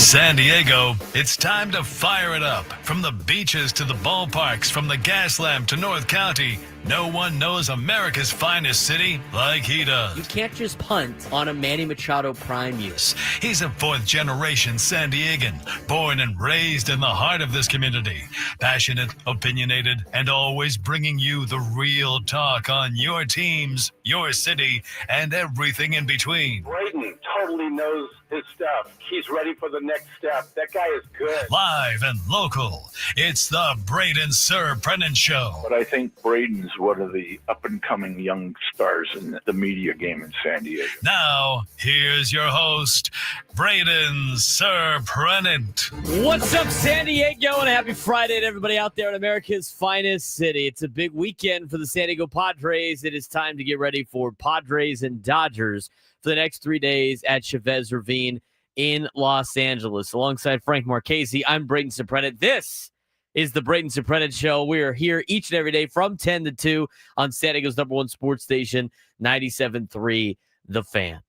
San Diego, it's time to fire it up. From the beaches to the ballparks, from the Gaslamp to North County, no one knows America's finest city like he does. You can't just punt on a Manny Machado prime year. He's a fourth-generation San Diegan, born and raised in the heart of this community. Passionate, opinionated, and always bringing you the real talk on your teams, your city, and everything in between. Braden totally knows his stuff. He's ready for the next step. That guy is good. Live and local, it's the Braden Surprenant Show. But I think Braden's one of the up-and-coming young stars in the media game in San Diego. Now, here's your host, Braden Surprenant. What's up, San Diego, and happy Friday to everybody out there in America's finest city. It's a big weekend for the San Diego Padres. It is time to get ready for Padres and Dodgers for the next 3 days at Chavez Ravine in Los Angeles. Alongside Frank Marchese, I'm Braden Surprenant. This is the Braden Surprenant Show. We are here each and every day from 10 to 2 on San Diego's number one sports station, 97.3 The Fan.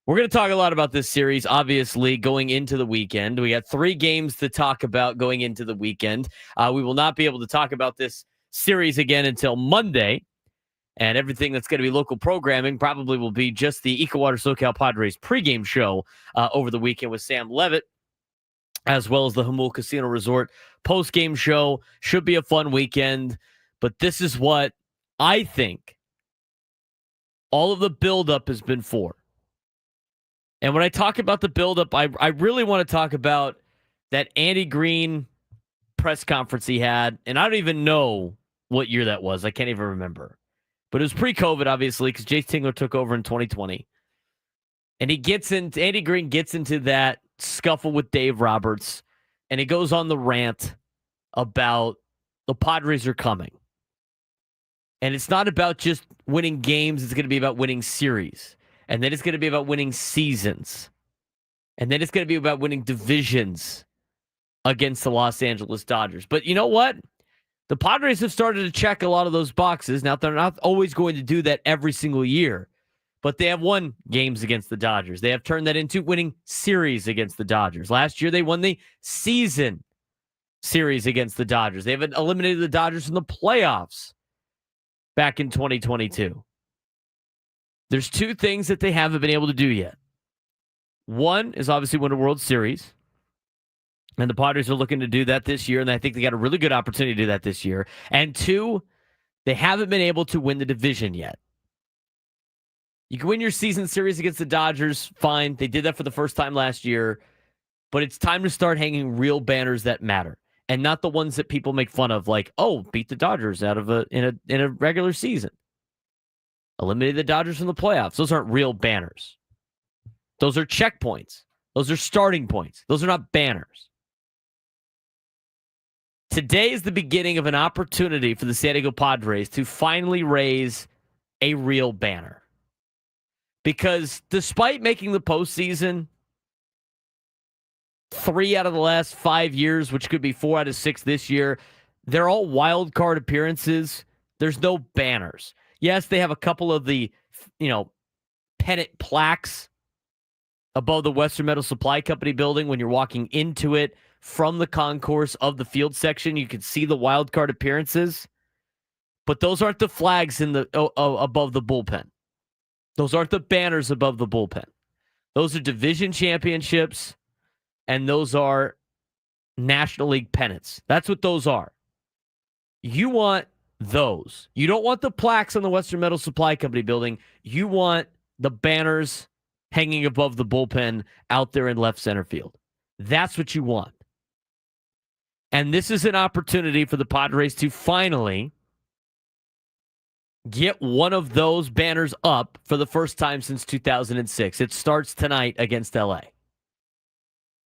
We're going to talk a lot about this series, obviously, going into the weekend. We got 3 games to talk about going into the weekend. We will not be able to talk about this series again until Monday. And everything that's going to be local programming probably will be just the Ecowater SoCal Padres pregame show over the weekend with Sam Levitt, as well as the Jamul Casino Resort postgame show. Should be a fun weekend, but this is what I think all of the buildup has been for. And when I talk about the buildup, I really want to talk about that Andy Green press conference he had, and I don't even know what year that was. I can't even remember. But it was pre-COVID, obviously, because Jace Tingler took over in 2020. And Andy Green gets into that scuffle with Dave Roberts, and he goes on the rant about the Padres are coming. And it's not about just winning games. It's going to be about winning series. And then it's going to be about winning seasons. And then it's going to be about winning divisions against the Los Angeles Dodgers. But you know what? The Padres have started to check a lot of those boxes. Now, they're not always going to do that every single year, but they have won games against the Dodgers. They have turned that into winning series against the Dodgers. Last year, they won the season series against the Dodgers. They have eliminated the Dodgers in the playoffs back in 2022. There's 2 things that they haven't been able to do yet. One is obviously win a World Series. And the Padres are looking to do that this year, and I think they got a really good opportunity to do that this year. And 2, they haven't been able to win the division yet. You can win your season series against the Dodgers, fine. They did that for the first time last year. But it's time to start hanging real banners that matter, and not the ones that people make fun of, like, oh, beat the Dodgers out of in a regular season. Eliminated the Dodgers from the playoffs. Those aren't real banners. Those are checkpoints. Those are starting points. Those are not banners. Today is the beginning of an opportunity for the San Diego Padres to finally raise a real banner. Because despite making the postseason 3 out of the last 5 years, which could be 4 out of 6 this year, they're all wild card appearances. There's no banners. Yes, they have a couple of the, pennant plaques above the Western Metal Supply Company building when you're walking into it. From the concourse of the field section, you can see the wild card appearances, but those aren't the flags in the above the bullpen. Those aren't the banners above the bullpen. Those are division championships, and those are National League pennants. That's what those are. You want those. You don't want the plaques on the Western Metal Supply Company building. You want the banners hanging above the bullpen out there in left center field. That's what you want. And this is an opportunity for the Padres to finally get one of those banners up for the first time since 2006. It starts tonight against LA.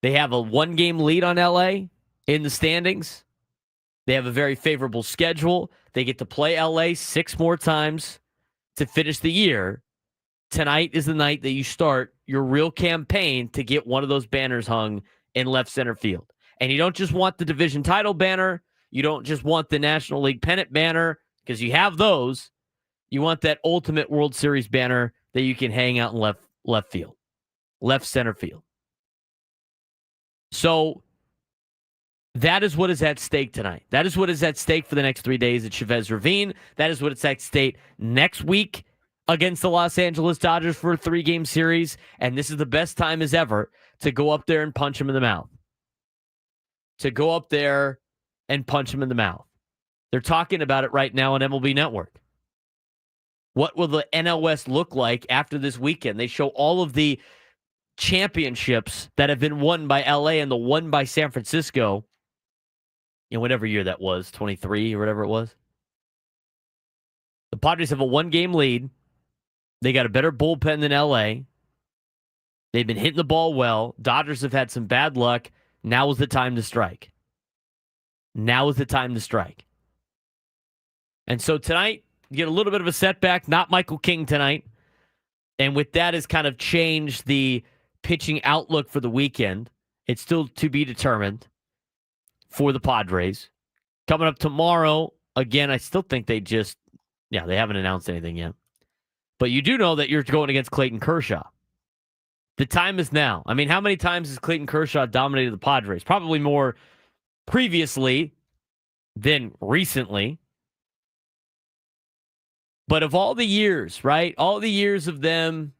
They have a 1-game lead on LA in the standings. They have a very favorable schedule. They get to play LA 6 more times to finish the year. Tonight is the night that you start your real campaign to get one of those banners hung in left center field. And you don't just want the division title banner. You don't just want the National League pennant banner, because you have those. You want that ultimate World Series banner that you can hang out in left field, left center field. So that is what is at stake tonight. That is what is at stake for the next 3 days at Chavez Ravine. That is what is at stake next week against the Los Angeles Dodgers for a 3-game series. And this is the best time as ever to go up there and punch them in the mouth. To go up there and punch them in the mouth. They're talking about it right now on MLB Network. What will the NL West look like after this weekend? They show all of the championships that have been won by LA and the one by San Francisco in whatever year that was, 23 or whatever it was. The Padres have a 1-game lead. They got a better bullpen than LA. They've been hitting the ball well. Dodgers have had some bad luck. Now is the time to strike. Now is the time to strike. And so tonight, you get a little bit of a setback. Not Michael King tonight. And with that has kind of changed the pitching outlook for the weekend. It's still to be determined for the Padres. Coming up tomorrow, again, I still think they haven't announced anything yet. But you do know that you're going against Clayton Kershaw. The time is now. I mean, how many times has Clayton Kershaw dominated the Padres? Probably more previously than recently. But of all the years, right? All the years of them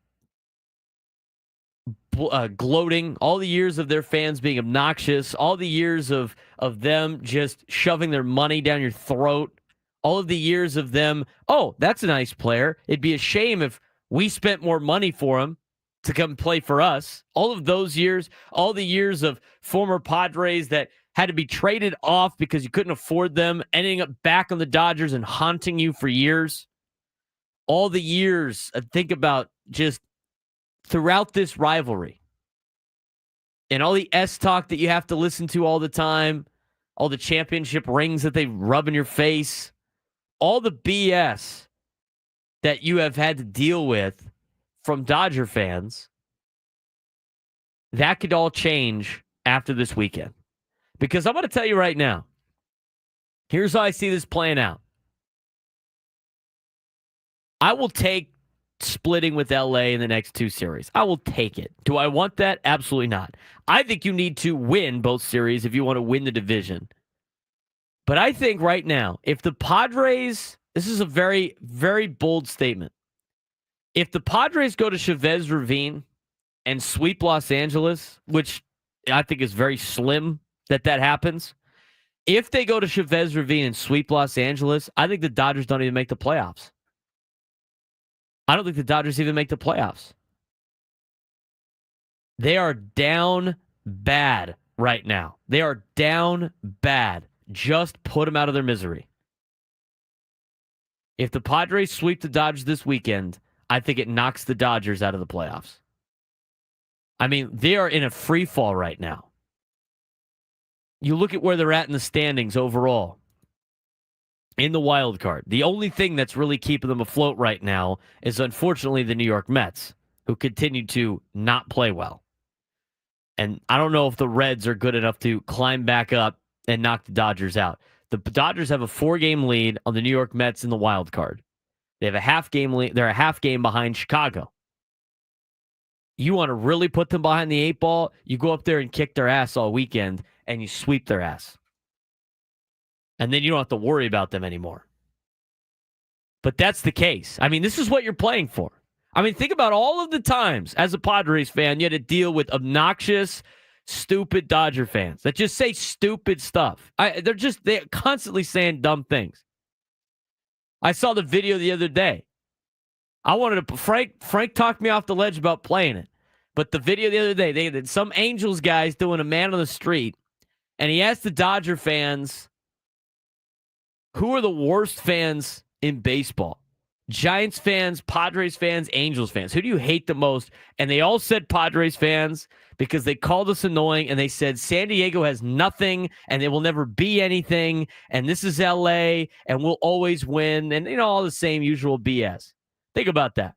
gloating, all the years of their fans being obnoxious, all the years of them just shoving their money down your throat, all of the years of them, oh, that's a nice player. It'd be a shame if we spent more money for him to come play for us. All of those years, all the years of former Padres that had to be traded off because you couldn't afford them, ending up back on the Dodgers and haunting you for years. All the years, think about just throughout this rivalry and all the S-talk that you have to listen to all the time, all the championship rings that they rub in your face, all the BS that you have had to deal with from Dodger fans, that could all change after this weekend. Because I'm going to tell you right now, here's how I see this playing out. I will take splitting with LA in the next 2 series. I will take it. Do I want that? Absolutely not. I think you need to win both series if you want to win the division. But I think right now, if the Padres, this is a very, very bold statement. If the Padres go to Chavez Ravine and sweep Los Angeles, which I think is very slim that happens, if they go to Chavez Ravine and sweep Los Angeles, I think the Dodgers don't even make the playoffs. I don't think the Dodgers even make the playoffs. They are down bad right now. They are down bad. Just put them out of their misery. If the Padres sweep the Dodgers this weekend, I think it knocks the Dodgers out of the playoffs. I mean, they are in a free fall right now. You look at where they're at in the standings overall. In the wild card. The only thing that's really keeping them afloat right now is unfortunately the New York Mets, who continue to not play well. And I don't know if the Reds are good enough to climb back up and knock the Dodgers out. The Dodgers have a 4-game lead on the New York Mets in the wild card. They have a half-game lead. They're a half game behind Chicago. You want to really put them behind the 8 ball, you go up there and kick their ass all weekend, and you sweep their ass. And then you don't have to worry about them anymore. But that's the case. I mean, this is what you're playing for. I mean, think about all of the times as a Padres fan you had to deal with obnoxious, stupid Dodger fans that just say stupid stuff. They're constantly saying dumb things. I saw the video the other day. Frank talked me off the ledge about playing it. But the video the other day, they had some Angels guys doing a man on the street, and he asked the Dodger fans, who are the worst fans in baseball? Giants fans, Padres fans, Angels fans. Who do you hate the most? And they all said Padres fans because they called us annoying and they said San Diego has nothing and they will never be anything. And this is LA and we'll always win. And, all the same usual BS. Think about that.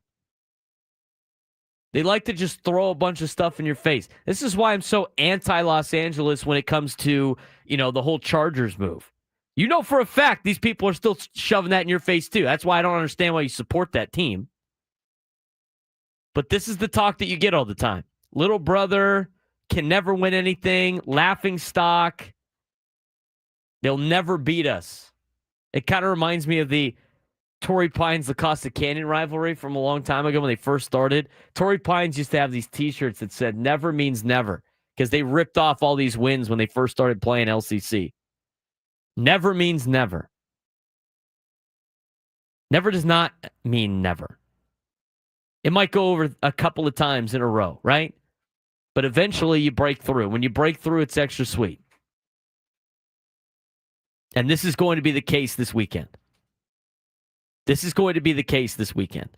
They like to just throw a bunch of stuff in your face. This is why I'm so anti-Los Angeles when it comes to, the whole Chargers move. You know for a fact these people are still shoving that in your face too. That's why I don't understand why you support that team. But this is the talk that you get all the time. Little brother can never win anything, laughing stock. They'll never beat us. It kind of reminds me of the Torrey Pines, La Costa Canyon rivalry from a long time ago when they first started. Torrey Pines used to have these T-shirts that said never means never because they ripped off all these wins when they first started playing LCC. Never means never. Never does not mean never. It might go over a couple of times in a row, right? But eventually you break through. When you break through, it's extra sweet. And this is going to be the case this weekend. This is going to be the case this weekend.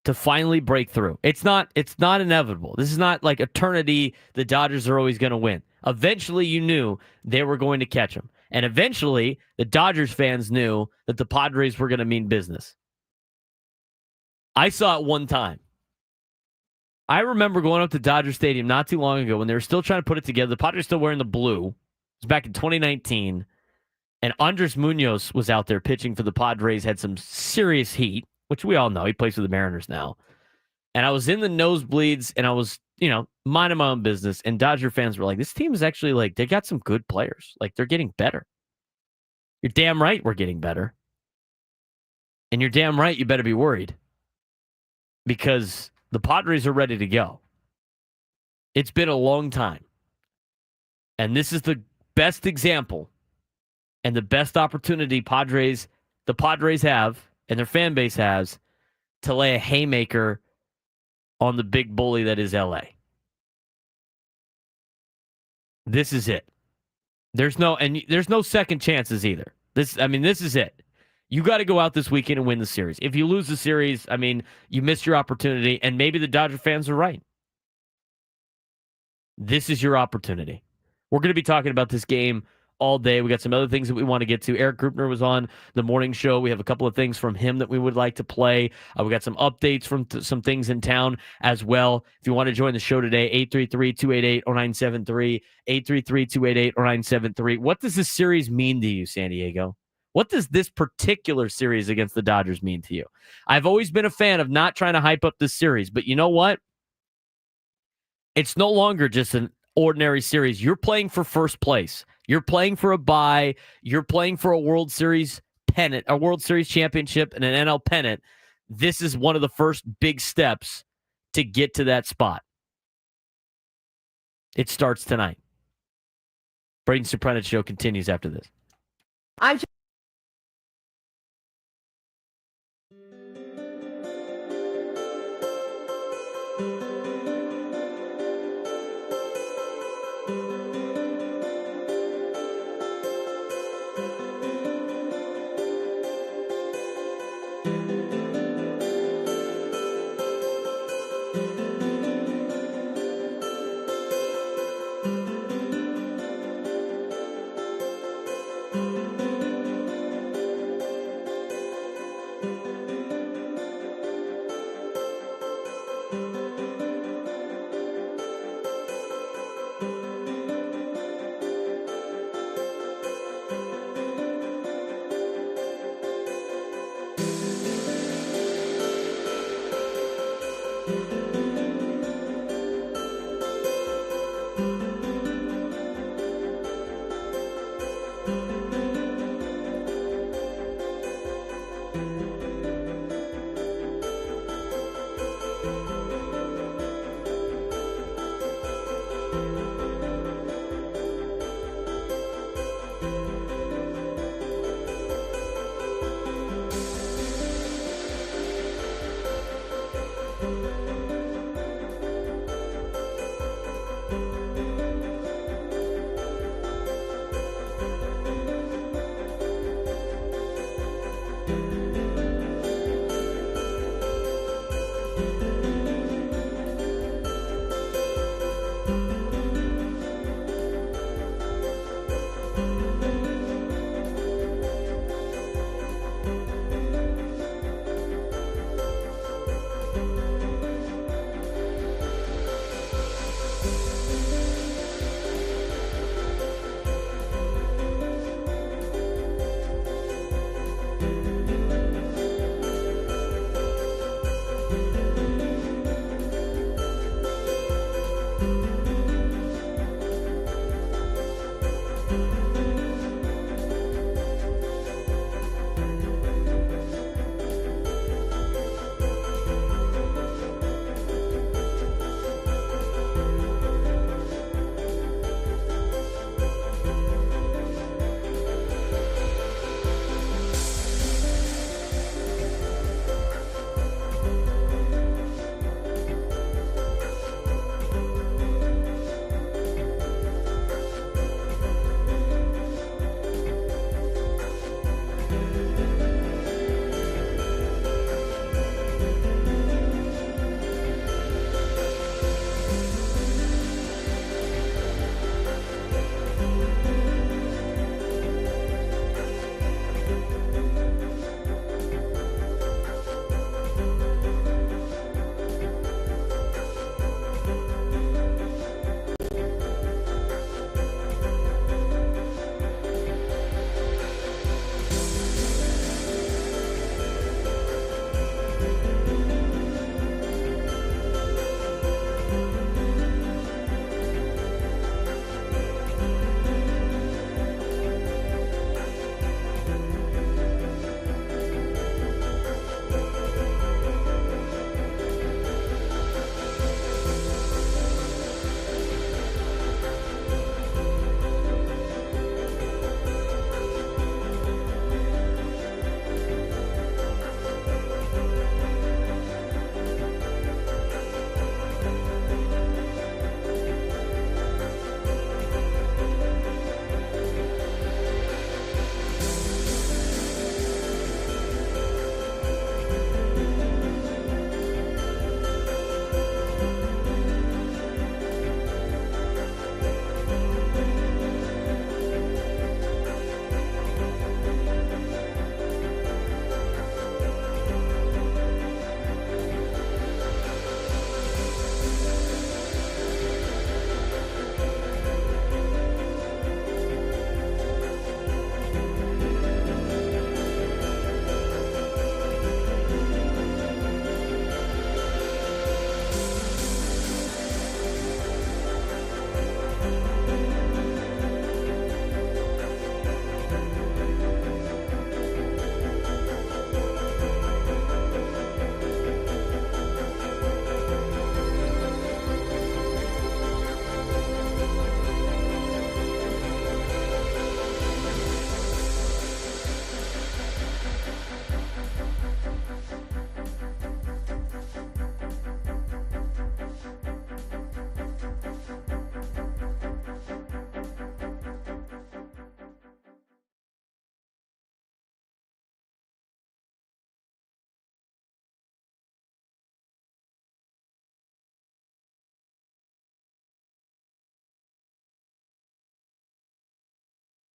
To finally break through. It's not inevitable. This is not like eternity. The Dodgers are always going to win. Eventually you knew they were going to catch them. And eventually the Dodgers fans knew that the Padres were going to mean business. I saw it one time. I remember going up to Dodger Stadium not too long ago when they were still trying to put it together. The Padres still wearing the blue. It was back in 2019. And Andres Munoz was out there pitching for the Padres, had some serious heat, which we all know. He plays for the Mariners now. And I was in the nosebleeds, and I was, minding my own business. And Dodger fans were like, this team is actually they got some good players. They're getting better. You're damn right we're getting better. And you're damn right you better be worried. Because the Padres are ready to go. It's been a long time. And this is the best example and the best opportunity the Padres have and their fan base has to lay a haymaker on the big bully that is LA. This is it. There's no second chances either. This is it. You got to go out this weekend and win the series. If you lose the series, you missed your opportunity, and maybe the Dodger fans are right. This is your opportunity. We're going to be talking about this game all day. We got some other things that we want to get to. Eric Grupner was on the morning show. We have a couple of things from him that we would like to play. We got some updates from some things in town as well. If you want to join the show today, 833-288-0973, 833-288-0973. What does this series mean to you, San Diego? What does this particular series against the Dodgers mean to you? I've always been a fan of not trying to hype up this series, but you know what? It's no longer just an ordinary series. You're playing for first place. You're playing for a bye. You're playing for a World Series pennant, a World Series championship, and an NL pennant. This is one of the first big steps to get to that spot. It starts tonight. Braden Surprenant show continues after this.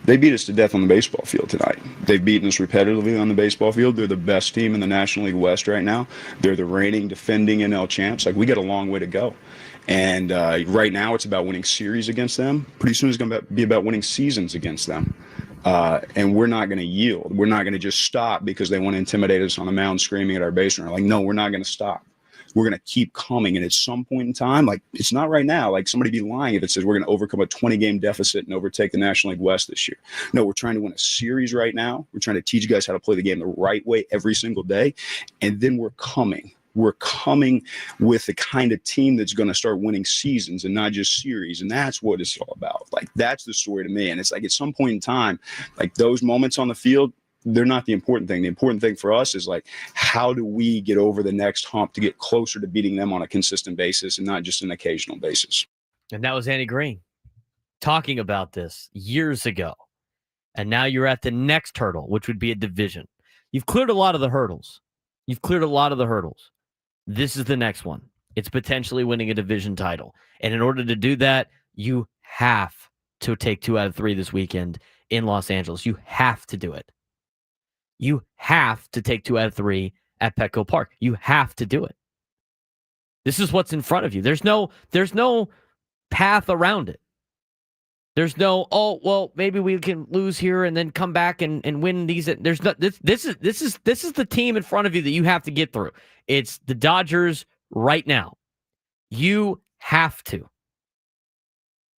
They beat us to death on the baseball field tonight. They've beaten us repetitively on the baseball field. They're the best team in the National League West right now. They're the reigning, defending NL champs. Like, we got a long way to go. And right now it's about winning series against them. Pretty soon it's going to be about winning seasons against them. And we're not going to yield. We're not going to just stop because they want to intimidate us on the mound screaming at our base runner. Like, no, we're not going to stop. We're going to keep coming. And at some point in time, like, it's not right now. Like, somebody be lying if it says we're going to overcome a 20-game deficit and overtake the National League West this year. No, we're trying to win a series right now. We're trying to teach you guys how to play the game the right way every single day. And then we're coming. We're coming with the kind of team that's going to start winning seasons and not just series. And that's what it's all about. Like, that's the story to me. And it's like, at some point in time, like, those moments on the field, they're not the important thing. The important thing for us is, like, how do we get over the next hump to get closer to beating them on a consistent basis and not just an occasional basis. And that was Andy Green talking about this years ago. And now you're at the next hurdle, which would be a division. You've cleared a lot of the hurdles. This is the next one. It's potentially winning a division title. And in order to do that, you have to take 2 out of 3 this weekend in Los Angeles. You have to do it. You have to take 2 out of 3 at Petco Park. You have to do it. This is what's in front of you. There's no path around it. There's no, oh, well, maybe we can lose here and then come back and win these. There's no, this is the team in front of you that you have to get through. It's the Dodgers right now. You have to.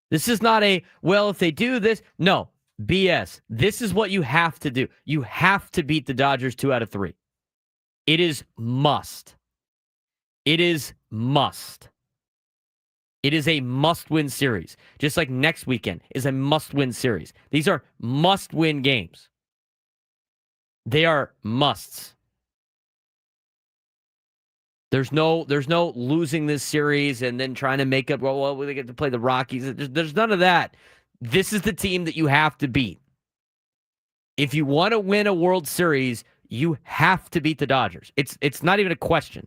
This is not a, well, if they do this, no, BS. This is what you have to do. You have to beat the Dodgers 2 out of 3. It is must. It is must. It is a must-win series. Just like next weekend is a must-win series. These are must-win games. They are musts. There's no losing this series and then trying to make up, well, we get to play the Rockies. There's none of that. This is the team that you have to beat. If you want to win a World Series, you have to beat the Dodgers. It's not even a question.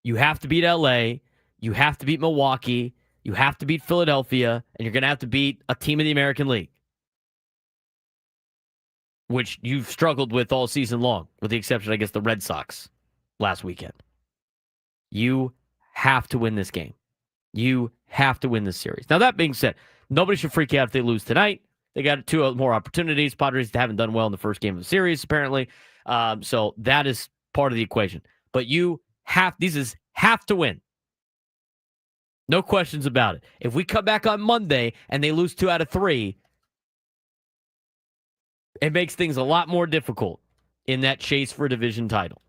You have to beat LA. You have to beat Milwaukee. You have to beat Philadelphia. And you're going to have to beat a team in the American League, which you've struggled with all season long, with the exception, I guess, the Red Sox last weekend. You have to win this game. You have to win this series. Now, that being said, nobody should freak out if they lose tonight. They got 2 more opportunities. Padres haven't done well in the first game of the series, apparently. So that is part of the equation. But these is have to win. No questions about it. If we come back on Monday and they lose 2 out of 3, it makes things a lot more difficult in that chase for a division title.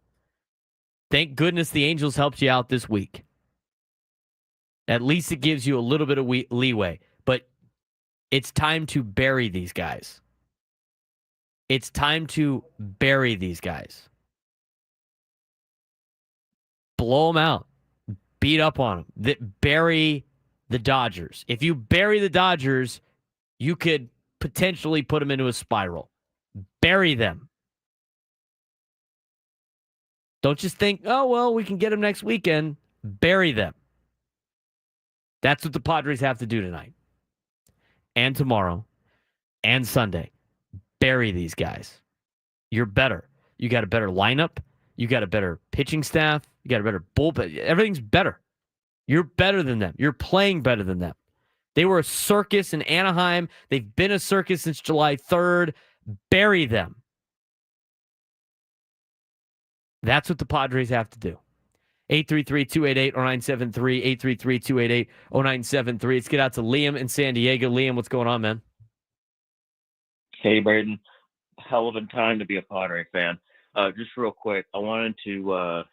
Thank goodness the Angels helped you out this week. At least it gives you a little bit of leeway. But it's time to bury these guys. It's time to bury these guys. Blow them out. Beat up on them. Bury the Dodgers. If you bury the Dodgers, you could potentially put them into a spiral. Bury them. Don't just think, oh, well, we can get them next weekend. Bury them. That's what the Padres have to do tonight. And tomorrow. And Sunday. Bury these guys. You're better. You got a better lineup. You got a better pitching staff. You got a better bullpen. Everything's better. You're better than them. You're playing better than them. They were a circus in Anaheim. They've been a circus since July 3rd. Bury them. That's what the Padres have to do. 833-288-0973, 833-288-0973. Let's get out to Liam in San Diego. Liam, what's going on, man? Hey, Braden. Hell of a time to be a Padre fan. Just real quick, I wanted to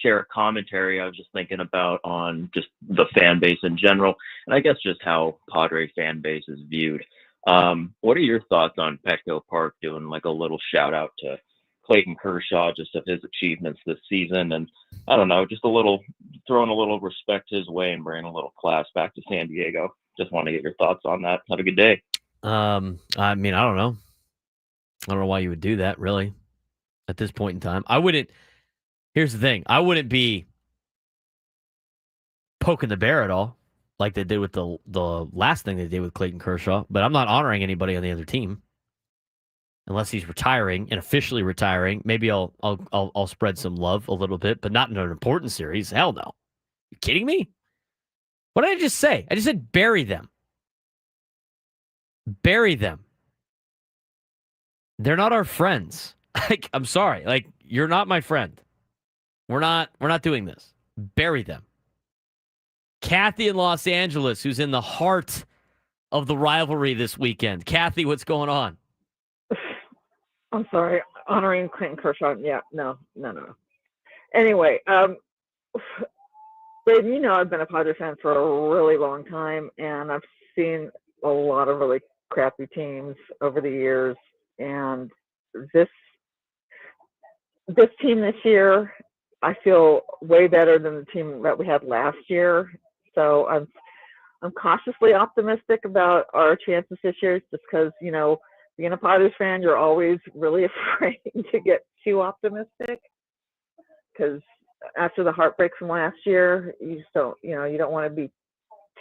share a commentary I was just thinking about on just the fan base in general, and I guess just how Padre fan base is viewed. What are your thoughts on Petco Park doing like a little shout out to Clayton Kershaw, just of his achievements this season? And I don't know, just throwing a little respect his way and bringing a little class back to San Diego. Just want to get your thoughts on that. Have a good day. I mean, I don't know. I don't know why you would do that, really, at this point in time. Here's the thing. I wouldn't be poking the bear at all like they did with the last thing they did with Clayton Kershaw, but I'm not honoring anybody on the other team unless he's retiring and officially retiring. Maybe I'll spread some love a little bit, but not in an important series. Hell no. You kidding me? What did I just say? I just said bury them. Bury them. They're not our friends. I'm sorry. You're not my friend. We're not doing this. Bury them. Kathy in Los Angeles, who's in the heart of the rivalry this weekend. Kathy, what's going on? I'm sorry. Honoring Clayton Kershaw. Yeah, no. Anyway, Braden, I've been a Padres fan for a really long time, and I've seen a lot of really crappy teams over the years. And this team this year, I feel way better than the team that we had last year. So I'm cautiously optimistic about our chances this year, just because, being a Padres fan, you're always really afraid to get too optimistic, because after the heartbreak from last year, you just don't, you don't want to be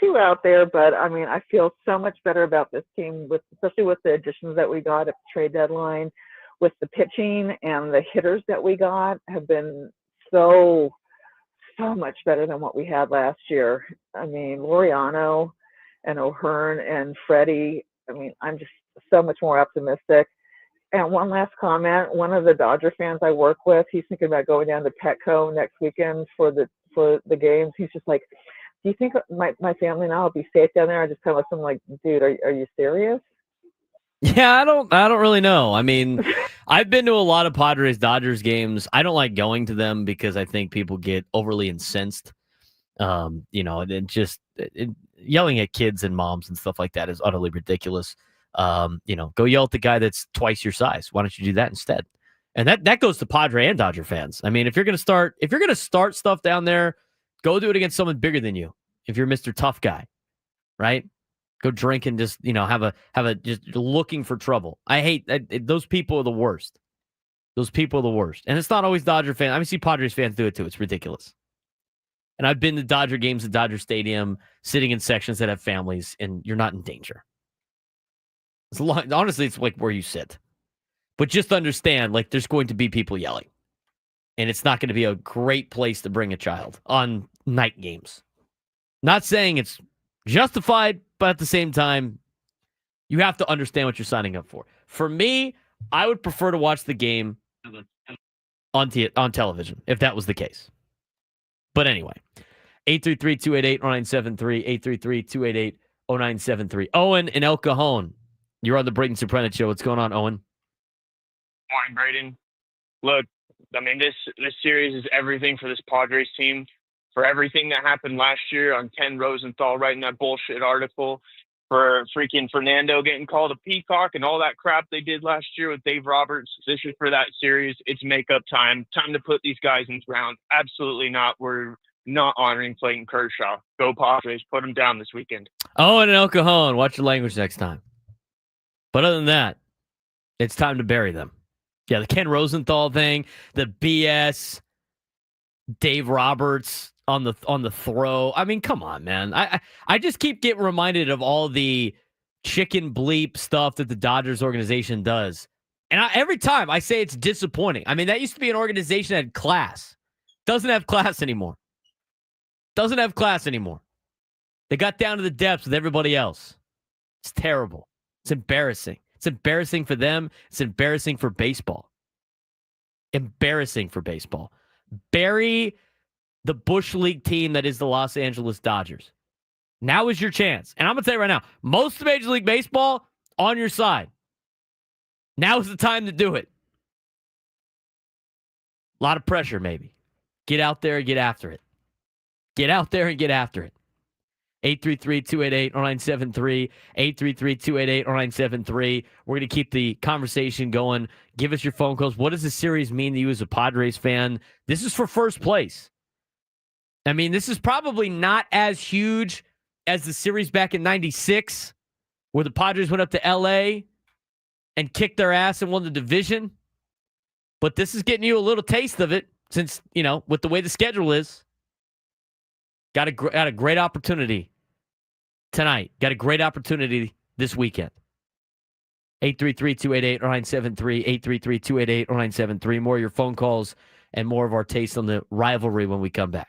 too out there. But I mean, I feel so much better about this team, especially with the additions that we got at the trade deadline, with the pitching, and the hitters that we got have been so much better than what we had last year. I mean, Laureano and O'Hearn and Freddie. I mean, I'm just so much more optimistic. And one last comment: one of the Dodger fans I work with, he's thinking about going down to Petco next weekend for the games. He's just like, "Do you think my family and I'll be safe down there?" I just tell him, I'm like, "Dude, are you serious?" Yeah, I don't really know. I mean, I've been to a lot of Padres Dodgers games. I don't like going to them because I think people get overly incensed. And yelling at kids and moms and stuff like that is utterly ridiculous. Go yell at the guy that's twice your size. Why don't you do that instead? And that goes to Padre and Dodger fans. I mean, if you're gonna start stuff down there, go do it against someone bigger than you. If you're Mr. Tough Guy, right? Go drink and just, have a just looking for trouble. I hate those people are the worst. Those people are the worst. And it's not always Dodger fans. I see Padres fans do it too. It's ridiculous. And I've been to Dodger games at Dodger Stadium, sitting in sections that have families, and you're not in danger. Honestly, it's like where you sit. But just understand, like, there's going to be people yelling. And it's not going to be a great place to bring a child on night games. Not saying it's justified, but at the same time, you have to understand what you're signing up for. For me, I would prefer to watch the game on television, if that was the case. But anyway, 833-288-0973, 833-288-0973. Owen in El Cajon, you're on the Braden Surprenant Show. What's going on, Owen? Morning, Braden. Look, I mean, this series is everything for this Padres team. For everything that happened last year on Ken Rosenthal writing that bullshit article, for freaking Fernando getting called a peacock and all that crap they did last year with Dave Roberts. This is for that series. It's makeup time. Time to put these guys in the ground. Absolutely not. We're not honoring Clayton Kershaw. Go Padres. Put them down this weekend. Owen in El Cajon. Watch your language next time. But other than that, it's time to bury them. Yeah, the Ken Rosenthal thing, the BS, Dave Roberts on the throw. I mean, come on, man. I just keep getting reminded of all the chicken bleep stuff that the Dodgers organization does. And every time I say it's disappointing. I mean, that used to be an organization that had class. Doesn't have class anymore. Doesn't have class anymore. They got down to the depths with everybody else. It's terrible. It's embarrassing. It's embarrassing for them. It's embarrassing for baseball. Embarrassing for baseball. Bury the Bush League team that is the Los Angeles Dodgers. Now is your chance. And I'm going to tell you right now, most of Major League Baseball on your side. Now is the time to do it. A lot of pressure, maybe. Get out there and get after it. Get out there and get after it. 833-288-0973, 833-288-0973. We're going to keep the conversation going. Give us your phone calls. What does this series mean to you as a Padres fan? This is for first place. I mean, this is probably not as huge as the series back in 96, where the Padres went up to L.A. and kicked their ass and won the division. But this is getting you a little taste of it since, with the way the schedule is. Got a great opportunity tonight. Got a great opportunity this weekend. 833-288-0973, 833-288-0973. More of your phone calls and more of our taste on the rivalry when we come back.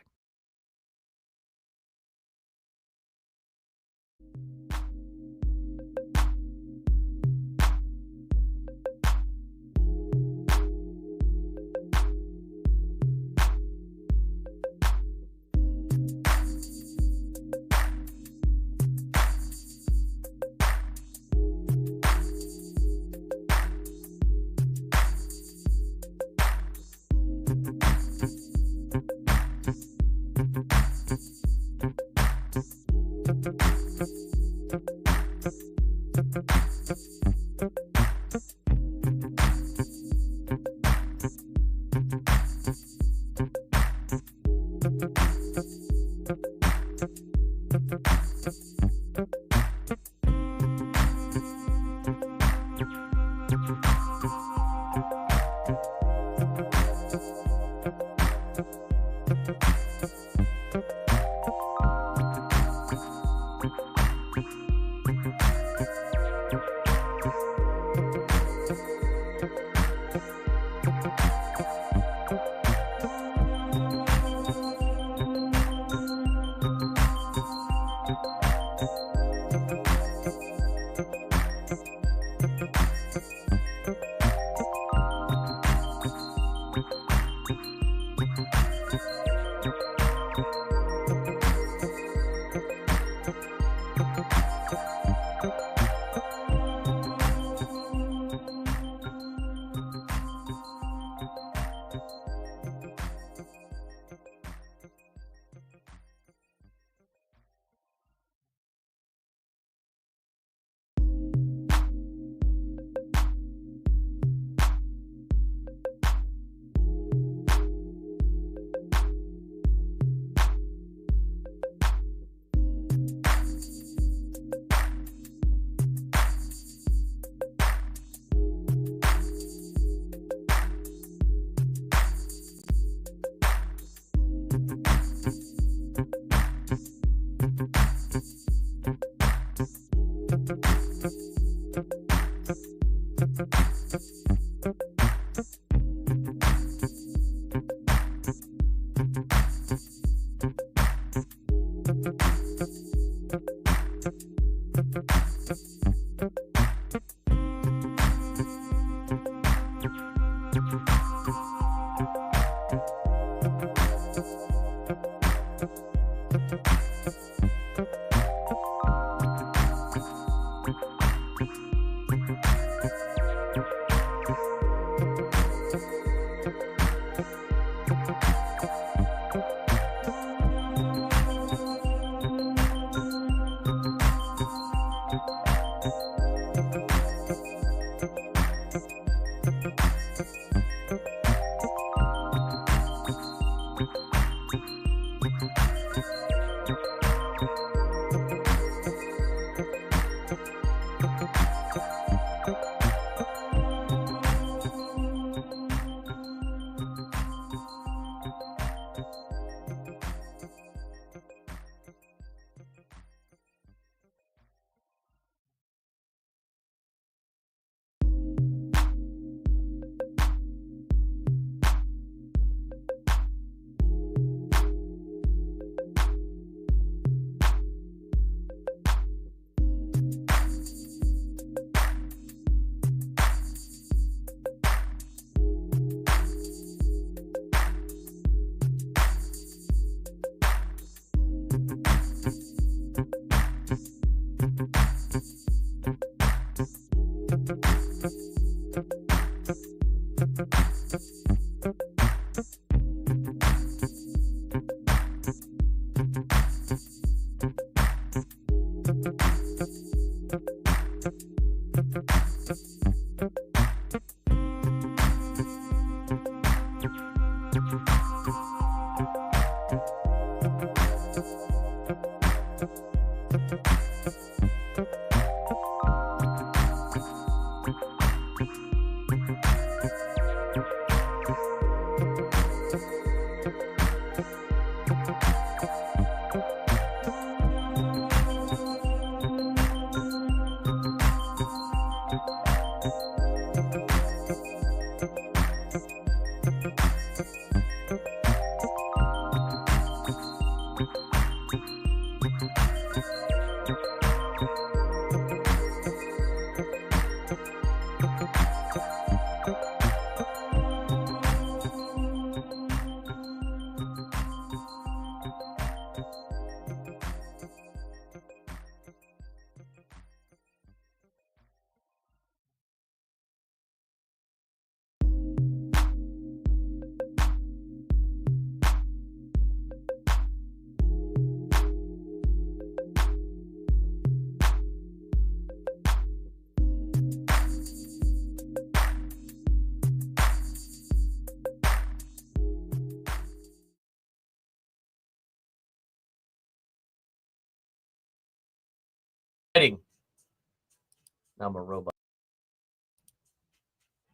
Now I'm a robot.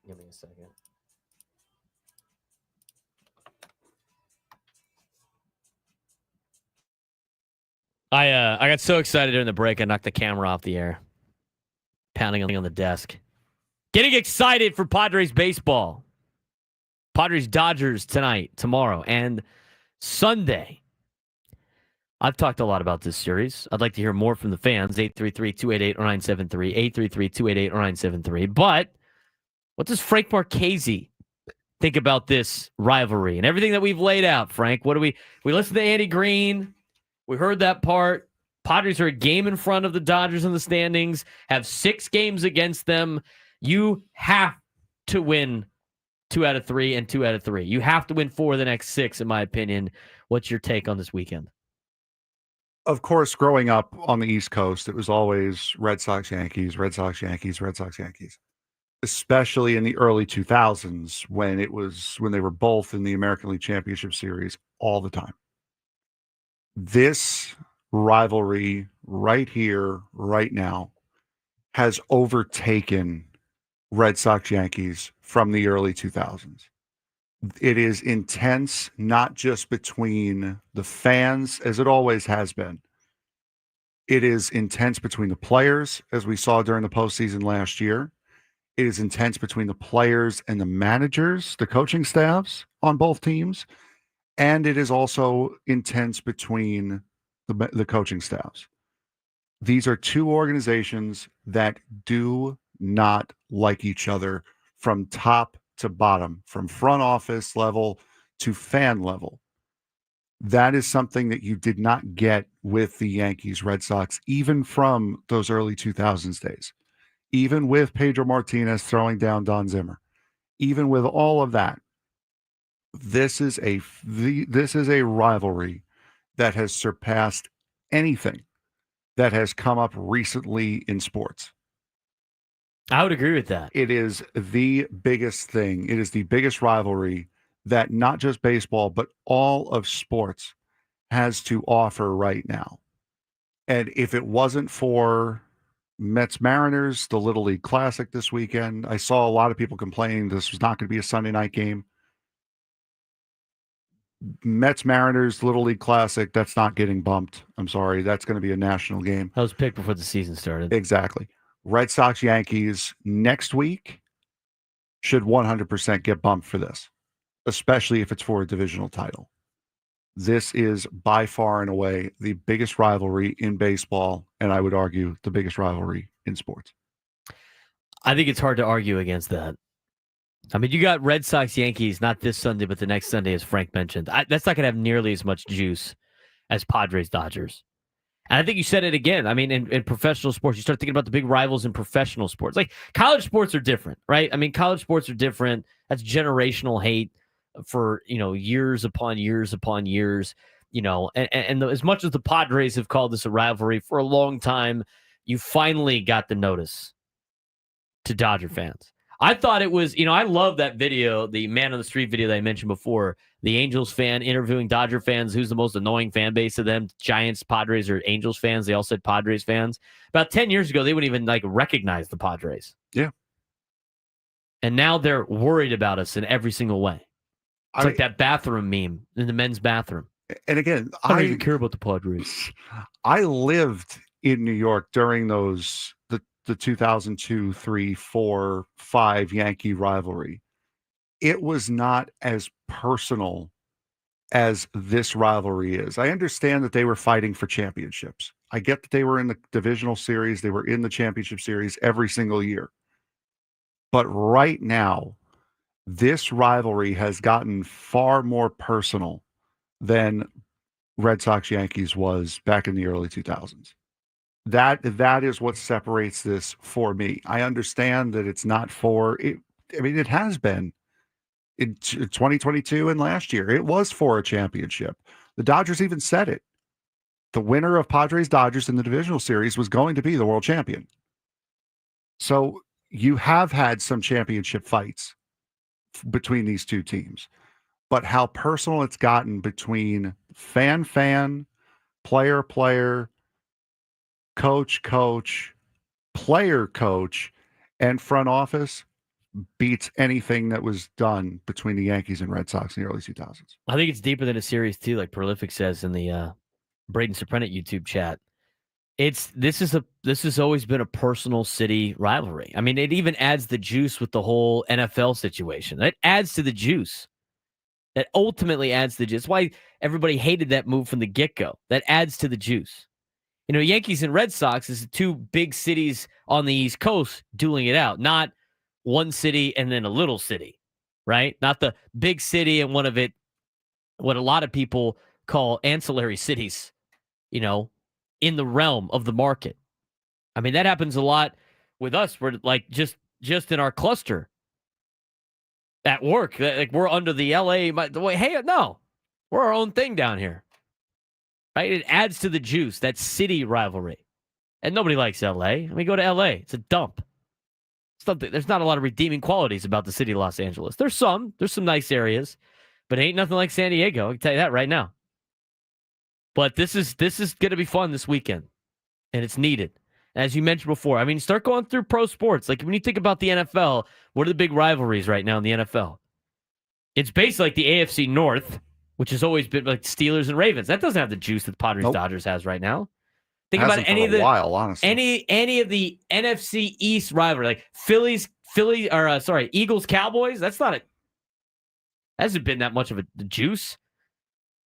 Give me a second. I got so excited during the break, I knocked the camera off the air. Pounding on the desk. Getting excited for Padres baseball. Padres Dodgers tonight, tomorrow, and Sunday. I've talked a lot about this series. I'd like to hear more from the fans. 833-288-0973. 833-288-0973. But what does Frank Marchese think about this rivalry and everything that we've laid out, Frank? What do we listened to Andy Green. We heard that part. Padres are a game in front of the Dodgers in the standings, have 6 games against them. You have to win 2 out of 3 and 2 out of 3. You have to win 4 of the next 6, in my opinion. What's your take on this weekend? Of course, growing up on the East Coast, it was always Red Sox, Yankees, Red Sox, Yankees, Red Sox, Yankees. Especially in the early 2000s when they were both in the American League Championship Series all the time. This rivalry right here, right now, has overtaken Red Sox Yankees from the early 2000s. It is intense, not just between the fans, as it always has been. It is intense between the players, as we saw during the postseason last year. It is intense between the players and the managers, the coaching staffs on both teams. And it is also intense between the coaching staffs. These are two organizations that do not like each other from top to bottom, from front office level to fan level. That is something that you did not get with the Yankees, Red Sox, even from those early 2000s days, even with Pedro Martinez throwing down Don Zimmer, even with all of that. This is a rivalry that has surpassed anything that has come up recently in sports. I would agree with that. It is the biggest thing. It is the biggest rivalry that not just baseball, but all of sports has to offer right now. And if it wasn't for Mets Mariners, the Little League Classic this weekend, I saw a lot of people complaining this was not going to be a Sunday night game. Mets Mariners Little League Classic, that's not getting bumped. I'm sorry. That's going to be a national game. That was picked before the season started. Exactly. Red Sox Yankees next week should 100% get bumped for this, especially if it's for a divisional title. This is by far and away the biggest rivalry in baseball, and I would argue the biggest rivalry in sports. I think it's hard to argue against that. I mean, you got Red Sox Yankees, not this Sunday, but the next Sunday, as Frank mentioned. That's not going to have nearly as much juice as Padres Dodgers. And I think you said it again. I mean, in professional sports, you start thinking about the big rivals in professional sports. Like college sports are different, right? I mean, college sports are different. That's generational hate for, years upon years upon years, and as much as the Padres have called this a rivalry for a long time, you finally got the notice to Dodger fans. I thought it was, I love that video, the man on the street video that I mentioned before, the Angels fan interviewing Dodger fans, who's the most annoying fan base of them, Giants, Padres, or Angels fans. They all said Padres fans. About 10 years ago, they wouldn't even recognize the Padres. Yeah. And now they're worried about us in every single way. It's like that bathroom meme in the men's bathroom. And again, I don't even care about the Padres. I lived in New York during the 2002, 3, 4, 5 Yankee rivalry. It was not as personal as this rivalry is. I understand that they were fighting for championships. I get that they were in the divisional series. They were in the championship series every single year. But right now, this rivalry has gotten far more personal than Red Sox Yankees was back in the early 2000s. That is what separates this for me. I understand that it's not for it. I mean, it has been in 2022 and last year. It was for a championship. The Dodgers even said it. The winner of Padres Dodgers in the divisional series was going to be the world champion. So you have had some championship fights between these two teams, but how personal it's gotten between fan, player, coach, player, coach, and front office beats anything that was done between the Yankees and Red Sox in the early 2000s. I think it's deeper than a series too, like Prolific says in the Braden Surprenant YouTube chat. This has always been a personal city rivalry. I mean, it even adds the juice with the whole NFL situation. It adds to the juice. That ultimately adds to the juice. That's why everybody hated that move from the get-go. That adds to the juice. Yankees and Red Sox is two big cities on the East Coast dueling it out, not one city and then a little city, right? Not the big city and one of it, what a lot of people call ancillary cities, in the realm of the market. I mean, that happens a lot with us. We're like just in our cluster at work. Like we're under the LA. Hey, no, we're our own thing down here. Right? It adds to the juice, that city rivalry. And nobody likes LA. I mean, go to LA. It's a dump. There's not a lot of redeeming qualities about the city of Los Angeles. There's some nice areas, but it ain't nothing like San Diego. I can tell you that right now. But this is going to be fun this weekend, and it's needed. As you mentioned before, I mean, start going through pro sports. Like when you think about the NFL, what are the big rivalries right now in the NFL? It's basically like the AFC North, which has always been like Steelers and Ravens. That doesn't have the juice that Padres Dodgers has right now. Think about any of the any of the NFC East rivalry, like Eagles Cowboys. That hasn't been that much of the juice.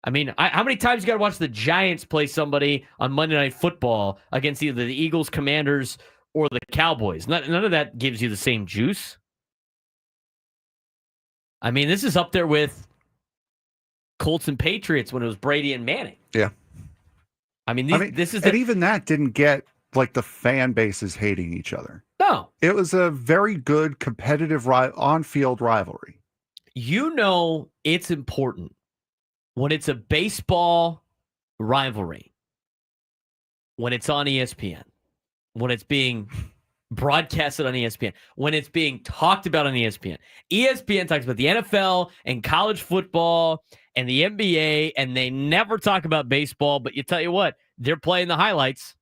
I mean, how many times you got to watch the Giants play somebody on Monday Night Football against either the Eagles, Commanders, or the Cowboys? None of that gives you the same juice. I mean, this is up there with Colts and Patriots when it was Brady and Manning. Yeah. I mean, this is and even that didn't get like the fan bases hating each other. No. It was a very good competitive on-field rivalry. You know it's important when it's a baseball rivalry, when it's on ESPN, when it's being broadcasted on ESPN, when it's being talked about on ESPN. ESPN talks about the NFL and college football and the NBA, and they never talk about baseball, but you tell you what, they're playing the highlights.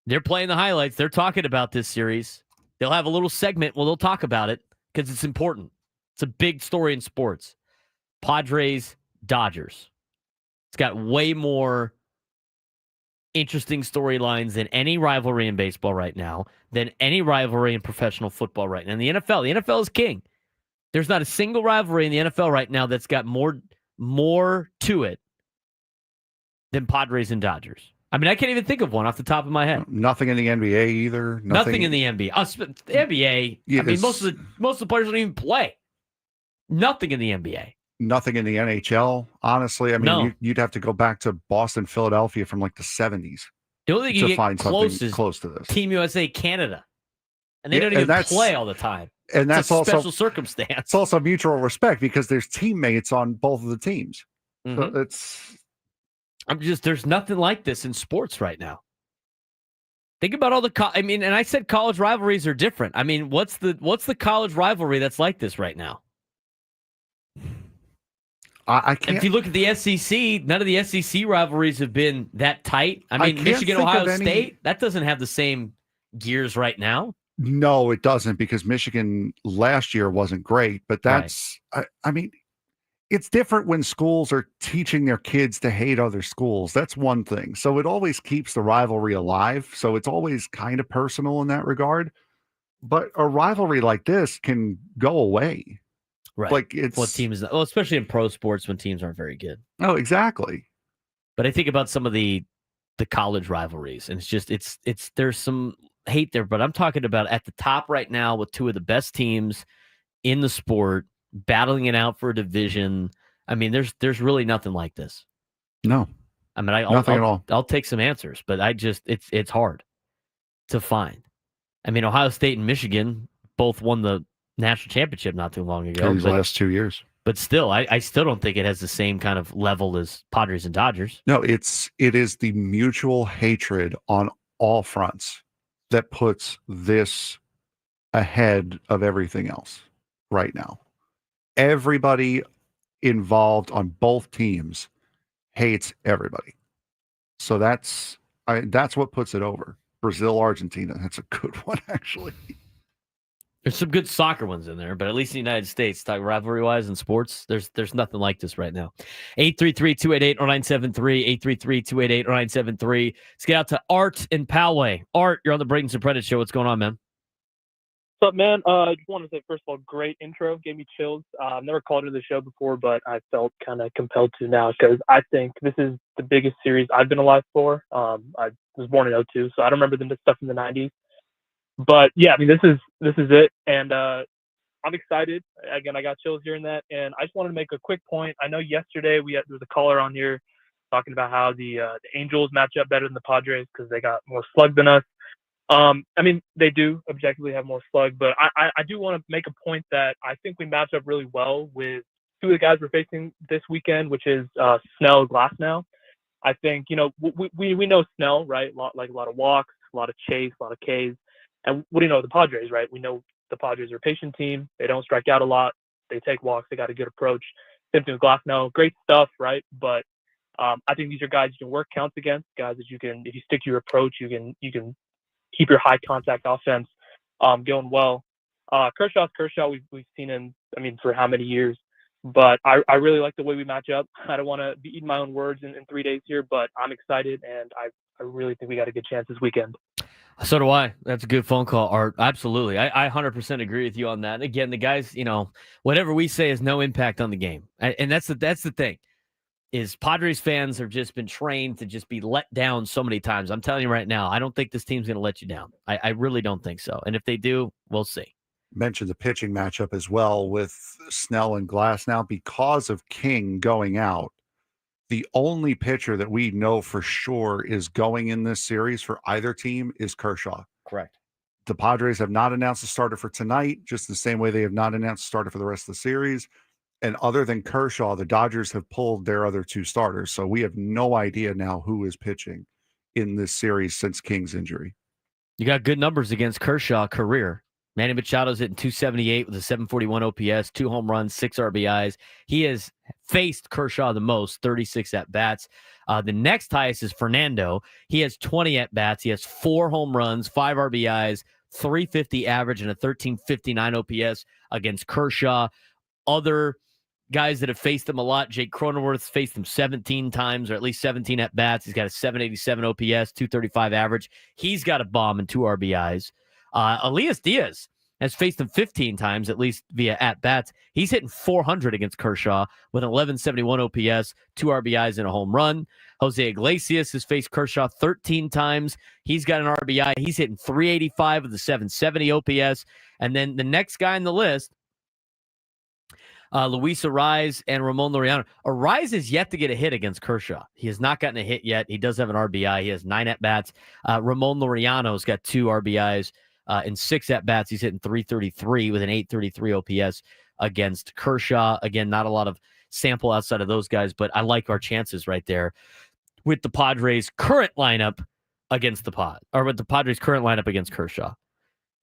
They're playing the highlights. They're talking about this series. They'll have a little segment where they'll talk about it because it's important. It's a big story in sports. Padres, Dodgers. It's got way more interesting storylines than any rivalry in baseball right now, than any rivalry in professional football right now. And the NFL is king. There's not a single rivalry in the NFL right now that's got more to it than Padres and Dodgers. I mean, I can't even think of one off the top of my head. Nothing in the NBA either. Nothing in the NBA. The NBA. Yeah, I mean, most of the players don't even play. Nothing in the NBA. Nothing in the NHL. Honestly, I mean, No. you'd have to go back to Boston, Philadelphia from like the 70s The only thing you to get find close something is close to this. Team USA Canada. And they Yeah, don't and even that's- play all the time. And that's It's a also special circumstance. it's also mutual respect because there's teammates on both of the teams. So it's there's nothing like this in sports right now. Think about all and I said college rivalries are different. I mean, what's the college rivalry that's like this right now? I And can't. if you look at the SEC, none of the SEC rivalries have been that tight. I mean, can't Michigan, think of Ohio any- State, that doesn't have the same gears right now. No, it doesn't because Michigan last year wasn't great. But that's I mean, it's different when schools are teaching their kids to hate other schools. That's one thing. So it always keeps the rivalry alive. So it's always kind of personal in that regard. But a rivalry like this can go away. Right. Like it's especially in pro sports when teams aren't very good. Oh, exactly. But I think about some of the college rivalries, and it's there's some hate there, but I'm talking about at the top right now with two of the best teams in the sport battling it out for a division. I mean, there's really nothing like this. No. I mean, Nothing at all. I'll take some answers, but it's hard to find. I mean, Ohio State and Michigan both won the national championship not too long ago. These last 2 years. But still, I still don't think it has the same kind of level as Padres and Dodgers. No, it is the mutual hatred on all fronts that puts this ahead of everything else right now. Everybody involved on both teams hates everybody. So that's what puts it over. Brazil, Argentina. That's a good one, actually. There's some good soccer ones in there, but at least in the United States, talk rivalry-wise in sports, there's nothing like this right now. 833-288-0973, 833-288-0973. Let's get out to Art in Poway. Art, you're on the Braden Surprenant show. What's going on, man? What's up, man? I just wanted to say, first of all, great intro. Gave me chills. I've never called into the show before, but I felt kind of compelled to now because I think this is the biggest series I've been alive for. I was born in 2002, so I don't remember the stuff in the 90s. But yeah, I mean, this is it, and I'm excited. Again, I got chills hearing that, and I just wanted to make a quick point. I know yesterday there was a caller on here talking about how the Angels match up better than the Padres because they got more slug than us. I mean, they do objectively have more slug, but I do want to make a point that I think we match up really well with two of the guys we're facing this weekend, which is Snell, Glasnow. I think, you know, we know Snell, right? Like a lot of walks, a lot of chase, a lot of Ks. And what do you know of the Padres, right? We know the Padres are a patient team. They don't strike out a lot. They take walks. They got a good approach. Same thing with Glasnow. Great stuff, right? But I think these are guys you can work counts against, guys that you can, if you stick to your approach, you can keep your high contact offense going well. Kershaw's Kershaw. We've seen him, I mean, for how many years? But I really like the way we match up. I don't want to be eating my own words in 3 days here, but I'm excited, and I really think we got a good chance this weekend. So do I. That's a good phone call, Art. Absolutely. I 100% agree with you on that. Again, the guys, you know, whatever we say has no impact on the game. And that's the thing, is Padres fans have just been trained to just be let down so many times. I'm telling you right now, I don't think this team's going to let you down. I really don't think so. And if they do, we'll see. mentioned the pitching matchup as well with Snell and Glass now because of King going out. The only pitcher that we know for sure is going in this series for either team is Kershaw. Correct. The Padres have not announced a starter for tonight, just the same way they have not announced a starter for the rest of the series. And other than Kershaw, the Dodgers have pulled their other two starters. So we have no idea now who is pitching in this series since King's injury. You got good numbers against Kershaw career. Manny Machado's hitting 278 with a 741 OPS, 2 home runs, 6 RBIs. He has faced Kershaw the most, 36 at-bats. The next highest is Fernando. He has 20 at-bats. He has 4 home runs, 5 RBIs, 350 average, and a 1359 OPS against Kershaw. Other guys that have faced him a lot, Jake Cronenworth's faced him 17 times, or at least 17 at-bats. He's got a 787 OPS, 235 average. He's got a bomb and 2 RBIs. Elias Diaz has faced him 15 times, at least via at-bats. He's hitting 400 against Kershaw with an 1171 OPS, 2 RBIs, and a home run. Jose Iglesias has faced Kershaw 13 times. He's got an RBI. He's hitting 385 with a 770 OPS. And then the next guy on the list, Luis Arraez and Ramon Laureano. Arraez is yet to get a hit against Kershaw. He has not gotten a hit yet. He does have an RBI. He has 9 at-bats. Ramon Laureano's got 2 RBIs and 6 at-bats. He's hitting 333 with an 833 OPS against Kershaw. Again, not a lot of sample outside of those guys, but I like our chances right there with the Padres' current lineup against with the Padres' current lineup against Kershaw.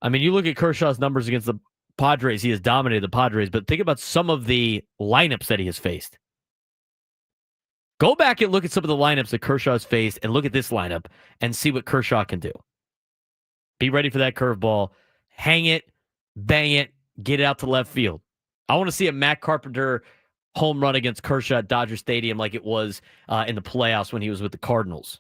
I mean, you look at Kershaw's numbers against the Padres, he has dominated the Padres, but think about some of the lineups that he has faced. Go back and look at some of the lineups that Kershaw has faced and look at this lineup and see what Kershaw can do. Be ready for that curveball. Hang it, bang it, get it out to left field. I want to see a Matt Carpenter home run against Kershaw at Dodger Stadium like it was in the playoffs when he was with the Cardinals.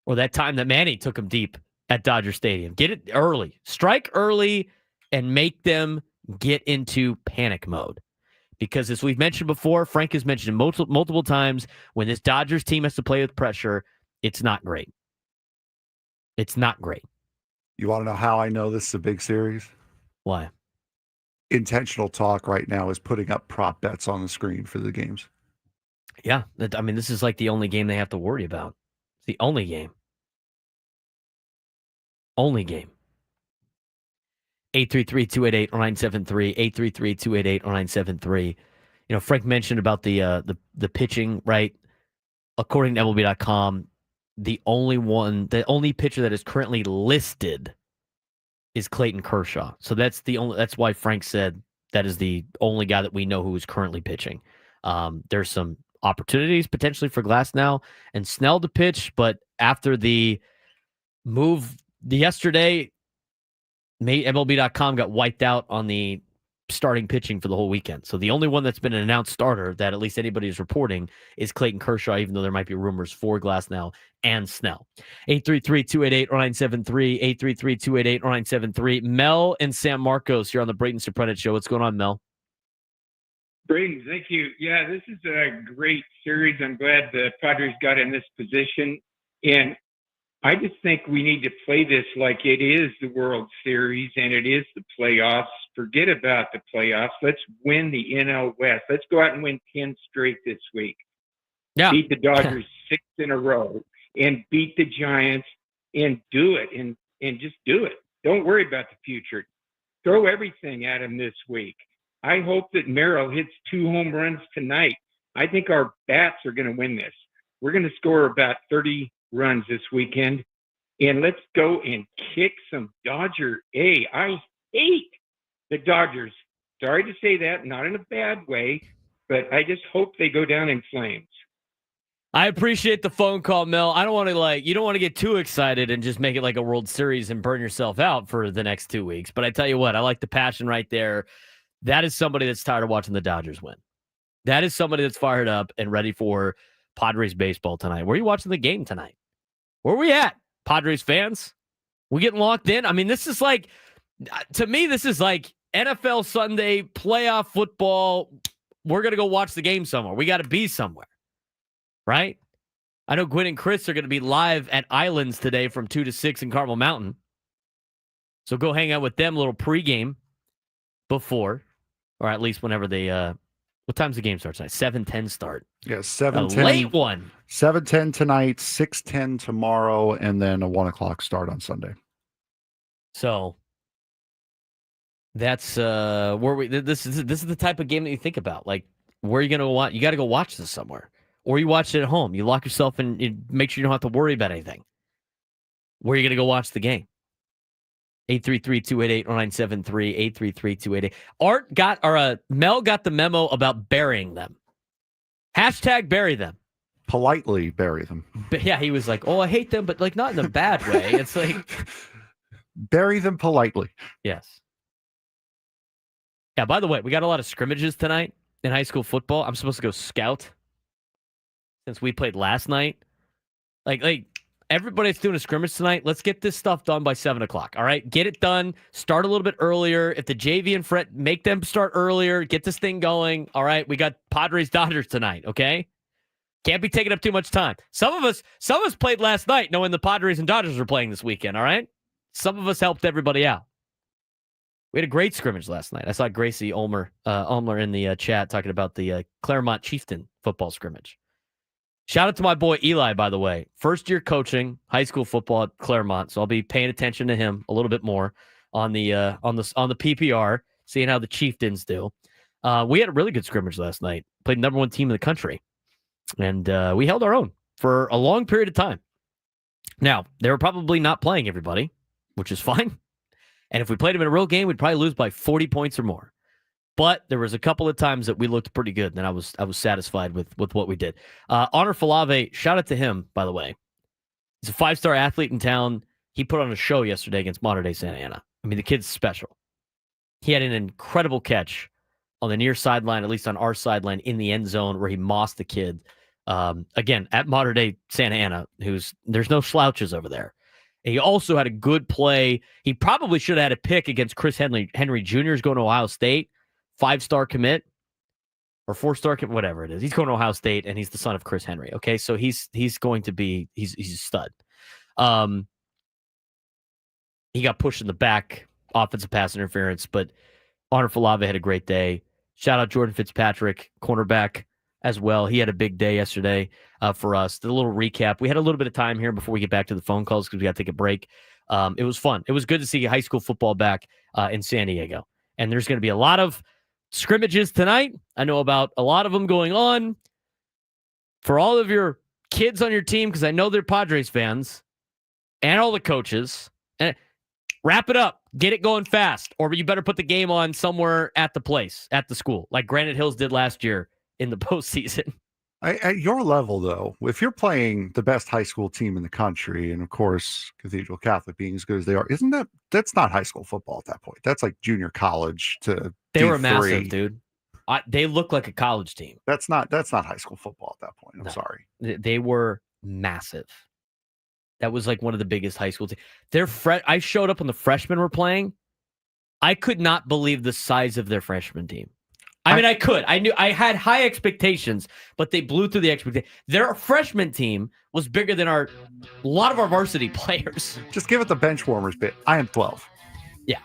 Or that time that Manny took him deep at Dodger Stadium. Get it early. Strike early and make them get into panic mode. Because as we've mentioned before, Frank has mentioned multiple times, when this Dodgers team has to play with pressure, it's not great. It's not great. You want to know how I know this is a big series? Why? Intentional Talk right now is putting up prop bets on the screen for the games. Yeah. I mean, this is like the only game they have to worry about. It's the only game. Only game. 833-288-0973, 833-288-0973. You know, Frank mentioned about the pitching, right? According to MLB.com, the only pitcher that is currently listed is Clayton Kershaw. So that's why Frank said that is the only guy that we know who is currently pitching. There's some opportunities potentially for Glass now and Snell to pitch, but after the move yesterday, MLB.com got wiped out on the starting pitching for the whole weekend. So the only one that's been an announced starter that at least anybody is reporting is Clayton Kershaw, even though there might be rumors for Glasnow and Snell. 833-288-0973, 833-288-0973. Mel and San Marcos here on the Braden Surprenant Show. What's going on, Mel? Braden, thank you. Yeah, this is a great series. I'm glad the Padres got in this position. And I just think we need to play this like it is the World Series and it is the playoffs. Forget about the playoffs. Let's win the NL West. Let's go out and win 10 straight this week. Yeah. Beat the Dodgers 6 in a row and beat the Giants and do it and just do it. Don't worry about the future. Throw everything at him this week. I hope that Merrill hits 2 home runs tonight. I think our bats are going to win this. We're going to score about 30 runs this weekend, and let's go and kick some Dodger A. I hate the Dodgers. Sorry to say that, not in a bad way, but I just hope they go down in flames. I appreciate the phone call, Mel. I don't want to you don't want to get too excited and just make it like a World Series and burn yourself out for the next 2 weeks. But I tell you what, I like the passion right there. That is somebody that's tired of watching the Dodgers win. That is somebody that's fired up and ready for Padres baseball tonight. Where are you watching the game tonight? Where are we at, Padres fans? We getting locked in? I mean, this is to me, this is like NFL Sunday, playoff football. We're going to go watch the game somewhere. We got to be somewhere, right? I know Gwen and Chris are going to be live at Islands today from 2 to 6 in Carmel Mountain. So go hang out with them, a little pregame before, or at least whenever they. What time's the game start tonight? 7:10 start. Yeah, 7:10. A late one. 7:10 tonight, 6:10 tomorrow, and then a 1:00 start on Sunday. So that's where we. This is the type of game that you think about. Like, where are you going to watch? You got to go watch this somewhere, or you watch it at home. You lock yourself in. You make sure you don't have to worry about anything. Where are you going to go watch the game? 833-288-0973, 833-288. Mel got the memo about burying them. Hashtag bury them. Politely bury them. But yeah, he was like, "Oh, I hate them," but like not in a bad way. It's like bury them politely. Yes. Yeah. By the way, we got a lot of scrimmages tonight in high school football. I'm supposed to go scout since we played last night. Like everybody's doing a scrimmage tonight. Let's get this stuff done by 7:00. All right, get it done. Start a little bit earlier. If the JV and Fret make them start earlier, get this thing going. All right, we got Padres Dodgers tonight. Okay, can't be taking up too much time. Some of us played last night, knowing the Padres and Dodgers were playing this weekend. All right, some of us helped everybody out. We had a great scrimmage last night. I saw Gracie Ulmer in the chat talking about the Claremont Chieftain football scrimmage. Shout out to my boy Eli, by the way. First year coaching high school football at Claremont, so I'll be paying attention to him a little bit more on the PPR, seeing how the Chieftains do. We had a really good scrimmage last night. Played number 1 team in the country, and we held our own for a long period of time. Now they were probably not playing everybody, which is fine. And if we played them in a real game, we'd probably lose by 40 points or more. But there was a couple of times that we looked pretty good, and I was satisfied with what we did. Honor Falave, shout out to him, by the way. He's a 5-star athlete in town. He put on a show yesterday against Modern Day Santa Ana. I mean, the kid's special. He had an incredible catch on the near sideline, at least on our sideline, in the end zone where he mossed the kid. Again, at Modern Day Santa Ana, there's no slouches over there. And he also had a good play. He probably should have had a pick against Chris Henry Jr. is going to Ohio State. 5-star commit or 4-star commit, whatever it is. He's going to Ohio State, and he's the son of Chris Henry. Okay, so he's going to be he's a stud. He got pushed in the back, offensive pass interference, but Honor Falave had a great day. Shout out Jordan Fitzpatrick, cornerback as well. He had a big day yesterday for us. A little recap. We had a little bit of time here before we get back to the phone calls because we got to take a break. It was fun. It was good to see high school football back in San Diego, and there's going to be a lot of scrimmages tonight. I know about a lot of them going on. For all of your kids on your team, because I know they're Padres fans, and all the coaches, and wrap it up. Get it going fast, or you better put the game on somewhere at the place, at the school, like Granite Hills did last year in the postseason. At your level, though, if you're playing the best high school team in the country, and of course, Cathedral Catholic being as good as they are, that's not high school football at that point. That's like junior college to They D3. were massive, dude. They look like a college team. That's not high school football at that point. I'm sorry. They were massive. That was like one of the biggest high school teams. I showed up when the freshmen were playing. I could not believe the size of their freshman team. I mean, I could. I knew I had high expectations, but they blew through the expectations. Their freshman team was bigger than a lot of our varsity players. Just give it the bench warmers bit. I am 12. Yeah.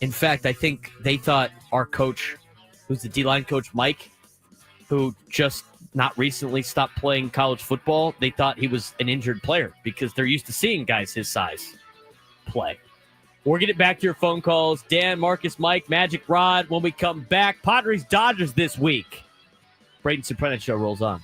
In fact, I think they thought our coach, who's the D-line coach, Mike, who just not recently stopped playing college football, they thought he was an injured player because they're used to seeing guys his size play. We'll get it back to your phone calls. Dan, Marcus, Mike, Magic Rod. When we come back, Padres Dodgers this week. Braden Surprenant Show rolls on.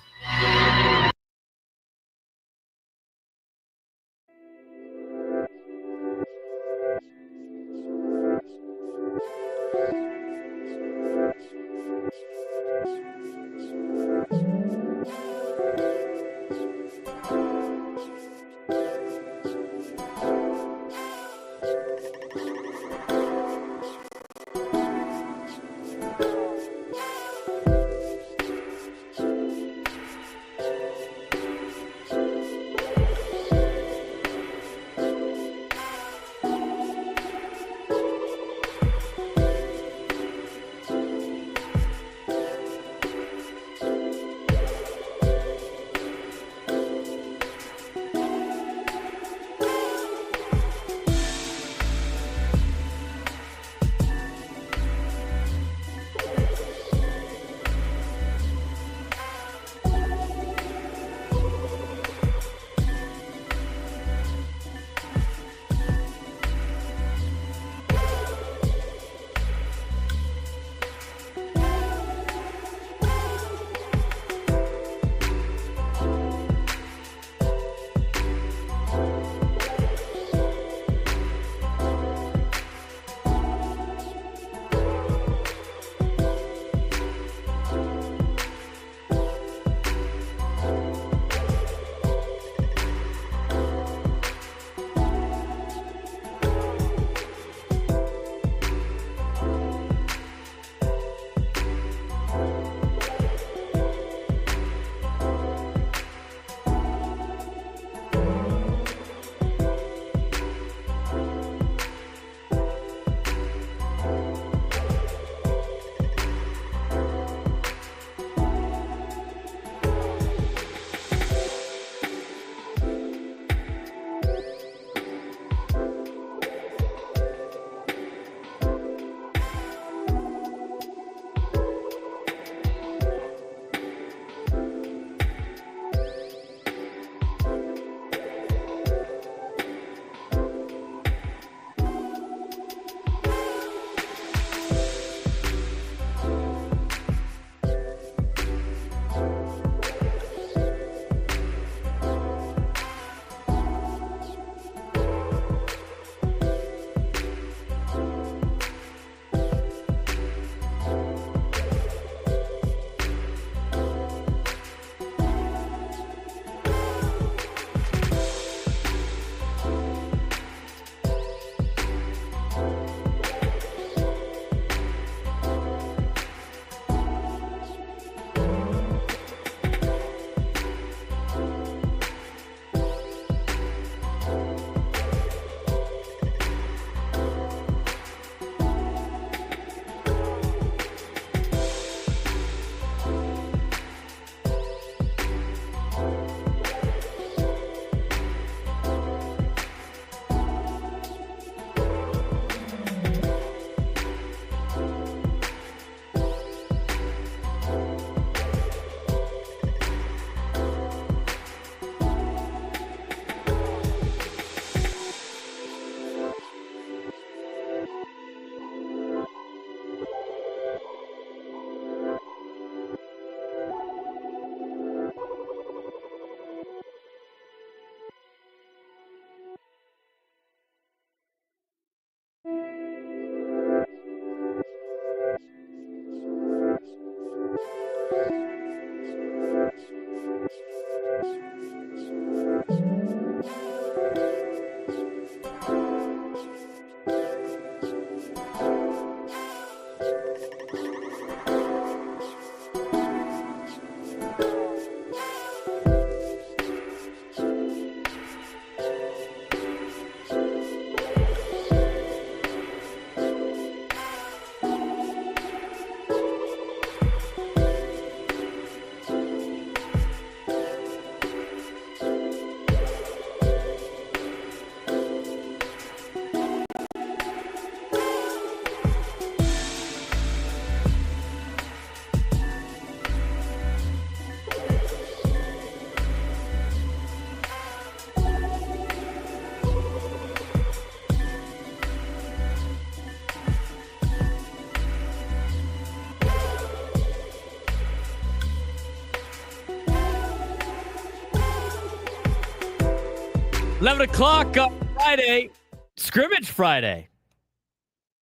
$11 o'clock on Friday, Scrimmage Friday.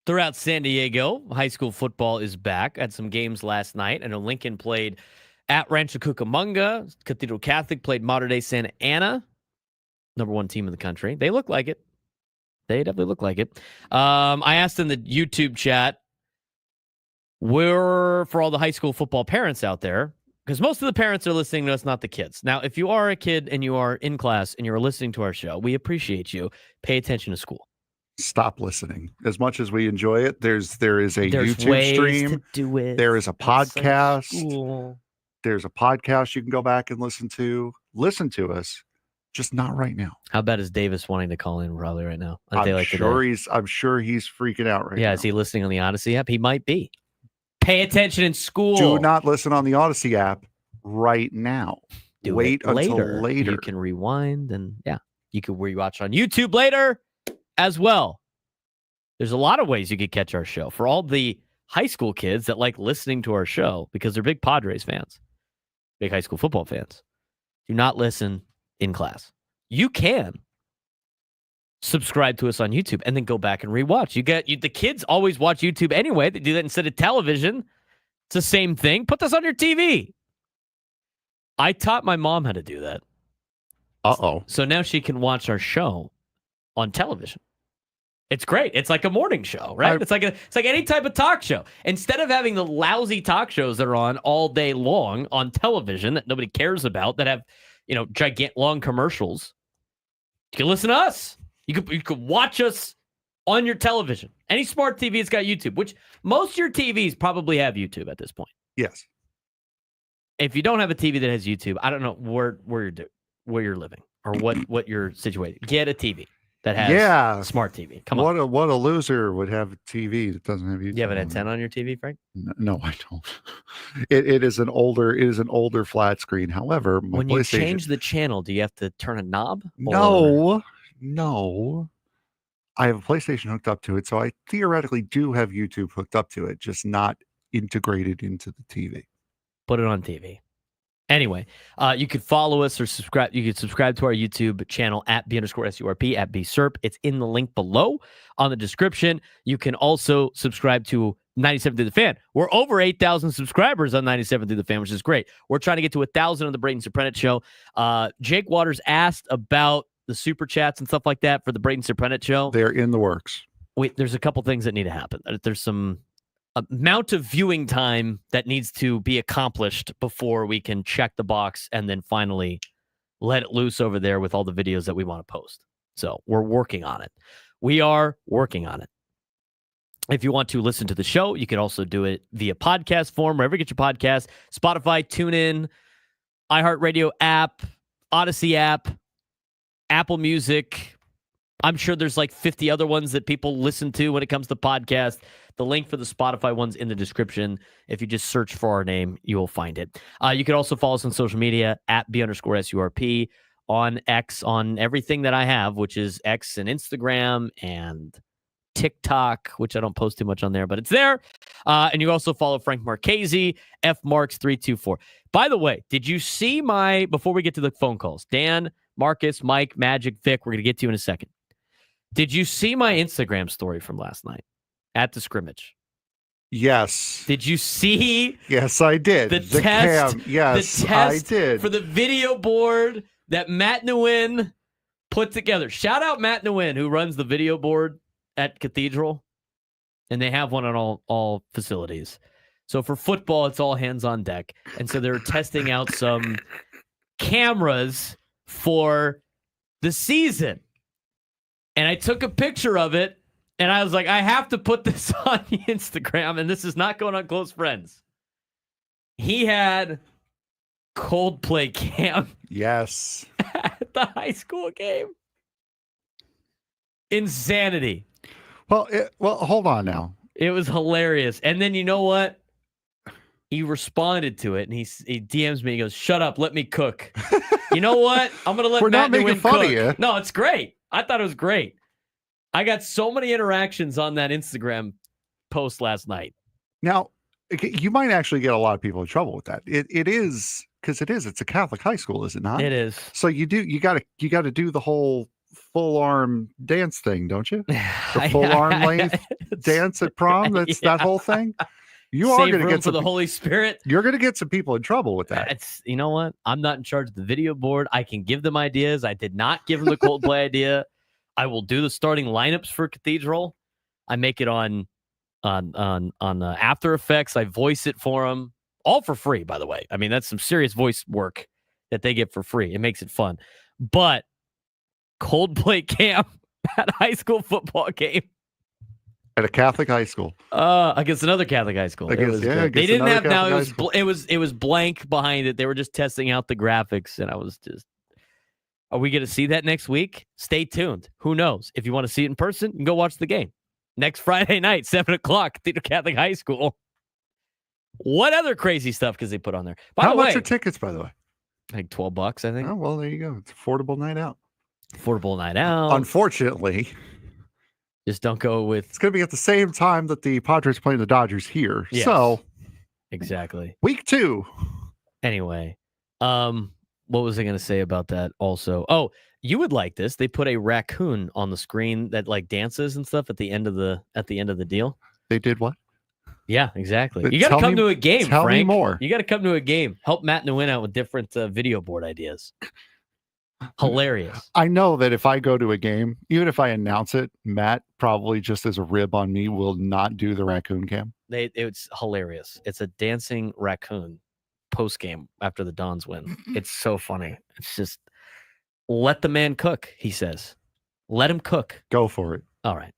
Throughout San Diego, high school football is back. Had some games last night. I know Lincoln played at Rancho Cucamonga. Cathedral Catholic played Mater Dei Santa Ana, number 1 team in the country. They look like it. They definitely look like it. I asked in the YouTube chat, for all the high school football parents out there, because most of the parents are listening to us, not the kids. Now, if you are a kid and you are in class and you're listening to our show, we appreciate you. Pay attention to school. Stop listening. As much as we enjoy it, there is a There's YouTube ways stream. to do it. There is a podcast. School. There's a podcast you can go back and listen to. Listen to us, just not right now. How bad is Davis wanting to call in probably right now? I'm sure he's freaking out right now. Yeah, is he listening on the Odyssey app? He might be. Pay attention in school. Do not listen on the Odyssey app right now. Wait until later. You can rewind and you can rewatch on YouTube later as well. There's a lot of ways you could catch our show. For all the high school kids that like listening to our show because they're big Padres fans, big high school football fans, do not listen in class. You can subscribe to us on YouTube and then go back and rewatch. The kids always watch YouTube anyway. They do that instead of television. It's the same thing. Put this on your TV. I taught my mom how to do that. Uh-oh. So now she can watch our show on television. It's great. It's like a morning show, right? It's like any type of talk show. Instead of having the lousy talk shows that are on all day long on television that nobody cares about, that have, gigantic long commercials, you can listen to us. You could watch us on your television. Any smart TV has got YouTube, which most of your TVs probably have YouTube at this point. Yes. If you don't have a TV that has YouTube, I don't know where you're living or what you're situated. Get a TV that has a smart TV. Come on. What a loser would have a TV that doesn't have YouTube. You have an antenna on your TV, Frank? No, I don't. It is an older flat screen. However, when you change the channel, do you have to turn a knob? No. I have a PlayStation hooked up to it, so I theoretically do have YouTube hooked up to it, just not integrated into the TV. Put it on TV. Anyway, you could follow us or subscribe. You could subscribe to our YouTube channel at B_SURP at BSURP. It's in the link below on the description. You can also subscribe to 97 Through the Fan. We're over 8,000 subscribers on 97 Through the Fan, which is great. We're trying to get to 1,000 on the Braden Surprenant show. Jake Waters asked about the super chats and stuff like that for the Braden Surprenant show. They're in the works. Wait, there's a couple things that need to happen. There's some amount of viewing time that needs to be accomplished before we can check the box and then finally let it loose over there with all the videos that we want to post. So we're working on it. We are working on it. If you want to listen to the show, you can also do it via podcast form, wherever you get your podcast, Spotify, TuneIn, iHeartRadio app, Odyssey app, Apple Music. I'm sure there's like 50 other ones that people listen to when it comes to podcasts. The link for the Spotify one's in the description. If you just search for our name, you will find it. You can also follow us on social media at B_SURP on X, on everything that I have, which is X and Instagram and TikTok, which I don't post too much on there, but it's there. And you also follow Frank Marchese, FMarks324. By the way, did you see before we get to the phone calls, Dan, Marcus, Mike, Magic, Vic, we're going to get to you in a second. Did you see my Instagram story from last night at the scrimmage? Yes. Did you see? Yes, I did. The test. Yes, the test I did. For the video board that Matt Nguyen put together. Shout out Matt Nguyen, who runs the video board at Cathedral. and they have one on all facilities. So for football, it's all hands on deck. And so they're testing out some cameras for the season. And I took a picture of it, and I was like, I have to put this on Instagram, and this is not going on Close Friends. He had Coldplay cam. Yes. At the high school game. Insanity. Well, hold on now. It was hilarious. And then you know what? He responded to it, and he DMs me. He goes, "Shut up, let me cook." You know what? I'm gonna let We're Matt not making fun cook. of you. No, it's great. I thought it was great. I got so many interactions on that Instagram post last night. Now, you might actually get a lot of people in trouble with that. It is because it's a Catholic high school, is it not? It is. So you got to do the whole full arm dance thing, don't you? The full arm length dance at prom. That's that whole thing. You are going to get for the Holy Spirit. You're going to get some people in trouble with that. You know what? I'm not in charge of the video board. I can give them ideas. I did not give them the Coldplay idea. I will do the starting lineups for Cathedral. I make it on After Effects. I voice it for them, all for free, by the way. I mean, that's some serious voice work that they get for free. It makes it fun. But Coldplay camp at a high school football game. At a Catholic high school. Against another Catholic high school. They didn't have it was blank behind it. They were just testing out the graphics, and I was just, are we going to see that next week? Stay tuned. Who knows? If you want to see it in person, you can go watch the game. Next Friday night, 7:00, Theater Catholic High School. What other crazy stuff because they put on there? How much are tickets, by the way? Like $12, I think. Oh, well, there you go. It's affordable night out. Affordable night out. Unfortunately. Just don't go with... It's going to be at the same time that the Padres playing the Dodgers here. Yes, so... Exactly. Week 2. Anyway, what was I going to say about that also? Oh, you would like this. They put a raccoon on the screen that like dances and stuff at the end of the deal. They did what? Yeah, exactly. You got to come to a game, tell Frank. me more. You got to come to a game. Help Matt Nguyen out with different video board ideas. Hilarious. I know that if I go to a game, even if I announce it, Matt probably just as a rib on me will not do the raccoon cam. It's hilarious. It's a dancing raccoon post game after the Dons win. It's so funny. It's just let the man cook, he says. Let him cook. Go for it. All right.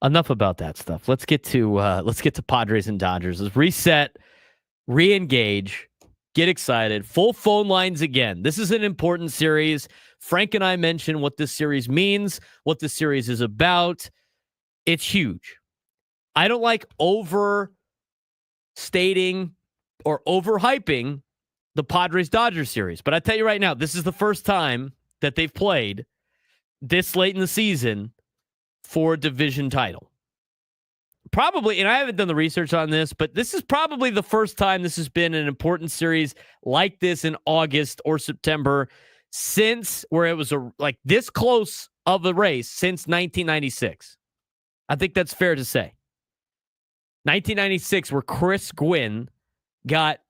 Enough about that stuff. Let's get to Padres and Dodgers. Let's reset, re-engage. Get excited. Full phone lines again. This is an important series. Frank and I mentioned what this series means, what this series is about. It's huge. I don't like overstating or overhyping the Padres-Dodgers series. But I tell you right now, this is the first time that they've played this late in the season for a division title. Probably, and I haven't done the research on this, but this is probably the first time this has been an important series like this in August or September since where it was like this close of a race since 1996. I think that's fair to say. 1996, where Chris Gwynn got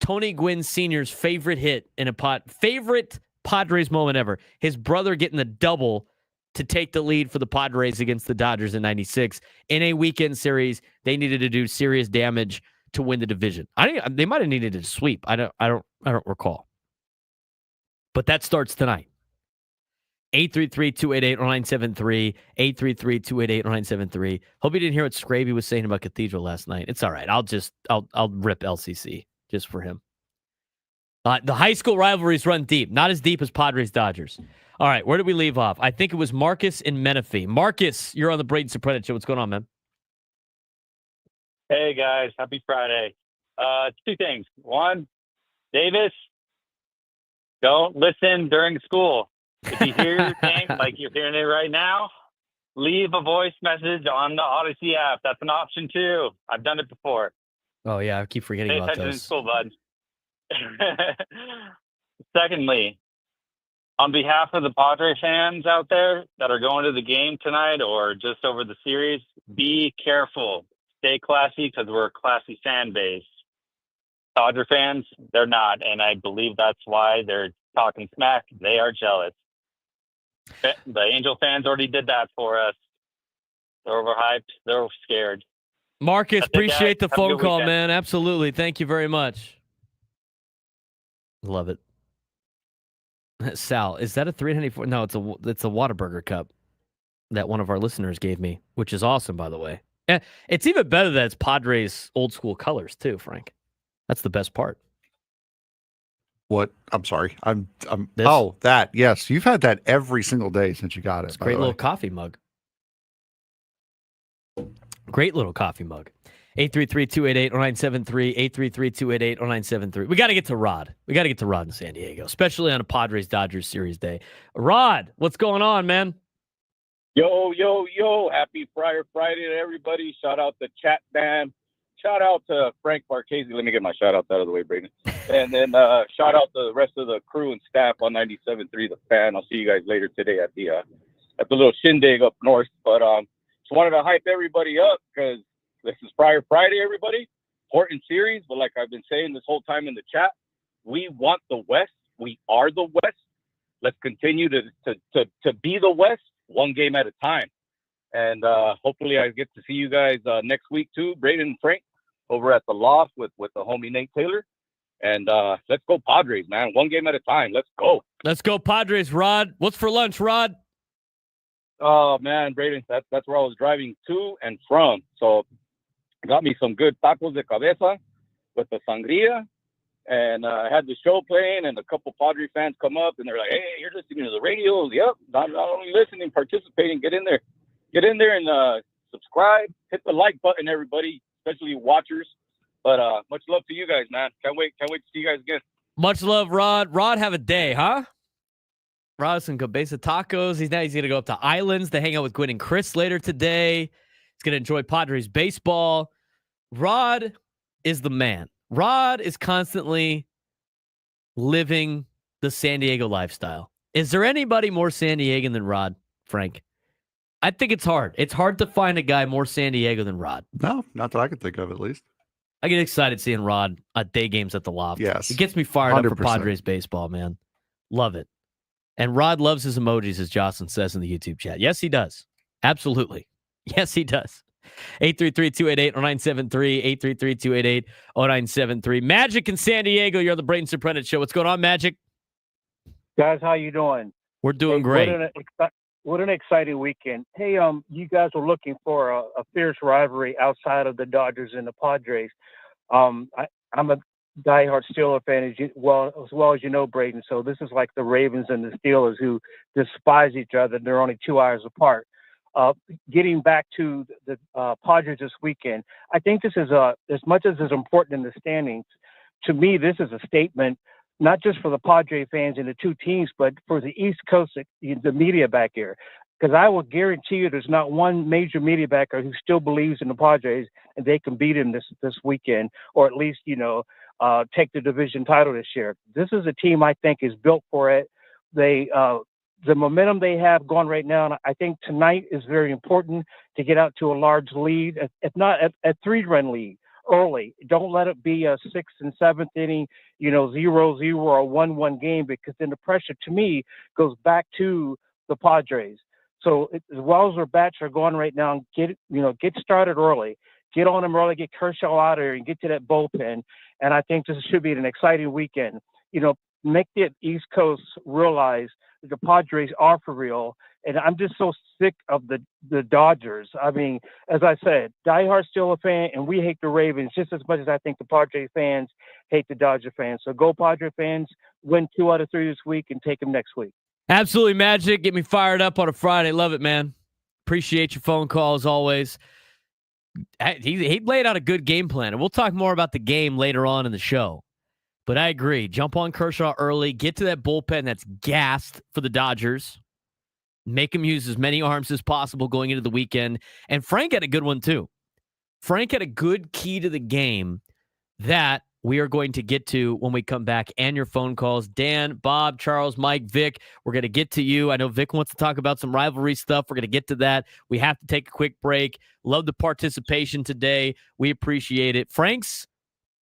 Tony Gwynn Sr.'s favorite hit in favorite Padres moment ever. His brother getting the double to take the lead for the Padres against the Dodgers in 96. In a weekend series, they needed to do serious damage to win the division. They might have needed to sweep. I don't recall. But that starts tonight. 833-288-0973. 833-288-0973. Hope you didn't hear what Scraby was saying about Cathedral last night. It's all right. I'll rip LCC just for him. The high school rivalries run deep. Not as deep as Padres-Dodgers. All right, where did we leave off? I think it was Marcus in Menifee. Marcus, you're on the Braden Surprenant show. What's going on, man? Hey, guys. Happy Friday. Two things. One, Davis, don't listen during school. If you hear your thing, like you're hearing it right now, leave a voice message on the Odyssey app. That's an option, too. I've done it before. Oh, yeah. I keep forgetting about attention those. in school, bud. Secondly, on behalf of the Padre fans out there that are going to the game tonight or just over the series, be careful. Stay classy because we're a classy fan base. Dodger fans, they're not, and I believe that's why they're talking smack. They are jealous. The Angel fans already did that for us. They're overhyped. They're scared. Marcus, That's it, guys. appreciate the Have a phone good call, weekend. man. Absolutely. Thank you very much. Love it. Sal, is that a 394? No, it's a Whataburger cup that one of our listeners gave me, which is awesome, by the way. It's even better that it's Padres old school colors too, Frank. That's the best part. What? I'm sorry. I'm This? Oh, that. Yes. You've had that every single day since you got it. It's a by great the little way. coffee mug. Great little coffee mug. 833-288-0973, 833-288-0973. We got to get to Rod. We got to get to Rod in San Diego, especially on a Padres-Dodgers series day. Rod, what's going on, man? Yo, yo, yo. Happy Friday to everybody. Shout out to Chat Man. Shout out to Frank Marchese. Let me get my shout outs out of the way, Braden. And then shout out to the rest of the crew and staff on 97.3 The Fan. I'll see you guys later today at the little shindig up north. But just wanted to hype everybody up because this is Friday, everybody. Important series, but like I've been saying this whole time in the chat, we want the West. We are the West. Let's continue to be the West one game at a time. And hopefully I get to see you guys next week too, Braden and Frank, over at the Loft with the homie Nate Taylor. And let's go Padres, man. One game at a time. Let's go. Let's go Padres, Rod. What's for lunch, Rod? Oh, man, Braden, that's where I was driving to and from. So got me some good tacos de cabeza with the sangria. And I had the show playing, and a couple Padre fans come up, and they're like, hey, you're listening to the radio. Yep, not only listening, participating. Get in there and subscribe. Hit the like button, everybody, especially watchers. But much love to you guys, man. Can't wait to see you guys again. Much love, Rod. Rod, have a day, huh? Rod has some cabeza tacos. He's going to go up to Islands to hang out with Gwen and Chris later today. He's going to enjoy Padres baseball. Rod is the man. Rod is constantly living the San Diego lifestyle. Is there anybody more San Diegan than Rod, Frank? I think it's hard. It's hard to find a guy more San Diego than Rod. No, not that I can think of, at least. I get excited seeing Rod at day games at the Loft. Yes. It gets me fired 100%. up for Padres baseball, man. Love it. And Rod loves his emojis, as Jocelyn says in the YouTube chat. Yes, he does. Absolutely. Yes, he does. 833-288-0973, 833-288-0973. Magic in San Diego, you're on the Braden Surprenant Show. What's going on, Magic? Guys, how you doing? We're doing great. What an exciting weekend. Hey, you guys were looking for a fierce rivalry outside of the Dodgers and the Padres. I'm a diehard Steelers fan as well as you know, Braden. So this is like the Ravens and the Steelers who despise each other. They're only 2 hours apart. Getting back to the Padres this weekend, I think this is as much as is important in the standings. To me, this is a statement, not just for the Padre fans and the two teams, but for the East Coast, the media back here. Because I will guarantee you there's not one major media backer who still believes in the Padres and they can beat him this weekend, or at least, take the division title this year. This is a team I think is built for it. The momentum they have going right now, and I think tonight is very important to get out to a large lead, if not a 3-run lead early. Don't let it be a 6th and 7th inning, 0-0 or a 1-1 game, because then the pressure to me goes back to the Padres. So as well as their bats are going right now, get started early, get on them early, get Kershaw out of here and get to that bullpen. And I think this should be an exciting weekend. Make the East Coast realize that the Padres are for real. And I'm just so sick of the Dodgers. I mean, as I said, diehard Steelers fan, and we hate the Ravens just as much as I think the Padres fans hate the Dodger fans. So go Padre fans, win 2 out of 3 this week and take them next week. Absolutely, Magic. Get me fired up on a Friday. Love it, man. Appreciate your phone call as always. He laid out a good game plan, and we'll talk more about the game later on in the show. But I agree. Jump on Kershaw early. Get to that bullpen that's gassed for the Dodgers. Make them use as many arms as possible going into the weekend. And Frank had a good one, too. Frank had a good key to the game that we are going to get to when we come back, and your phone calls. Dan, Bob, Charles, Mike, Vic, we're going to get to you. I know Vic wants to talk about some rivalry stuff. We're going to get to that. We have to take a quick break. Love the participation today. We appreciate it. Frank's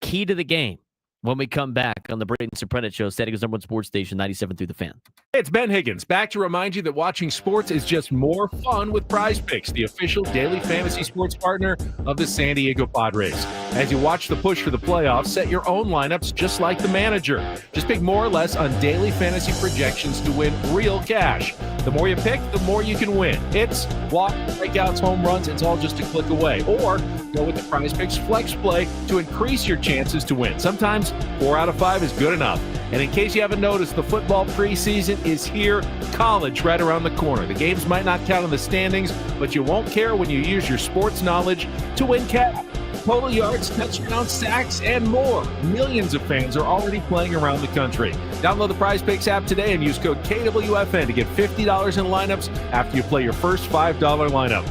key to the game when we come back on the Braden Surprenant Show, San Diego's #1 sports station, 97 through the Fan. Hey, it's Ben Higgins, back to remind you that watching sports is just more fun with Prize Picks, the official daily fantasy sports partner of the San Diego Padres. As you watch the push for the playoffs, set your own lineups just like the manager. Just pick more or less on daily fantasy projections to win real cash. The more you pick, the more you can win. Hits, walks, strikeouts, home runs, it's all just a click away. Or go with the Prize Picks Flex Play to increase your chances to win. Sometimes 4 out of 5 is good enough. And in case you haven't noticed, the football preseason is here, college right around the corner. The games might not count in the standings, but you won't care when you use your sports knowledge to win cash. Total yards, touchdowns, sacks, and more. Millions of fans are already playing around the country. Download the Prize Picks app today and use code KWFN to get $50 in lineups after you play your first $5 lineup.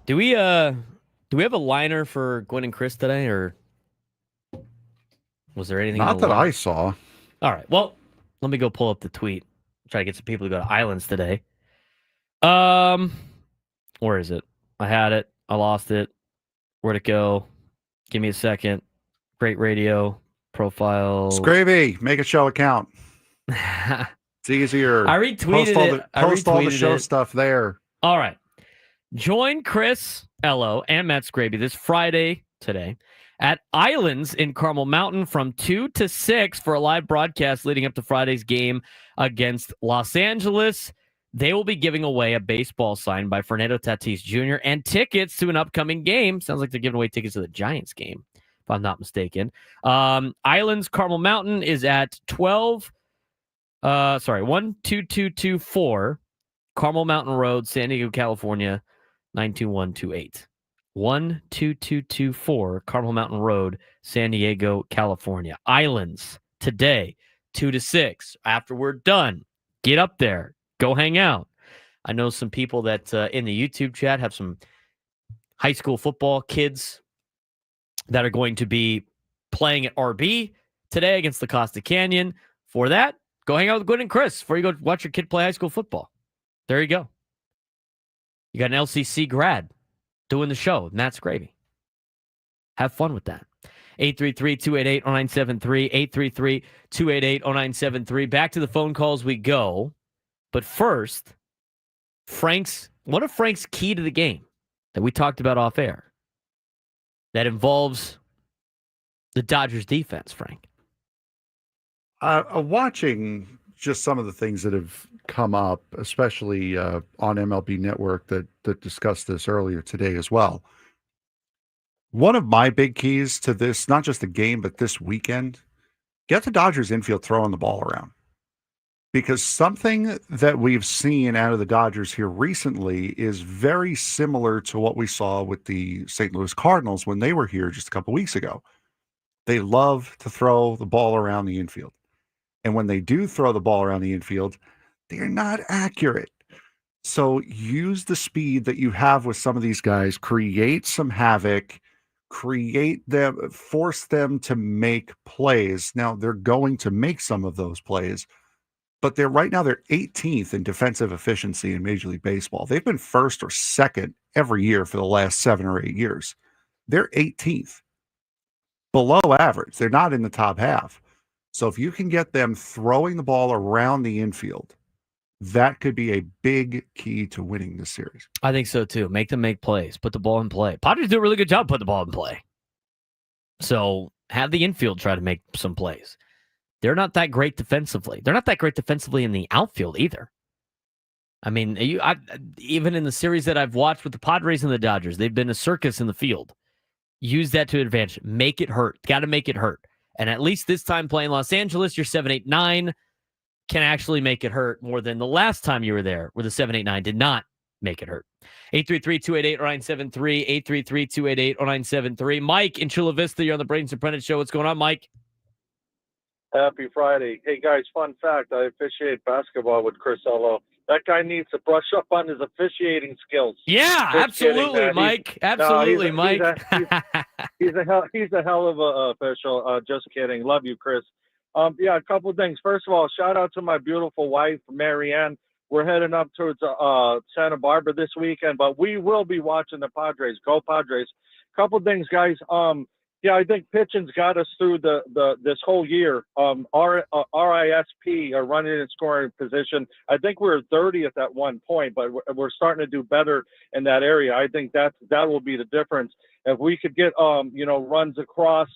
Do we have a liner for Gwen and Chris today, or was there anything? Not in the that line? I saw. All right. Well, let me go pull up the tweet. Try to get some people to go to Islands today. Where is it? I had it. I lost it. Where'd it go? Give me a second. Great radio profile. Scravy, make a show account. It's easier. I retweeted it. Post all the show stuff there. All right. Join Chris, Ello, and Matt Scraby this Friday today at Islands in Carmel Mountain from 2 to 6 for a live broadcast leading up to Friday's game against Los Angeles. They will be giving away a baseball signed by Fernando Tatis Jr. and tickets to an upcoming game. Sounds like they're giving away tickets to the Giants game, if I'm not mistaken. Islands Carmel Mountain is at 12224 Carmel Mountain Road, San Diego, California, 92128. 12224 Carmel Mountain Road, San Diego, California. Islands today, 2 to 6. After we're done, get up there, go hang out. I know some people that in the YouTube chat have some high school football kids that are going to be playing at RB today against the Costa Canyon. For that, go hang out with Gwen and Chris before you go watch your kid play high school football. There you go. You got an LCC grad doing the show, and that's gravy. Have fun with that. 833-288-0973, 833-288-0973. Back to the phone calls we go. But first, one of Frank's key to the game that we talked about off air that involves the Dodgers defense, Frank. Watching just some of the things that have come up, especially on MLB Network that discussed this earlier today as well. One of my big keys to this, not just the game, but this weekend, get the Dodgers infield throwing the ball around. Because something that we've seen out of the Dodgers here recently is very similar to what we saw with the St. Louis Cardinals when they were here just a couple weeks ago. They love to throw the ball around the infield. And when they do throw the ball around the infield, they're not accurate. So use the speed that you have with some of these guys, create some havoc, force them to make plays. Now, they're going to make some of those plays, but right now they're 18th in defensive efficiency in Major League Baseball. They've been first or second every year for the last 7 or 8 years. They're 18th, below average. They're not in the top half. So if you can get them throwing the ball around the infield, that could be a big key to winning this series. I think so too. Make them make plays. Put the ball in play. Padres do a really good job putting the ball in play. So have the infield try to make some plays. They're not that great defensively. They're not that great defensively in the outfield either. I mean, even in the series that I've watched with the Padres and the Dodgers, they've been a circus in the field. Use that to advantage. Make it hurt. Got to make it hurt. And at least this time playing Los Angeles, your 7-8-9 can actually make it hurt more than the last time you were there, where the 7-8-9 did not make it hurt. 833-288-0973, 833-288-0973. Mike in Chula Vista, you're on the Braden Surprenant Show. What's going on, Mike? Happy Friday. Hey, guys, fun fact. I officiate basketball with Chris Ello. That guy needs to brush up on his officiating skills. Yeah, absolutely, Mike. Absolutely, Mike. He's a hell of a official. Just kidding. Love you, Chris. Yeah, a couple of things. First of all, shout out to my beautiful wife, Marianne. We're heading up towards Santa Barbara this weekend, but we will be watching the Padres. Go Padres. Couple of things, guys. Yeah, I think pitching's got us through this whole year. RISP, running and scoring position. I think we were 30th at one point, but we're starting to do better in that area. I think that will be the difference. If we could get runs across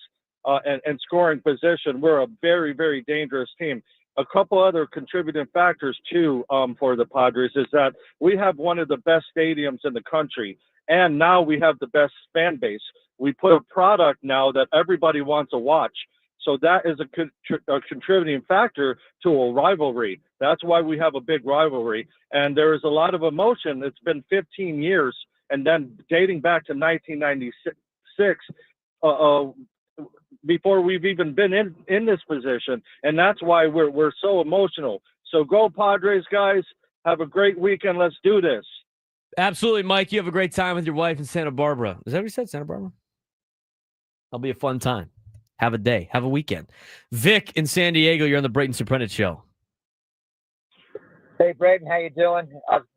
and scoring position, we're a very, very dangerous team. A couple other contributing factors too for the Padres is that we have one of the best stadiums in the country, and now we have the best fan base. We put a product now that everybody wants to watch. So that is a contributing factor to a rivalry. That's why we have a big rivalry. And there is a lot of emotion. It's been 15 years. And then dating back to 1996, before we've even been in this position. And that's why we're so emotional. So go Padres, guys. Have a great weekend. Let's do this. Absolutely, Mike. You have a great time with your wife in Santa Barbara. Is that what you said, Santa Barbara? That'll be a fun time. Have a day. Have a weekend. Vic in San Diego, you're on the Braden Surprenant Show. Hey, Braden, how you doing?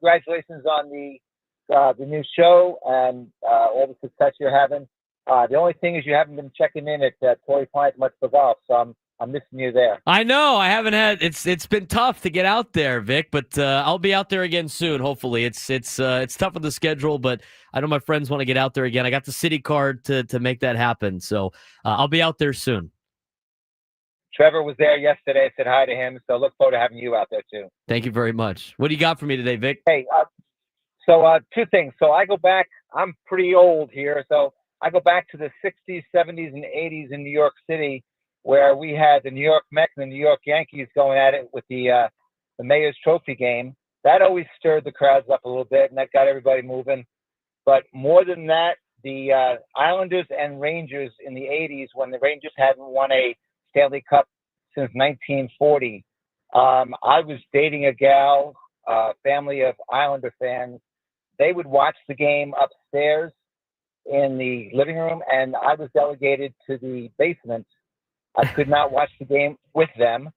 Congratulations on the new show and all the success you're having. The only thing is you haven't been checking in at Torrey Pines much for golf, so I'm missing you there. I know. I haven't had. It's been tough to get out there, Vic, but I'll be out there again soon. Hopefully, it's tough with the schedule, but I know my friends want to get out there again. I got the city card to make that happen, so I'll be out there soon. Trevor was there yesterday. Said hi to him, so look forward to having you out there too. Thank you very much. What do you got for me today, Vic? Hey, so two things. So I go back. I'm pretty old here, so I go back to the 60s, 70s, and 80s in New York City, where we had the New York Mets and the New York Yankees going at it with the Mayor's Trophy game. That always stirred the crowds up a little bit, and that got everybody moving. But more than that, the Islanders and Rangers in the 80s, when the Rangers hadn't won a Stanley Cup since 1940. I was dating a gal, family of Islander fans. They would watch the game upstairs in the living room, and I was delegated to the basement. I could not watch the game with them.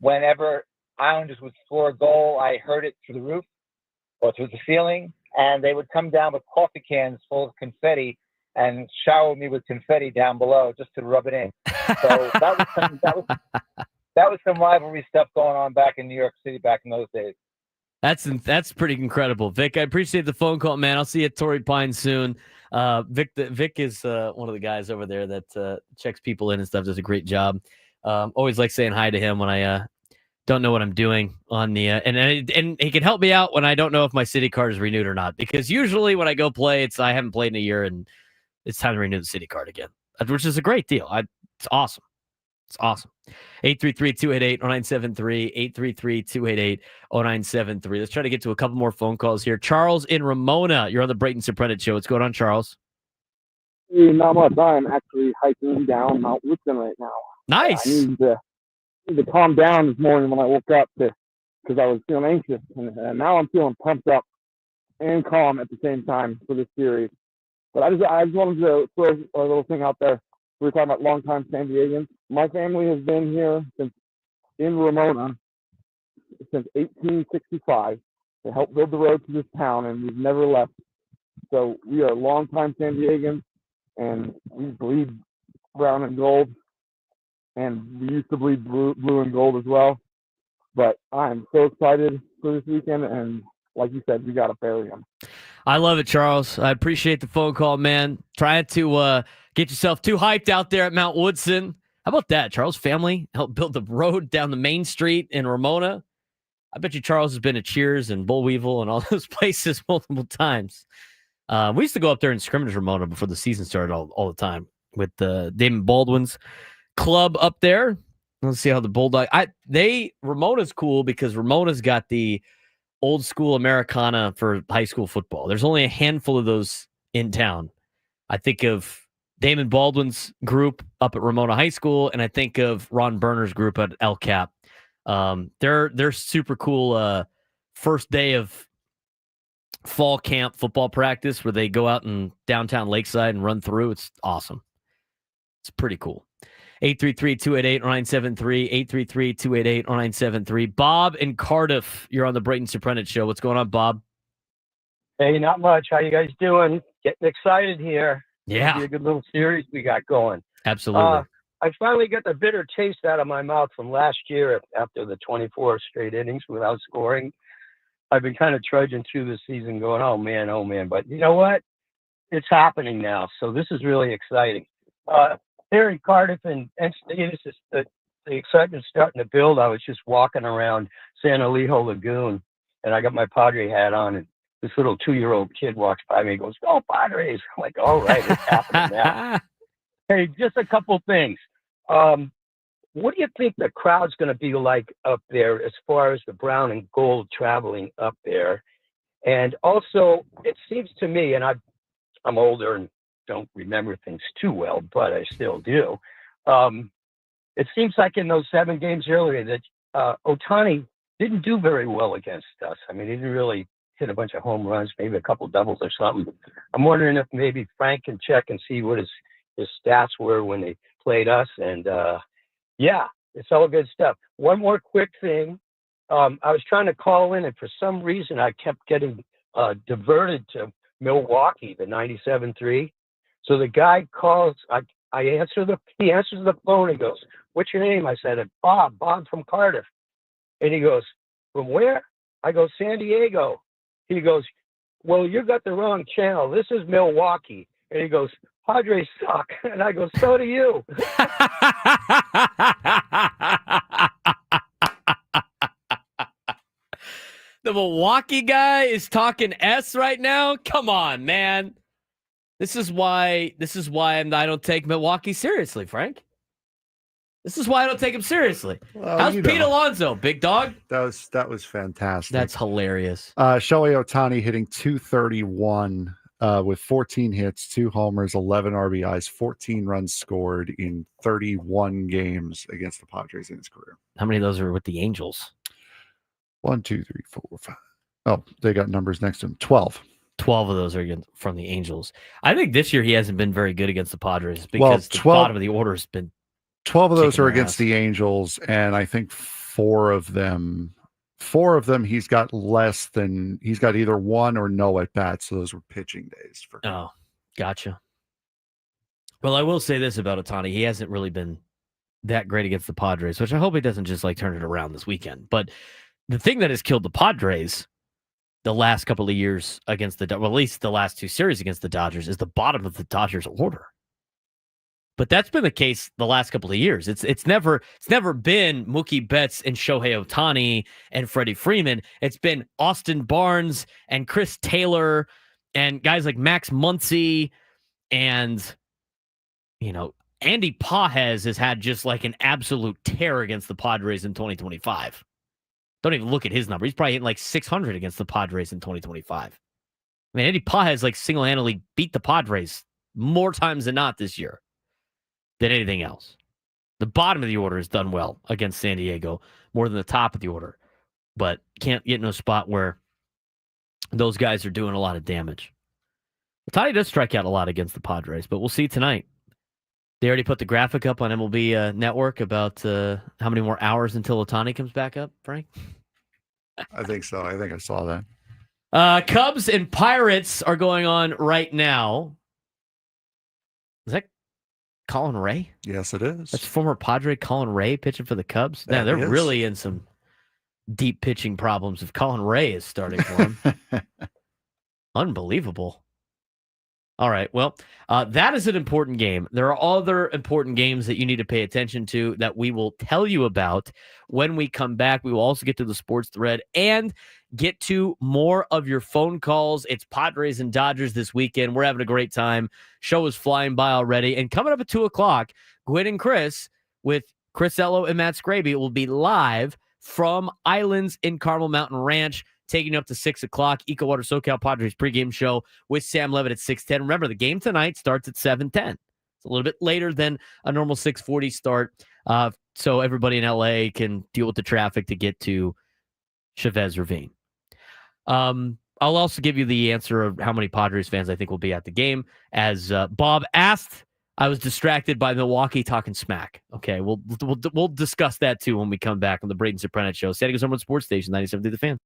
Whenever Islanders would score a goal, I heard it through the roof or through the ceiling, and they would come down with coffee cans full of confetti and shower me with confetti down below just to rub it in. So that was some rivalry stuff going on back in New York City back in those days. That's pretty incredible, Vic. I appreciate the phone call, man. I'll see you at Torrey Pines soon. Vic is one of the guys over there that checks people in and stuff. Does a great job. Always like saying hi to him when I don't know what I'm doing on the and he can help me out when I don't know if my city card is renewed or not. Because usually when I go play, I haven't played in a year and it's time to renew the city card again, which is a great deal. It's awesome. It's awesome. 833-288-0973, 833-288-0973. Let's try to get to a couple more phone calls here. Charles in Ramona, you're on the Braden Surprenant Show. What's going on, Charles? Hey, not much. I'm actually hiking down Mount Woodson right now. Nice. I need to calm down this morning when I woke up because I was feeling anxious. And now I'm feeling pumped up and calm at the same time for this series. But I just wanted to throw a little thing out there. We were talking about longtime San Diegans. My family has been here in Ramona since 1865. They helped build the road to this town, and we've never left. So we are longtime San Diegans, and we bleed brown and gold, and we used to bleed blue and gold as well. But I'm so excited for this weekend, and like you said, we got to bury them. I love it, Charles. I appreciate the phone call, man. Trying to get yourself too hyped out there at Mount Woodson. How about that? Charles' family helped build the road down the main street in Ramona. I bet you Charles has been to Cheers and Bull Weevil and all those places multiple times. We used to go up there and scrimmage Ramona before the season started all the time with Damon Baldwin's club up there. Let's see how the Bulldog. Ramona's cool because Ramona's got the old school Americana for high school football. There's only a handful of those in town. I think of Damon Baldwin's group up at Ramona High School, and I think of Ron Berner's group at El Cap. They're super cool. First day of fall camp football practice where they go out in downtown Lakeside and run through. It's awesome. It's pretty cool. 833-288-0973, 833-288-0973. Bob in Cardiff, you're on the Braden Surprenant Show. What's going on, Bob? Hey, not much. How you guys doing? Getting excited here. Yeah. It'll be a good little series we got going. Absolutely. I finally got the bitter taste out of my mouth from last year after the 24 straight innings without scoring. I've been kind of trudging through the season going, oh, man. But you know what? It's happening now. So this is really exciting. Here in Cardiff and Encinitas, the excitement's starting to build. I was just walking around San Elijo Lagoon, and I got my Padre hat on, and this little 2-year-old kid walks by me and goes, "Go Padres!" I'm like, "All right, it's happening now." Hey, just a couple things. What do you think the crowd's going to be like up there as far as the brown and gold traveling up there? And also, it seems to me, and I'm older and don't remember things too well, but I still do. It seems like in those 7 games earlier that Ohtani didn't do very well against us. I mean, he didn't really hit a bunch of home runs, maybe a couple doubles or something. I'm wondering if maybe Frank can check and see what his stats were when they played us. And yeah, it's all good stuff. One more quick thing. I was trying to call in, and for some reason I kept getting diverted to Milwaukee, the 97.3. So the guy calls. He answers the phone and goes, "What's your name?" I said, Bob from Cardiff. And he goes, "From where?" I go, "San Diego." He goes, "Well, you got the wrong channel. This is Milwaukee." And he goes, "Padres suck." And I go, "So do you." The Milwaukee guy is talking S right now. Come on, man. This is why I don't take Milwaukee seriously, Frank. This is why I don't take him seriously. Well, How's Pete Alonso, big dog? That was fantastic. That's hilarious. Shohei Ohtani hitting 231 with 14 hits, 2 homers, 11 RBIs, 14 runs scored in 31 games against the Padres in his career. How many of those are with the Angels? 1, 2, 3, 4, 5. Oh, they got numbers next to him. 12. 12 of those are from the Angels. I think this year he hasn't been very good against the Padres because the bottom of the order has been 12 of those are against the Angels, and I think 4 of them he's got either 1 or no at bats. So those were pitching days for him. Oh, gotcha. Well, I will say this about Ohtani. He hasn't really been that great against the Padres, which I hope he doesn't just turn it around this weekend. But the thing that has killed the Padres the last couple of years against at least the last 2 series against the Dodgers is the bottom of the Dodgers order. But that's been the case the last couple of years. It's never been Mookie Betts and Shohei Ohtani and Freddie Freeman. It's been Austin Barnes and Chris Taylor and guys like Max Muncy and Andy Pages has had just an absolute tear against the Padres in 2025. Don't even look at his number. He's probably hitting 600 against the Padres in 2025. I mean, Andy Pages single-handedly beat the Padres more times than not this year than anything else. The bottom of the order has done well against San Diego more than the top of the order, but can't get in a spot where those guys are doing a lot of damage. Ohtani does strike out a lot against the Padres, but we'll see tonight. They already put the graphic up on MLB Network about how many more hours until Ohtani comes back up, Frank? I think so. I think I saw that. Cubs and Pirates are going on right now. Is that Colin Ray? Yes, it is. That's former Padre Colin Ray pitching for the Cubs. Yeah, they're really in some deep pitching problems if Colin Ray is starting for them. Unbelievable. All right. Well, that is an important game. There are other important games that you need to pay attention to that we will tell you about when we come back. We will also get to the sports thread and get to more of your phone calls. It's Padres and Dodgers this weekend. We're having a great time. Show is flying by already. And coming up at 2 o'clock, Gwen and Chris with Chris Ello and Matt Scraby will be live from Islands in Carmel Mountain Ranch, taking you up to 6 o'clock. EcoWater SoCal Padres pregame show with Sam Levitt at 6:10. Remember, the game tonight starts at 7:10. It's a little bit later than a normal 6:40 start, so everybody in LA can deal with the traffic to get to Chavez Ravine. I'll also give you the answer of how many Padres fans I think will be at the game. As Bob asked, I was distracted by Milwaukee talking smack. Okay, we'll discuss that too when we come back on the Braden Surprenant show. San Diego's #1 sports station, 97.3 The Fan.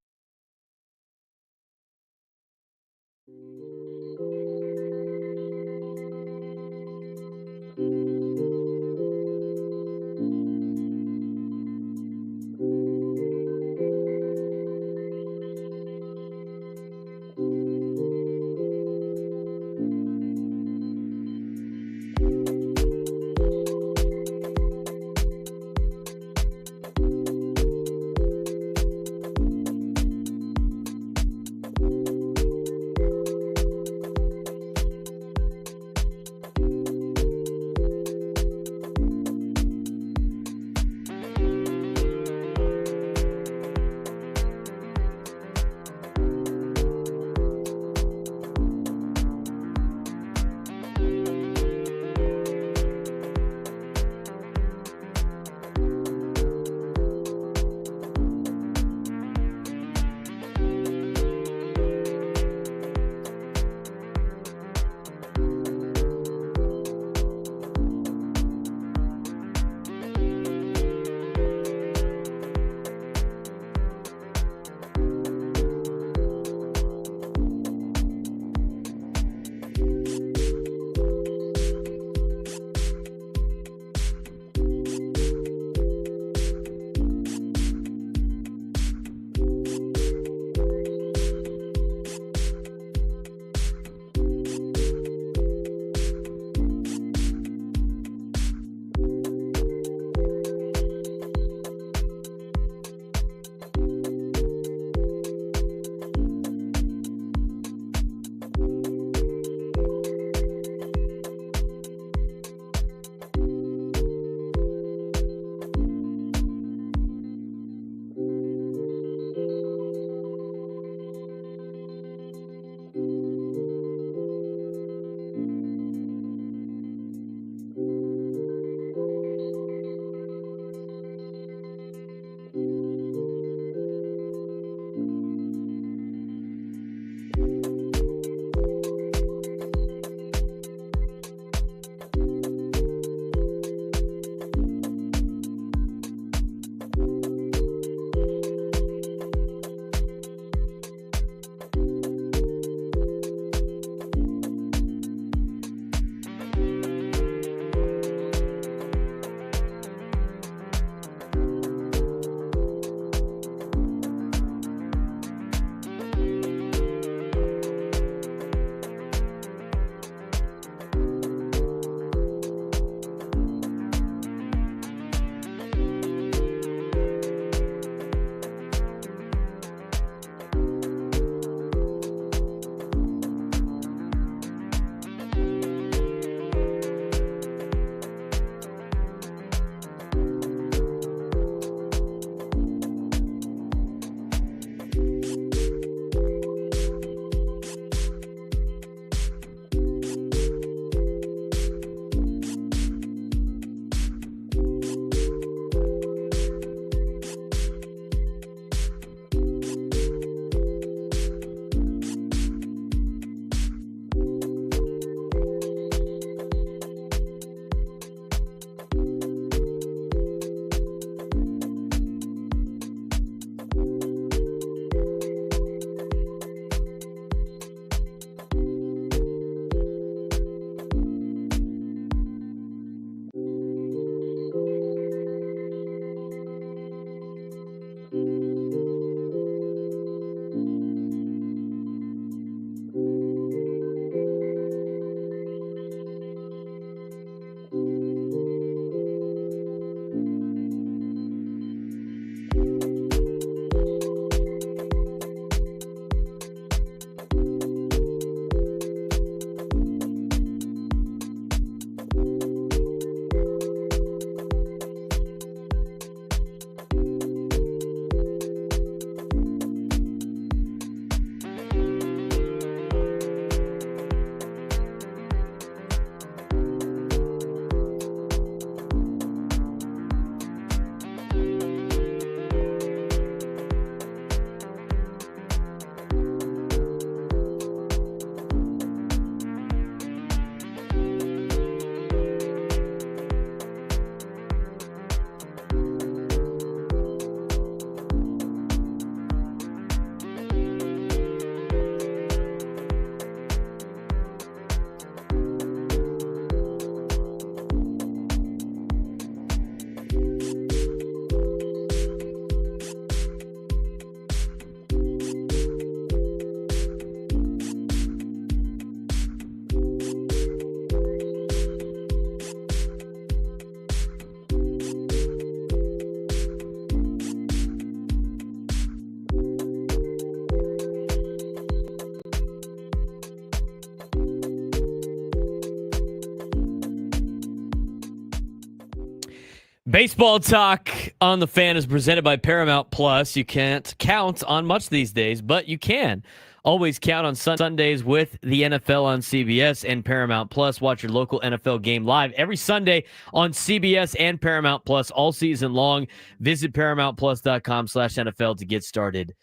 Baseball talk on the Fan is presented by Paramount Plus. You can't count on much these days, but you can always count on Sundays with the NFL on CBS and Paramount Plus. Watch your local NFL game live every Sunday on CBS and Paramount Plus all season long. Visit ParamountPlus.com/NFL to get started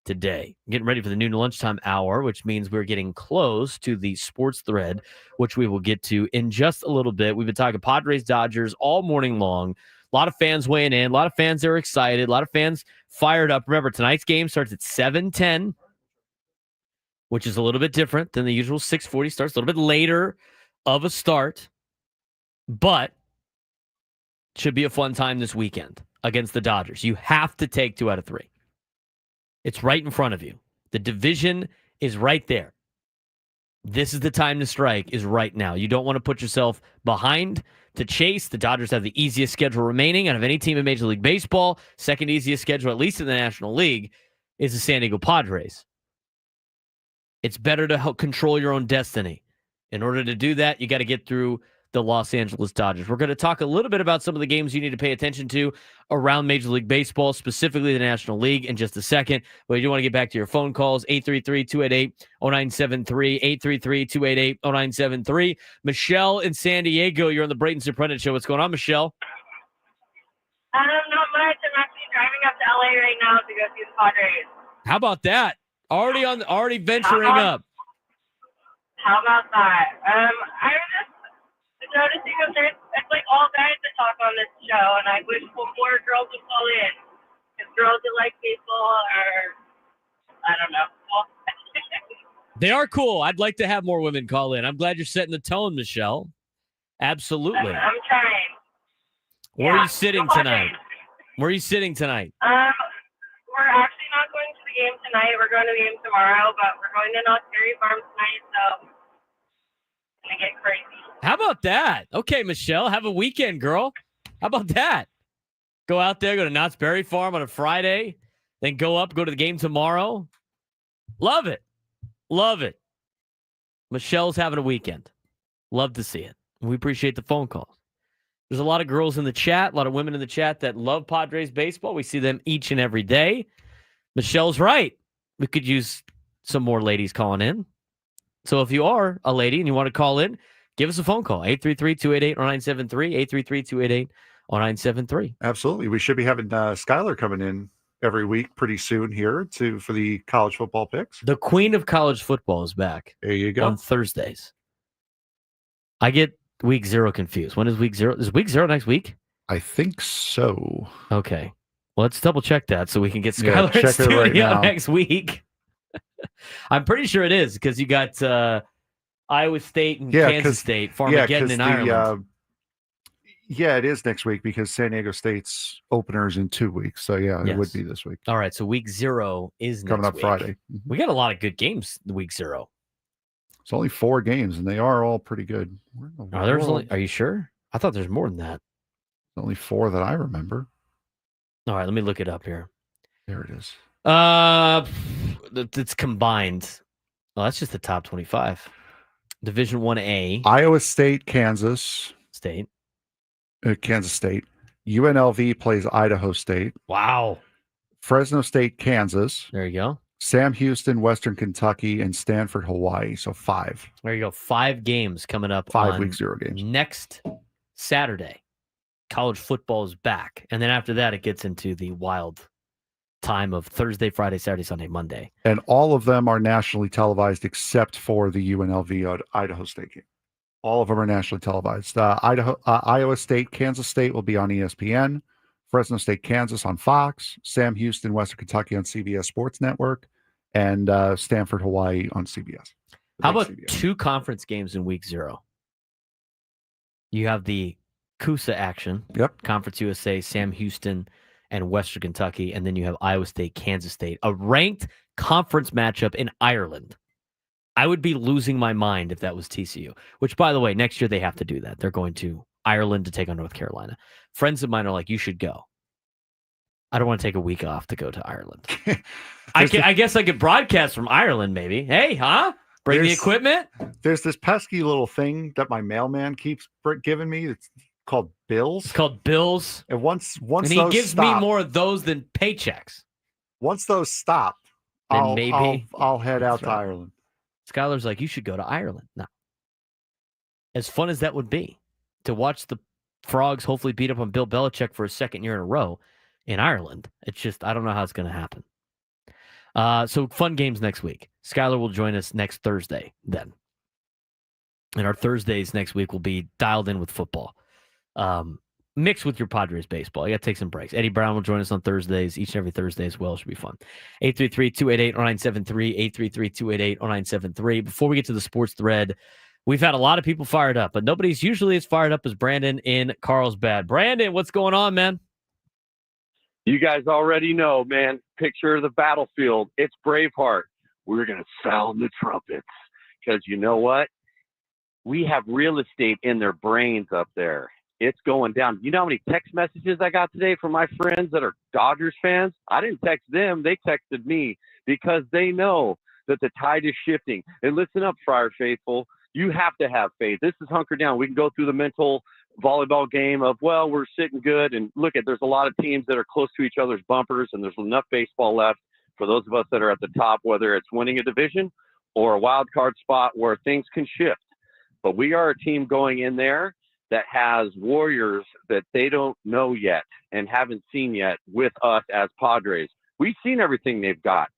today. Getting ready for the noon lunchtime hour, which means we're getting close to the sports thread, which we will get to in just a little bit. We've been talking Padres, Dodgers all morning long. A lot of fans weighing in. A lot of fans that are excited. A lot of fans fired up. Remember, tonight's game starts at 7:10, which is a little bit different than the usual 6:40 starts. A little bit later of a start, but should be a fun time this weekend against the Dodgers. You have to take 2 out of 3. It's right in front of you. The division is right there. This is the time to strike, is right now. You don't want to put yourself behind to chase. The Dodgers have the easiest schedule remaining out of any team in Major League Baseball. Second easiest schedule, at least in the National League, is the San Diego Padres. It's better to help control your own destiny. In order to do that, you got to get through the Los Angeles Dodgers. We're going to talk a little bit about some of the games you need to pay attention to around Major League Baseball, specifically the National League, in just a second. But you want to get back to your phone calls, 833-288-0973, 833-288-0973. Michelle in San Diego, you're on the Braden Surprenant Show. What's going on, Michelle? Not much. I'm actually driving up to LA right now to go see the Padres. How about that? Already venturing up. How about that? I was just noticing that it's like all guys that talk on this show, and I wish more girls would call in. Because girls that like baseball are, I don't know. They are cool. I'd like to have more women call in. I'm glad you're setting the tone, Michelle. Absolutely. I'm trying. Where are you sitting tonight? Where are you sitting tonight? We're actually not going to the game tonight. We're going to the game tomorrow, but we're going to Knott's Berry Farm tonight, so it's going to get crazy. How about that? Okay, Michelle, have a weekend, girl. How about that? Go out there, go to Knott's Berry Farm on a Friday, then go to the game tomorrow. Love it. Love it. Michelle's having a weekend. Love to see it. We appreciate the phone calls. There's a lot of girls in the chat, a lot of women in the chat that love Padres baseball. We see them each and every day. Michelle's right. We could use some more ladies calling in. So if you are a lady and you want to call in, give us a phone call, 833-288-0973, 833-288-0973. Absolutely. We should be having Skylar coming in every week pretty soon here for the college football picks. The queen of college football is back. There you go. On Thursdays. I get week 0 confused. When is week 0? Is week 0 next week? I think so. Okay. Well, let's double check that so we can get Skylar in studio next week. I'm pretty sure it is because you got Iowa State and Kansas State, Farmageddon in Ireland. It is next week because San Diego State's openers in 2 weeks. So, it would be this week. All right. So, week 0 is next coming up week. Friday. We got a lot of good games week 0. It's only 4 games, and they are all pretty good. Are you sure? I thought there's more than that. Only 4 that I remember. All right. Let me look it up here. There it is. It's combined. Well, that's just the top 25. Division 1A. Iowa State, Kansas State. Kansas State. UNLV plays Idaho State. Wow. Fresno State, Kansas. There you go. Sam Houston, Western Kentucky, and Stanford, Hawaii. So 5. There you go. 5 games coming up. 5 week 0 games. Next Saturday, college football is back. And then after that, it gets into the wild time of Thursday, Friday, Saturday, Sunday, Monday. And all of them are nationally televised except for the UNLV Idaho State game. All of them are nationally televised. Iowa State, Kansas State will be on ESPN. Fresno State, Kansas on Fox. Sam Houston, Western Kentucky on CBS Sports Network. And Stanford, Hawaii on CBS. How about 2 conference games in week 0? You have the CUSA action. Yep. Conference USA, Sam Houston, and Western Kentucky, and then you have Iowa State, Kansas State, a ranked conference matchup in Ireland. I would be losing my mind if that was TCU, which, by the way, next year they have to do that. They're going to Ireland to take on North Carolina. Friends of mine are like, you should go. I don't want to take a week off to go to Ireland. I guess I could broadcast from Ireland, maybe. Hey, Bring the equipment? There's this pesky little thing that my mailman keeps giving me. called bills. It's called bills. And once and he those gives stop, me more of those than paychecks. Once those stop, Then maybe I'll head out That's to right. Ireland. Skylar's like, you should go to Ireland. No. As fun as that would be to watch the Frogs hopefully beat up on Bill Belichick for a second year in a row in Ireland, it's just, I don't know how it's going to happen. So fun games next week. Skylar will join us next Thursday then. And our Thursdays next week will be dialed in with football. Mixed with your Padres baseball. You got to take some breaks. Eddie Brown will join us on Thursdays, each and every Thursday as well. It should be fun. 833-288-0973, 833-288-0973. Before we get to the sports thread, we've had a lot of people fired up, but nobody's usually as fired up as Brandon in Carlsbad. Brandon, what's going on, man? You guys already know, man. Picture the battlefield. It's Braveheart. We're going to sound the trumpets because you know what? We have real estate in their brains up there. It's going down. You know how many text messages I got today from my friends that are Dodgers fans? I didn't text them. They texted me because they know that the tide is shifting. And listen up, Friar Faithful. You have to have faith. This is hunker down. We can go through the mental volleyball game of, well, we're sitting good. And look at, there's a lot of teams that are close to each other's bumpers, and there's enough baseball left for those of us that are at the top, whether it's winning a division or a wild card spot where things can shift. But we are a team going in there that has warriors that they don't know yet and haven't seen yet with us as Padres. We've seen everything they've got.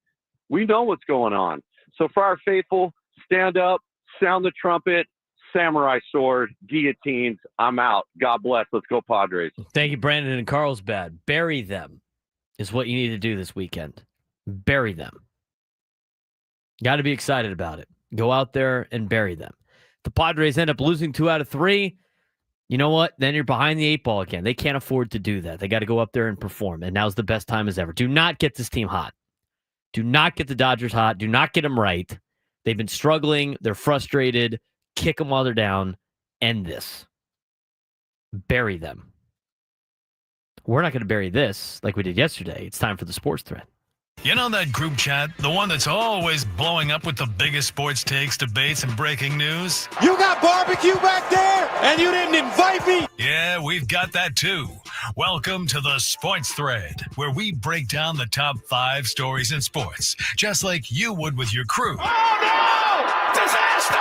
We know what's going on. So for our faithful, stand up, sound the trumpet, samurai sword, guillotines. I'm out. God bless. Let's go Padres. Thank you, Brandon and Carlsbad. Bury them is what you need to do this weekend. Bury them. Got to be excited about it. Go out there and bury them. The Padres end up losing 2 out of 3. You know what? Then you're behind the 8 ball again. They can't afford to do that. They got to go up there and perform. And now's the best time as ever. Do not get this team hot. Do not get the Dodgers hot. Do not get them right. They've been struggling. They're frustrated. Kick them while they're down. End this. Bury them. We're not going to bury this like we did yesterday. It's time for the sports thread. You know that group chat? The one that's always blowing up with the biggest sports takes, debates, and breaking news? You got barbecue back there, and you didn't invite me? Yeah, we've got that too. Welcome to the Sports Thread, where we break down the top 5 stories in sports, just like you would with your crew. Oh, no! Disaster!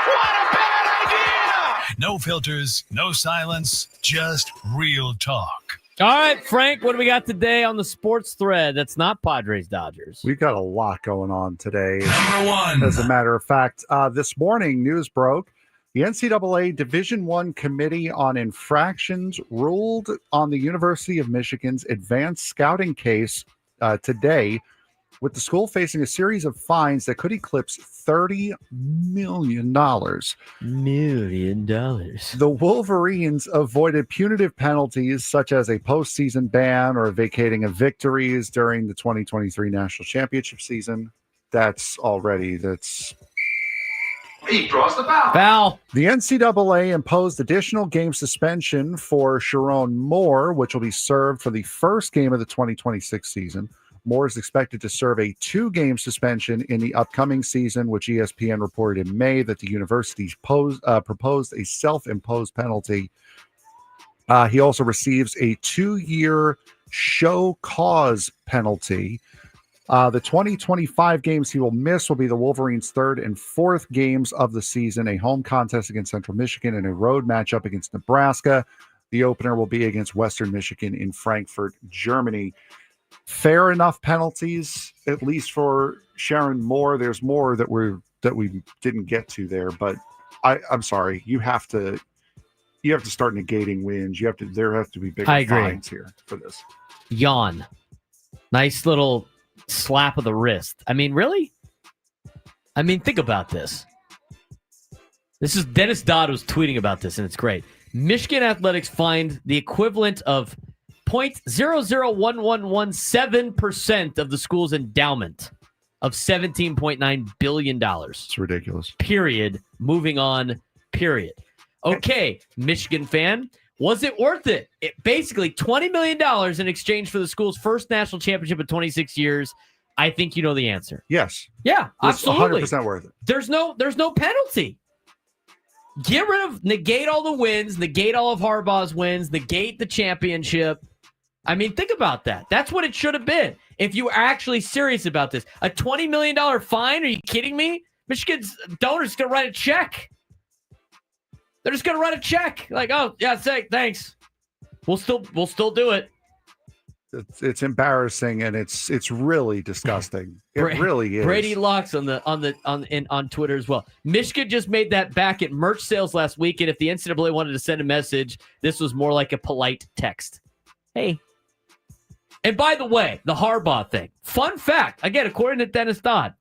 What a bad idea! No filters, no silence, just real talk. All right, Frank, what do we got today on the sports thread that's not Padres Dodgers? We've got a lot going on today. Number 1. As a matter of fact, this morning, news broke. The NCAA Division I Committee on Infractions ruled on the University of Michigan's advanced scouting case today, with the school facing a series of fines that could eclipse $30 million. The Wolverines avoided punitive penalties such as a postseason ban or vacating of victories during the 2023 national championship season. He draws the foul. Foul. The NCAA imposed additional game suspension for Sharon Moore, which will be served for the first game of the 2026 season. Moore is expected to serve a 2-game suspension in the upcoming season, which ESPN reported in May that the university proposed a self-imposed penalty. He also receives a 2-year show cause penalty. The 2025 games he will miss will be the Wolverines' 3rd and 4th games of the season, a home contest against Central Michigan and a road matchup against Nebraska. The opener will be against Western Michigan in Frankfurt, Germany. Fair enough penalties, at least for Sharon Moore. There's more that we didn't get to there, but I'm sorry. You have to start negating wins. There have to be bigger fines here for this. Yawn. Nice little slap of the wrist. I mean, really? I mean, think about this. This is Dennis Dodd was tweeting about this, and it's great. Michigan Athletics fined the equivalent of 0.001117% of the school's endowment of $17.9 billion. It's ridiculous. Period. Moving on. Period. Okay, Michigan fan. Was it worth it? Basically, $20 million in exchange for the school's first national championship in 26 years. I think you know the answer. Yes. Yeah, it's absolutely. 100% worth it. There's no penalty. negate all the wins, negate all of Harbaugh's wins, negate the championship. I mean, think about that. That's what it should have been if you were actually serious about this. A $20 million fine? Are you kidding me? Michigan's donors going to write a check. They're just going to write a check. Like, oh, yeah, thanks. We'll still do it. It's embarrassing and it's really disgusting. It really is. Brady Locks on Twitter as well. Michigan just made that back at merch sales last week, and if the NCAA wanted to send a message, this was more like a polite text. Hey. And by the way, the Harbaugh thing. Fun fact, again, according to Dennis Dodd,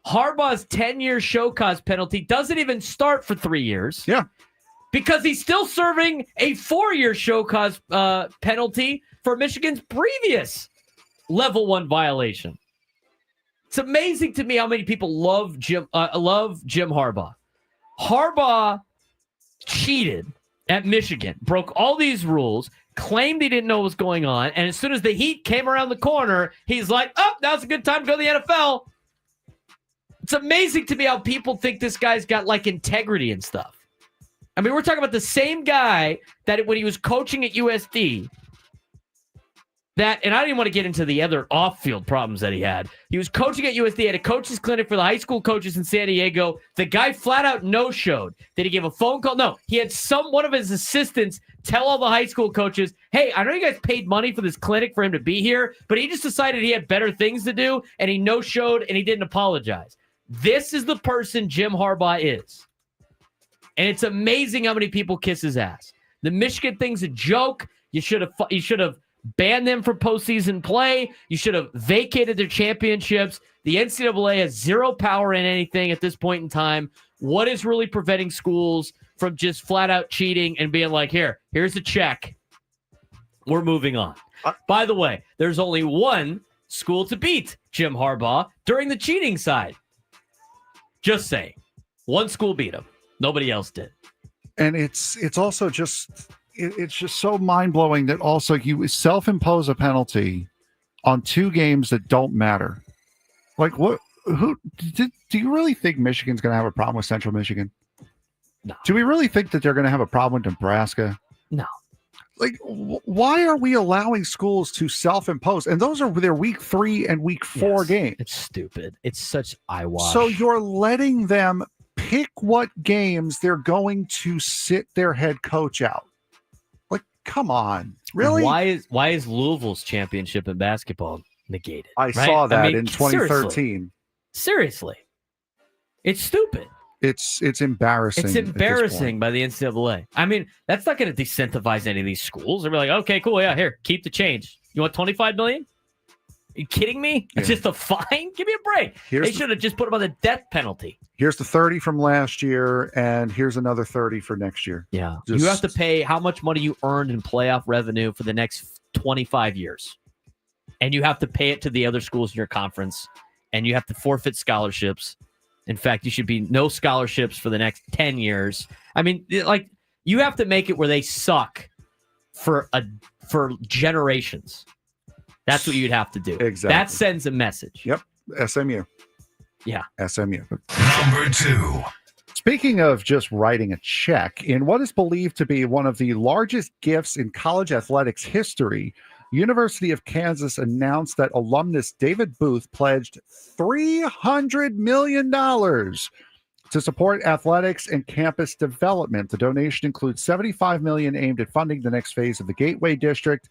Harbaugh's 10-year show cause penalty doesn't even start for 3 years. Yeah. Because he's still serving a 4-year show cause penalty for Michigan's previous level 1 violation. It's amazing to me how many people love Jim Harbaugh. Harbaugh cheated at Michigan, broke all these rules, claimed he didn't know what was going on, and as soon as the heat came around the corner, he's like, oh, now's a good time to go to the NFL. It's amazing to me how people think this guy's got like integrity and stuff. I mean, we're talking about the same guy that when he was coaching at USD, and I didn't want to get into the other off-field problems that he had. He was coaching at USD at a coach's clinic for the high school coaches in San Diego. The guy flat out no-showed. Did he give a phone call? No. He had one of his assistants tell all the high school coaches, hey, I know you guys paid money for this clinic for him to be here, but he just decided he had better things to do, and he no-showed, and he didn't apologize. This is the person Jim Harbaugh is. And it's amazing how many people kiss his ass. The Michigan thing's a joke. You should have banned them from postseason play. You should have vacated their championships. The NCAA has zero power in anything at this point in time. What is really preventing schools from just flat out cheating and being like, here's a check. We're moving on. By the way, there's only one school to beat Jim Harbaugh during the cheating side. Just saying. One school beat him. Nobody else did. And it's also just it's just so mind-blowing that also you self-impose a penalty on 2 games that don't matter. Like, do you really think Michigan's going to have a problem with Central Michigan? No. Do we really think that they're going to have a problem with Nebraska? No. Like, why are we allowing schools to self-impose? And those are their week 3 and week 4 games. It's stupid. It's such eyewash. So you're letting them pick what games they're going to sit their head coach out. Like, come on. Really? Why is Louisville's championship in basketball negated? I saw that in 2013. Seriously. It's stupid. It's embarrassing. It's embarrassing by the NCAA. I mean, that's not going to disincentivize any of these schools. They'll be like, okay, cool, yeah, here, keep the change. You want $25 million? Are you kidding me? It's just a fine? Give me a break. They should have just put him on the death penalty. Here's the 30 from last year, and here's another 30 for next year. Yeah. You have to pay how much money you earned in playoff revenue for the next 25 years. And you have to pay it to the other schools in your conference, and you have to forfeit scholarships. In fact, you should be no scholarships for the next 10 years. I mean, like, you have to make it where they suck for generations. That's what you'd have to do. Exactly. That sends a message. Yep. SMU. Yeah. SMU. Number 2. Speaking of just writing a check, in what is believed to be one of the largest gifts in college athletics history, University of Kansas announced that alumnus David Booth pledged $300 million to support athletics and campus development. The donation includes $75 million aimed at funding the next phase of the Gateway District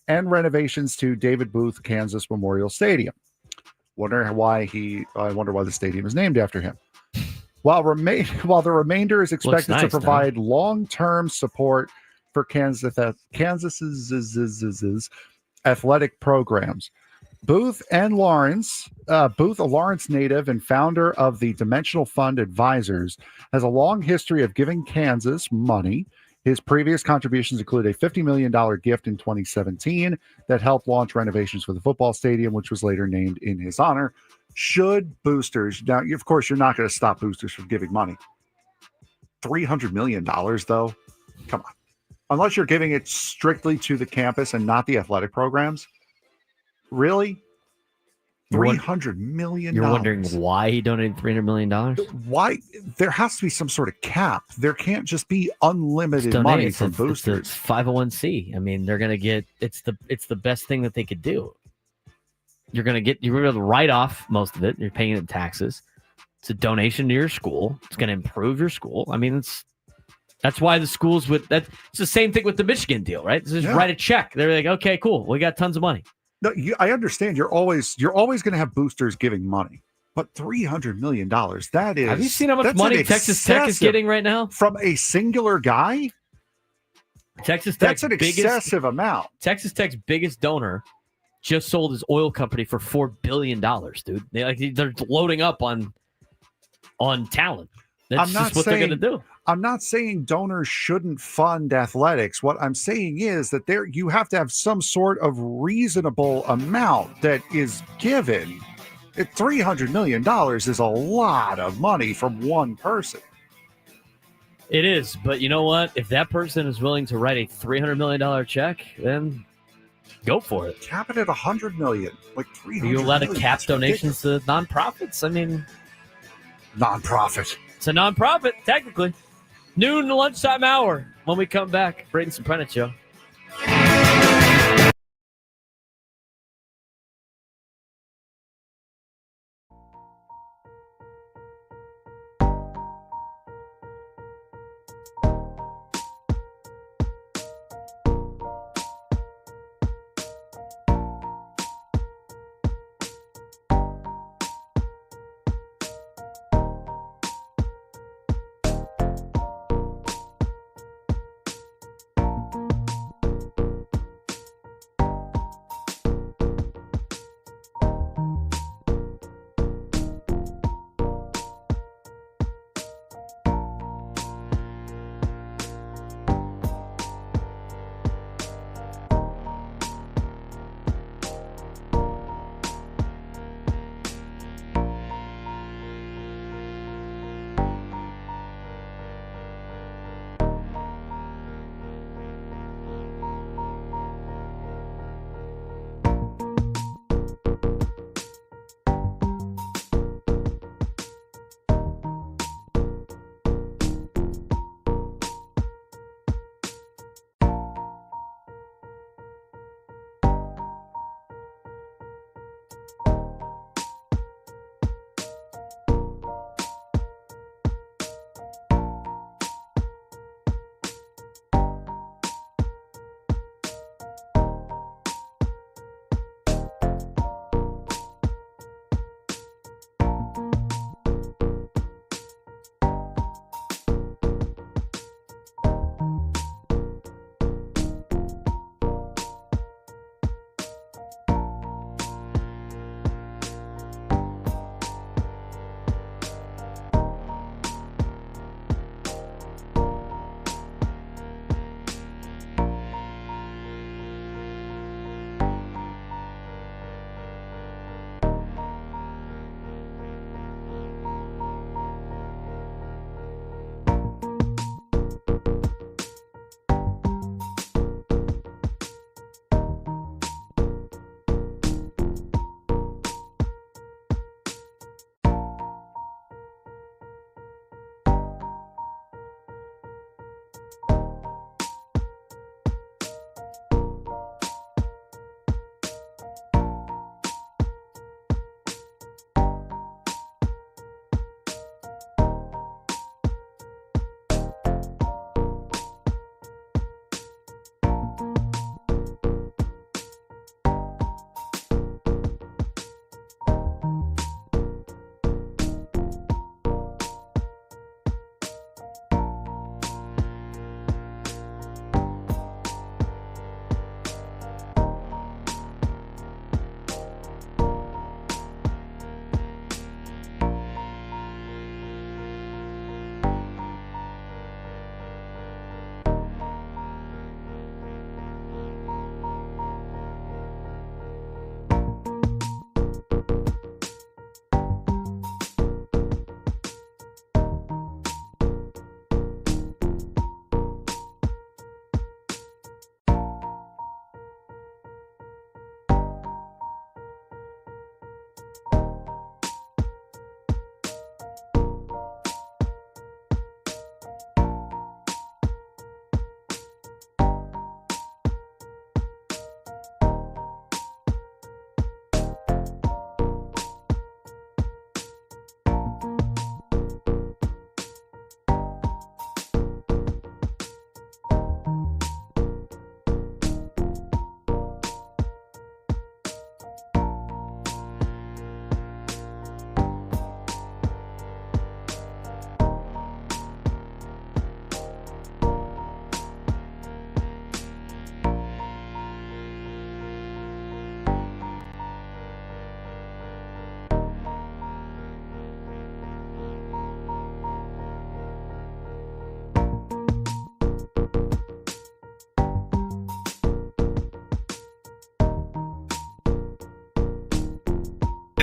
and renovations to David Booth Kansas Memorial Stadium. I wonder why the stadium is named after him. While the remainder is expected to provide long-term support for Kansas's athletic programs. Booth, a Lawrence native and founder of the Dimensional Fund Advisors, has a long history of giving Kansas money. His previous contributions include a $50 million gift in 2017 that helped launch renovations for the football stadium, which was later named in his honor. Should boosters, now, of course, you're not going to stop boosters from giving money. $300 million, though? Come on. Unless you're giving it strictly to the campus and not the athletic programs. Really? $300 million. You're wondering why he donated $300 million? Why? There has to be some sort of cap. There can't just be unlimited money from boosters. It's 501c. I mean, they're going to get it's the best thing that they could do. You're going to write off most of it. You're paying it in taxes. It's a donation to your school. It's going to improve your school. I mean, that's why the schools it's the same thing with the Michigan deal, right? Just write a check. They're like, okay, cool. We got tons of money. No, I understand. You're always going to have boosters giving money, but $300 million. That is. Have you seen how much money Texas Tech is getting right now from a singular guy? Texas Tech's that's an excessive amount. Texas Tech's biggest donor just sold his oil company for $4 billion, dude. They're loading up on talent. That's just what they're going to do. I'm not saying donors shouldn't fund athletics. What I'm saying is that you have to have some sort of reasonable amount that is given. $300 million is a lot of money from one person. It is, but you know what? If that person is willing to write a $300 million check, then go for it. Cap it at $100 million, like $300 Are you allowed to million? cap donations to nonprofits? I mean, nonprofit. It's a nonprofit, technically. Noon to lunchtime hour. When we come back, Braden Surprenant Show.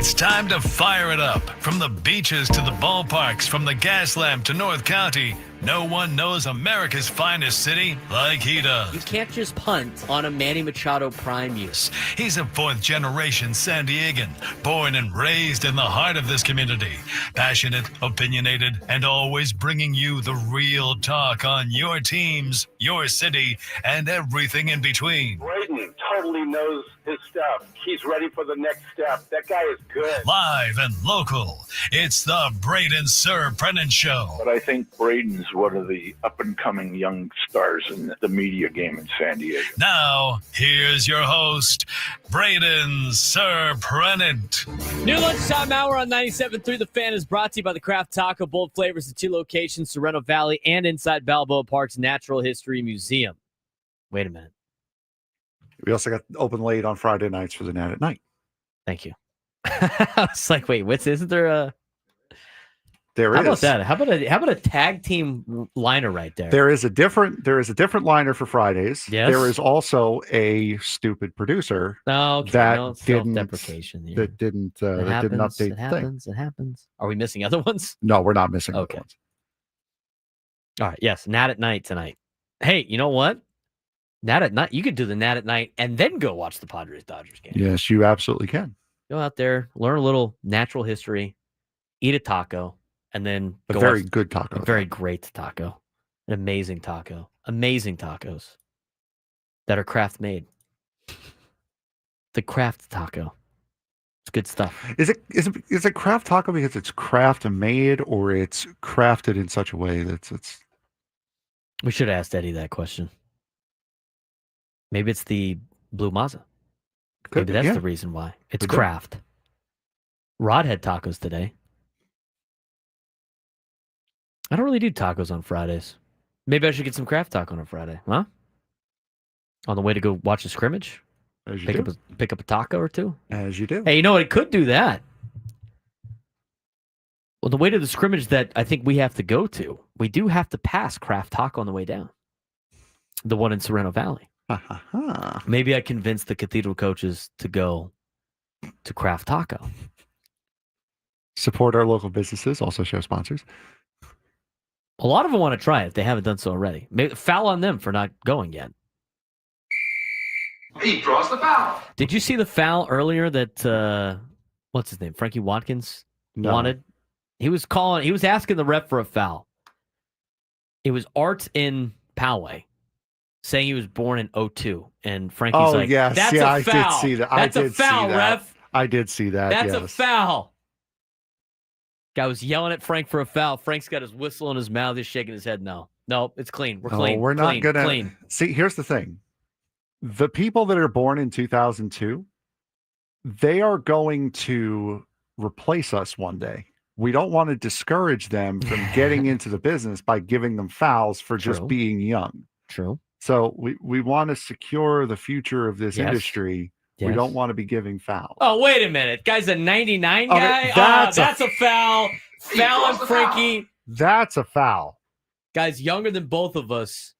It's time to fire it up. From the beaches to the ballparks, from the gas lamp to North County, no one knows America's finest city like he does. You can't just punt on a Manny Machado prime use. He's a fourth-generation San Diegan, born and raised in the heart of this community. Passionate, opinionated, and always bringing you the real talk on your teams, your city, and everything in between. Braden totally knows his stuff. He's ready for the next step. That guy is good. Live and local, it's the Braden Surprenant Show. But I think Braden's one of the up-and-coming young stars in the media game in San Diego. Now, here's your host, Braden Surprenant. New lunchtime hour on 97.3 The Fan is brought to you by the Craft Taco, bold flavors at 2 locations, Sorrento Valley and inside Balboa Park's Natural History Museum. Wait a minute. We also got open late on Friday nights for the Nat at Night. Thank you. I was like, wait, isn't there a... How about that? How about a tag team liner right there? There is a different liner for Fridays. Yes. There is also a stupid producer Okay, that didn't self-deprecation here. that didn't update It the thing. happens. It happens. Are we missing other ones? No, we're not missing other ones. All right. Yes. Nat at Night tonight. Hey, you know what? Nat at Night. You could do the Nat at Night and then go watch the Padres Dodgers game. Yes, you absolutely can. Go out there, learn a little natural history, eat a taco, and then A go very watch good taco. a very great taco, an amazing taco, amazing tacos that are craft made. The craft taco. It's good stuff. Is it craft taco because it's craft made or it's crafted in such a way that it's We should have asked Eddie that question. Maybe it's the Blue Maza. Maybe that's the reason why. It's Could be. craft. Rod had tacos today. I don't really do tacos on Fridays. Maybe I should get some craft taco on a Friday, huh? On the way to go watch a scrimmage? As you Pick up a taco or two? As you do. Hey, you know what? It could do that. Well, the way to the scrimmage that I think we have to go to, we do have to pass Craft Taco on the way down. The one in Sorrento Valley. Maybe I convinced the Cathedral coaches to go to Craft Taco. Support our local businesses, also show sponsors. A lot of them want to try it if they haven't done so already. Maybe foul on them for not going yet. He draws the foul. Did you see the foul earlier that what's his name? Frankie Watkins wanted? He was asking the ref for a foul. It was Art in Poway saying he was born in 2002. And Frankie's like, yes. that's yeah, a foul. I did see that. That's I a did foul, see that. ref. I did see that. That's yes. a foul. Guy was yelling at Frank for a foul. Frank's got his whistle in his mouth. He's shaking his head. No, it's clean. We're clean. We're not going to. Clean. See, here's the thing. The people that are born in 2002, they are going to replace us one day. We don't want to discourage them from getting into the business by giving them fouls for just being young. True. So we want to secure the future of this industry. We don't want to be giving fouls. Oh, wait a minute. Guy's a 99 Okay, guy? that's a foul. Foul on Frankie. That's a foul. Guy's younger than both of us,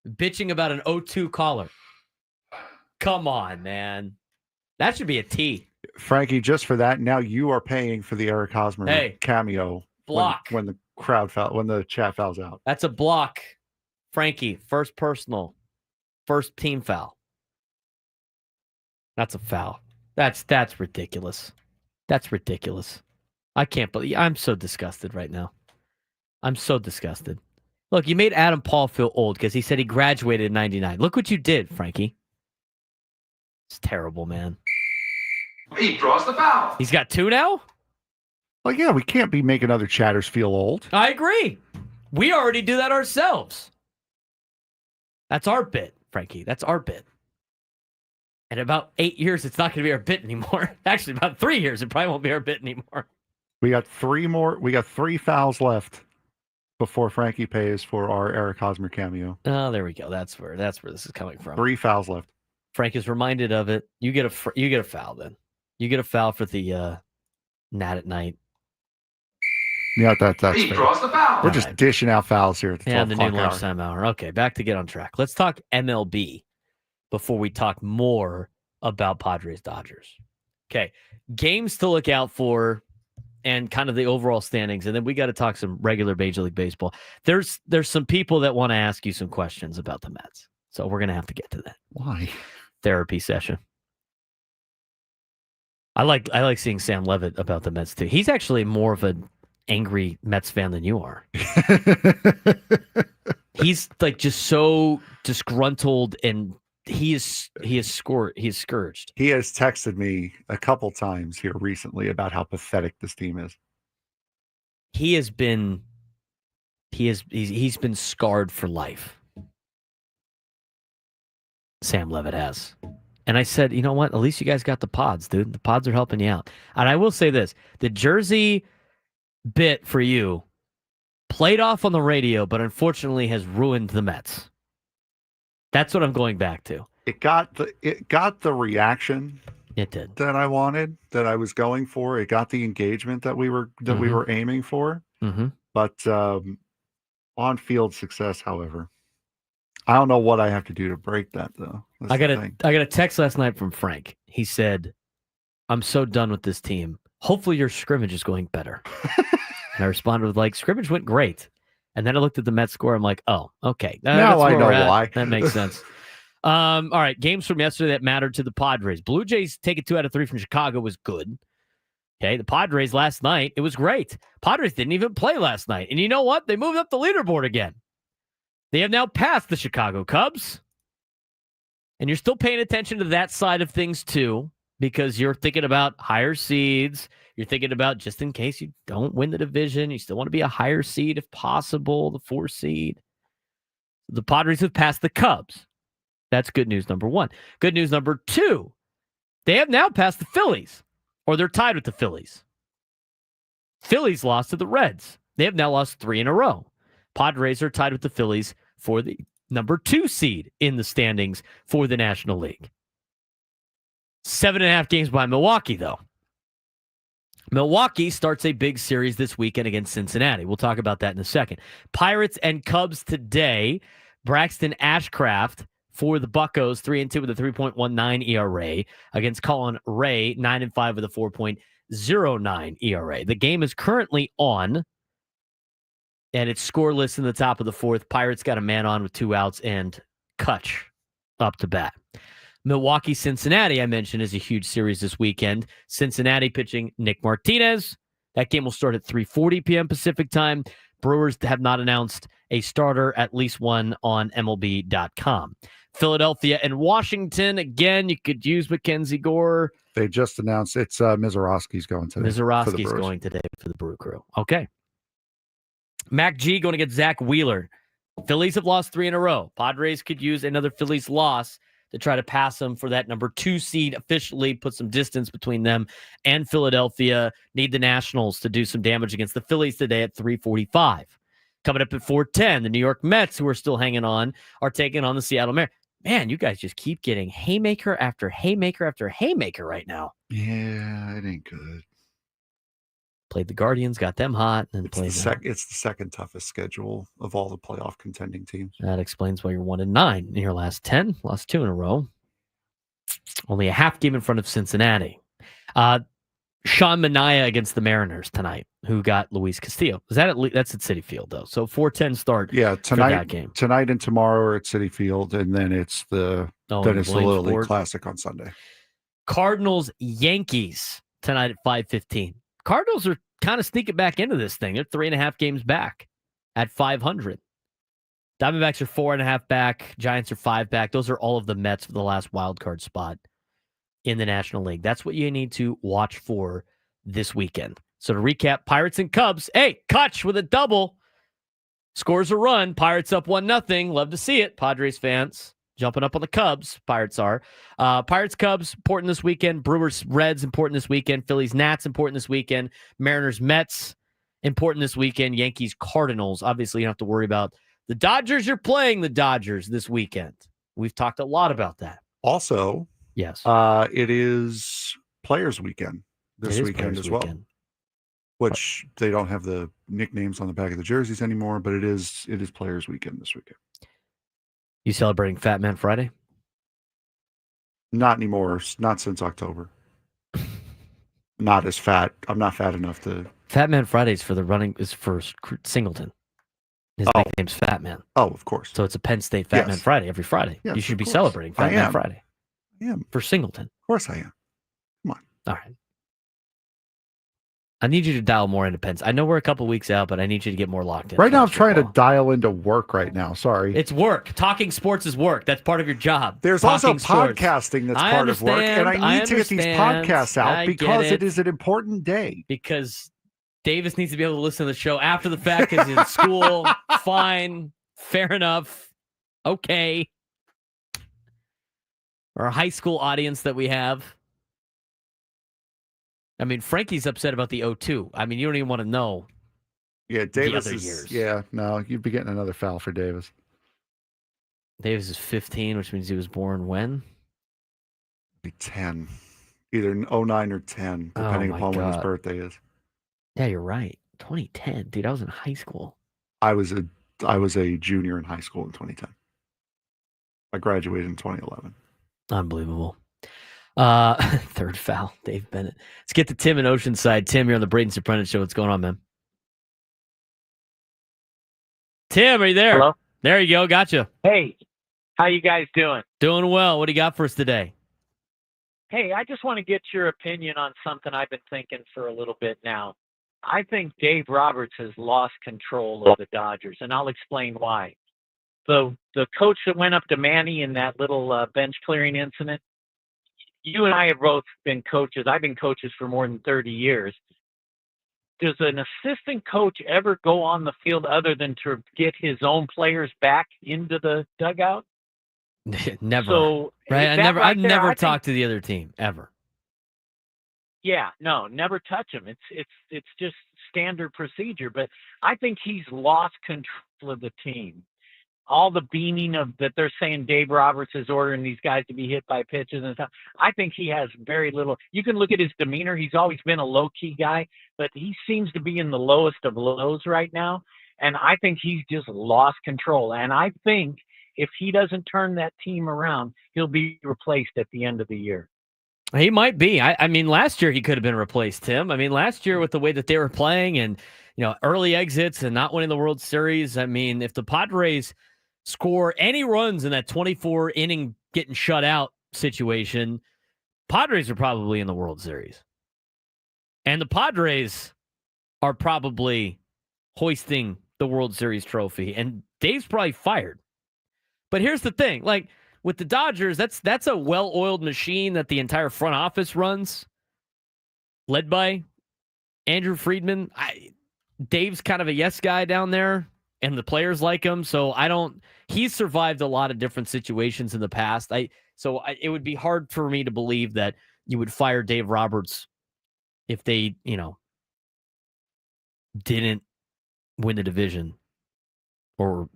bitching about an 0-2 caller. Come on, man. That should be a T. Frankie, just for that, now you are paying for the Eric Hosmer cameo. Block. When the chat fouls out. That's a block. Frankie, first personal. First team foul. That's a foul. That's ridiculous. That's ridiculous. I can't believe. I'm so disgusted right now. I'm so disgusted. Look, you made Adam Paul feel old because he said he graduated in 99. Look what you did, Frankie. It's terrible, man. He draws the foul. He's got 2 now? Well, yeah, we can't be making other chatters feel old. I agree. We already do that ourselves. That's our bit, Frankie. That's our bit. In about 8 years, it's not going to be our bit anymore. Actually, about 3 years, it probably won't be our bit anymore. We got 3 more. We got 3 fouls left before Frankie pays for our Eric Hosmer cameo. Oh, there we go. That's where this is coming from. 3 fouls left. Frank is reminded of it. You get a foul then. You get a foul for the Nat at Night. Yeah, that's He fair. draws the foul. We're just dishing out fouls here at the 12 And the new o'clock hour. lunchtime hour. Okay, back to get on track. Let's talk MLB before we talk more about Padres Dodgers. Okay. Games to look out for and kind of the overall standings. And then we got to talk some regular Major League Baseball. There's some people that want to ask you some questions about the Mets. So we're going to have to get to that. Why? Therapy session. I like seeing Sam Levitt about the Mets too. He's actually more of an angry Mets fan than you are. He's like just so disgruntled, and he is scourged. He has texted me a couple times here recently about how pathetic this team is. He's been scarred for life. Sam Levitt has. And I said, you know what? At least you guys got the pods, dude. The pods are helping you out. And I will say this. The Jersey bit for you played off on the radio, but unfortunately has ruined the Mets. That's what I'm going back to. It got the reaction it did that I wanted, that I was going for. It got the engagement that we were aiming for. Mm-hmm. But on-field success, however, I don't know what I have to do to break that, though. I got a text last night from Frank. He said, "I'm so done with this team. Hopefully your scrimmage is going better." And I responded with scrimmage went great. And then I looked at the Mets score. I'm like, oh, okay. Now I know why. That makes sense. All right. Games from yesterday that mattered to the Padres. Blue Jays taking 2 out of 3 from Chicago was good. Okay. The Padres last night, it was great. Padres didn't even play last night. And you know what? They moved up the leaderboard again. They have now passed the Chicago Cubs. And you're still paying attention to that side of things too, because you're thinking about higher seeds. You're thinking about, just in case you don't win the division, you still want to be a higher seed if possible, the 4 seed. The Padres have passed the Cubs. That's good news number 1. Good news number 2, they have now passed the Phillies, or they're tied with the Phillies. Phillies lost to the Reds. They have now lost 3 in a row. Padres are tied with the Phillies for the number 2 seed in the standings for the National League. 7.5 games by Milwaukee, though. Milwaukee starts a big series this weekend against Cincinnati. We'll talk about that in a second. Pirates and Cubs today. Braxton Ashcraft for the Buccos, 3-2 with a 3.19 ERA against Colin Ray, 9-5 with a 4.09 ERA. The game is currently on, and it's scoreless in the top of the 4th. Pirates got a man on with 2 outs, and Kutch up to bat. Milwaukee-Cincinnati, I mentioned, is a huge series this weekend. Cincinnati pitching Nick Martinez. That game will start at 3:40 p.m. Pacific time. Brewers have not announced a starter, at least one on MLB.com. Philadelphia and Washington, again, you could use Mackenzie Gore. They just announced it's Mizorowski's going today. Mizorowski's going today for the Brew Crew. Okay. Mac G going to get Zach Wheeler. Phillies have lost 3 in a row. Padres could use another Phillies loss to try to pass them for that number 2 seed, officially put some distance between them and Philadelphia. Need the Nationals to do some damage against the Phillies today at 3:45. Coming up at 4:10, the New York Mets, who are still hanging on, are taking on the Seattle Mariners. Man, you guys just keep getting haymaker after haymaker after haymaker right now. Yeah, it ain't good. Played the Guardians, got them hot, and played it's the second toughest schedule of all the playoff contending teams. That explains why you're 1-9 in your last 10. Lost 2 in a row. Only a half game in front of Cincinnati. Sean Manaea against the Mariners tonight, who got Luis Castillo. Is that that's at Citi Field though? So 4:10 start. Yeah, tonight. For that game. Tonight and tomorrow are at Citi Field, and then it's the Little League Classic on Sunday. Cardinals Yankees tonight at 5:15. Cardinals are kind of sneaking back into this thing. They're 3.5 games back at 500. Diamondbacks are 4.5 back. Giants are 5 back. Those are all of the Mets for the last wild card spot in the National League. That's what you need to watch for this weekend. So to recap, Pirates and Cubs. Hey, Kutch with a double. Scores a run. Pirates up 1-0. Love to see it, Padres fans. Jumping up on the Cubs, Pirates are. Pirates, Cubs, important this weekend. Brewers, Reds, important this weekend. Phillies, Nats, important this weekend. Mariners, Mets, important this weekend. Yankees, Cardinals. Obviously, you don't have to worry about the Dodgers. You're playing the Dodgers this weekend. We've talked a lot about that. Also, yes, it is Players Weekend this weekend as well. Which they don't have the nicknames on the back of the jerseys anymore, but it is Players Weekend this weekend. You celebrating Fat Man Friday? Not anymore. Not since October. not as fat. I'm not fat enough to. Fat Man Fridays for the running is for Singleton. His nickname's Fat Man. Oh, of course. So it's a Penn State Fat Man Friday every Friday. Yes, you should of be course. celebrating Fat I Man am. Friday. I am. For Singleton. Of course I am. Come on. All right. I need you to dial more into Penn. I know we're a couple weeks out, but I need you to get more locked in. Right now, I'm trying to dial into work right now. Sorry. It's work. Talking sports is work. That's part of your job. There's Talking also sports. podcasting that's I part of work, and I need to get these understand. podcasts out I because get it is an important day. Because Davis needs to be able to listen to the show after the fact because he's in school. Fine. Fair enough. Okay. Our high school audience that we have. I mean, Frankie's upset about the 0-2. I mean, you don't even want to know. Yeah, Davis the other is. years. Yeah, no, you'd be getting another foul for Davis. Davis is 15, which means he was born when? Be 10, either 09 or 10, depending my upon when his God. birthday is. Yeah, you're right. 2010, dude. I was in high school. I was a junior in high school in 2010. I graduated in 2011. Unbelievable. Third foul, Dave Bennett. Let's get to Tim in Oceanside. Tim, you're on the Braden Surprenant Show. What's going on, man? Tim, are you there? Hello? There you go. Gotcha. Hey, how you guys doing? Doing well. What do you got for us today? Hey, I just want to get your opinion on something I've been thinking for a little bit now. I think Dave Roberts has lost control of the Dodgers, and I'll explain why. The coach that went up to Manny in that little bench clearing incident, you and I have both been coaches. I've been coaches for more than 30 years. Does an assistant coach ever go on the field other than to get his own players back into the dugout? Never. So, right? that right I've there, never I think- talked to the other team ever. Yeah, no, never touch him. It's just standard procedure. But I think he's lost control of the team. All the beaming of that they're saying Dave Roberts is ordering these guys to be hit by pitches and stuff. I think he has very little. You can look at his demeanor. He's always been a low-key guy, but he seems to be in the lowest of lows right now. And I think he's just lost control. And I think if he doesn't turn that team around, he'll be replaced at the end of the year. He might be. I mean, last year he could have been replaced, Tim. I mean, last year with the way that they were playing and, early exits and not winning the World Series. I mean, if the Padres score any runs in that 24-inning getting shut out situation, Padres are probably in the World Series. And the Padres are probably hoisting the World Series trophy. And Dave's probably fired. But here's the thing. Like, with the Dodgers, that's a well-oiled machine that the entire front office runs, led by Andrew Friedman. Dave's kind of a yes guy down there, and the players like him. So he's survived a lot of different situations in the past. It would be hard for me to believe that you would fire Dave Roberts if they, didn't win the division or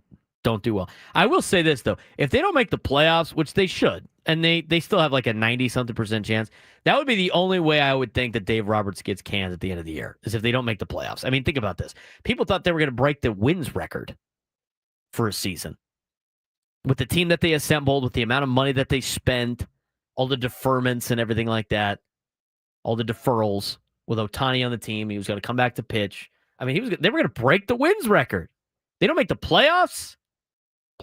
don't do well. I will say this, though. If they don't make the playoffs, which they should, and they still have like a 90-something% chance, that would be the only way I would think that Dave Roberts gets canned at the end of the year, is if they don't make the playoffs. I mean, think about this. People thought they were going to break the wins record for a season. With the team that they assembled, with the amount of money that they spent, all the deferments and everything like that, all the deferrals with Ohtani on the team, he was going to come back to pitch. I mean, they were going to break the wins record. They don't make the playoffs?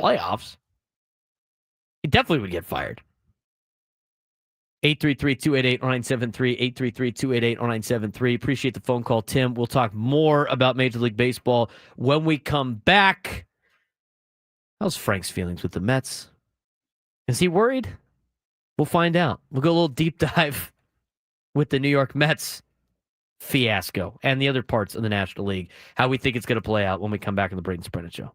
He definitely would get fired. 833-288-0973, 833-288-0973. Appreciate the phone call, Tim. We'll talk more about Major League Baseball when we come back. How's Frank's feelings with the Mets? Is he worried? We'll find out. We'll go a little deep dive with the New York Mets fiasco and the other parts of the National League, how we think it's going to play out when we come back on the Braden Surprenant Show.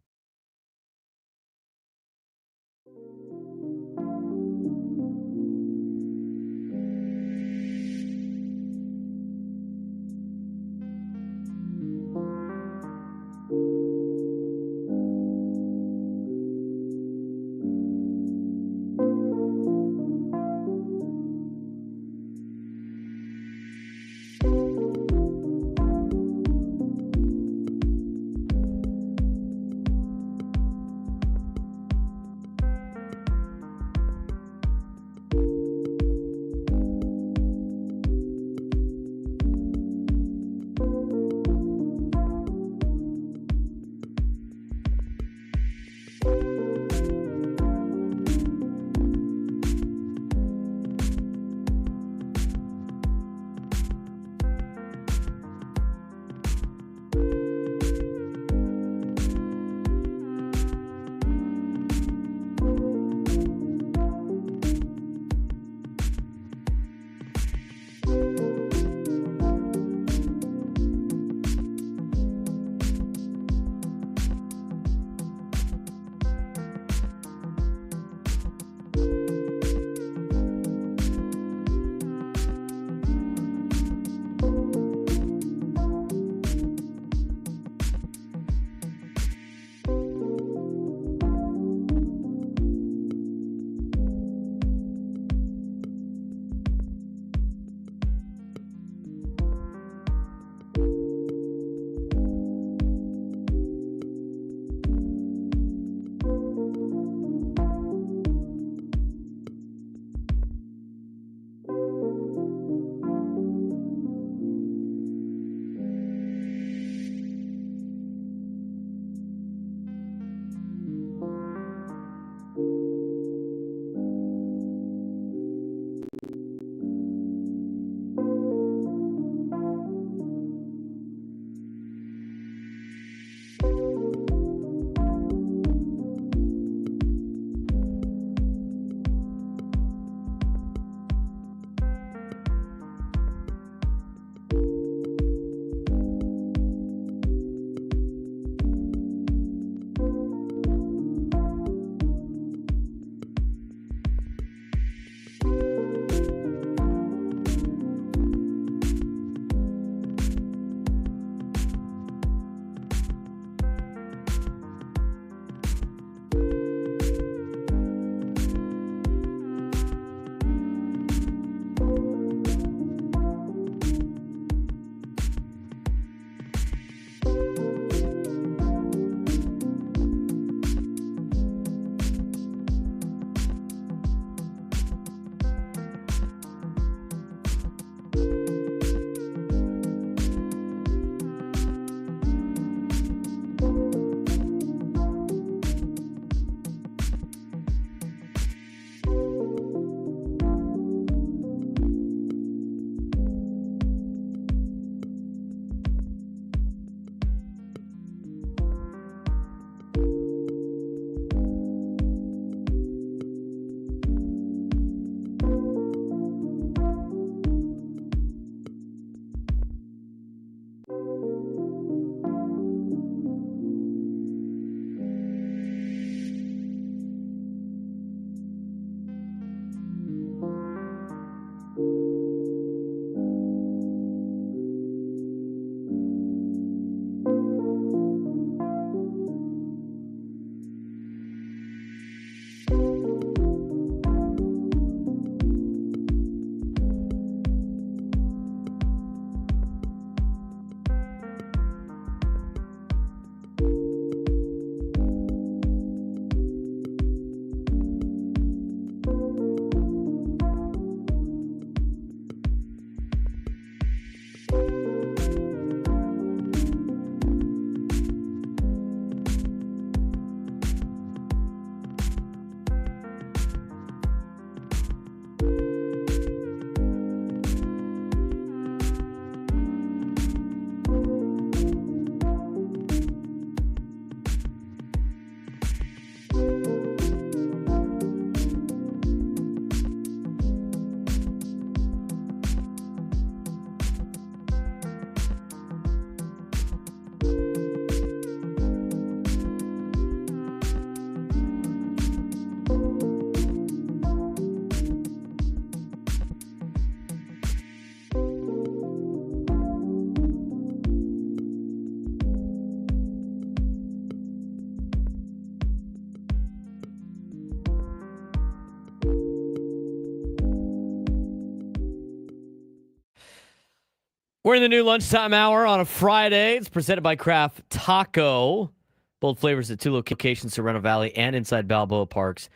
We're in the new lunchtime hour on a Friday. It's presented by Kraft Taco. Both flavors at 2 locations, Sorrento Valley and inside Balboa Park's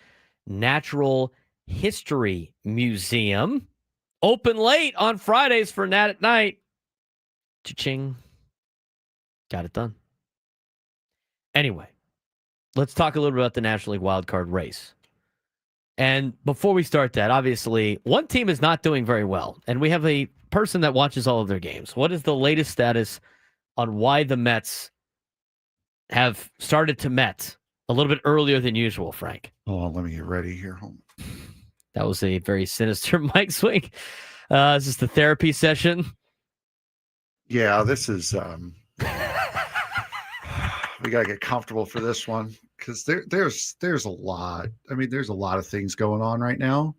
Natural History Museum. Open late on Fridays for Nat at Night. Cha-ching. Got it done. Anyway, let's talk a little bit about the National League wildcard race. And before we start that, obviously, one team is not doing very well, and we have a person that watches all of their games. What is the latest status on why the Mets have started to Met a little bit earlier than usual, Frank? Hold on, let me get ready here. That was a very sinister mic swing. Is this the therapy session? Yeah, this is... we got to get comfortable for this one because there's a lot. I mean, there's a lot of things going on right now.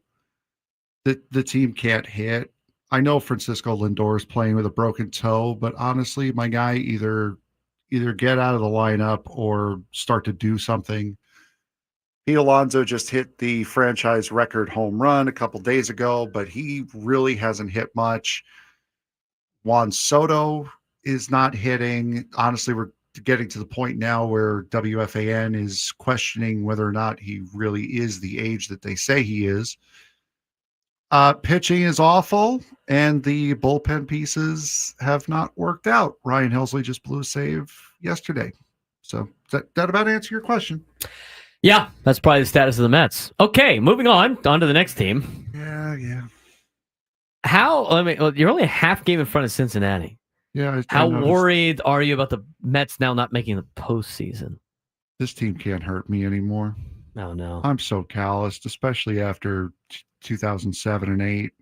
The team can't hit. I know Francisco Lindor is playing with a broken toe, but honestly, my guy either get out of the lineup or start to do something. Pete Alonso just hit the franchise record home run a couple days ago, but he really hasn't hit much. Juan Soto is not hitting. Honestly, we're getting to the point now where WFAN is questioning whether or not he really is the age that they say he is. Pitching is awful, and the bullpen pieces have not worked out. Ryan Helsley just blew a save yesterday. So that about answer your question? Yeah, that's probably the status of the Mets. Okay, moving on to the next team. Yeah. You're only a half game in front of Cincinnati. Yeah. How worried are you about the Mets now not making the postseason? This team can't hurt me anymore. Oh, no. I'm so calloused, especially after 2007 and 8.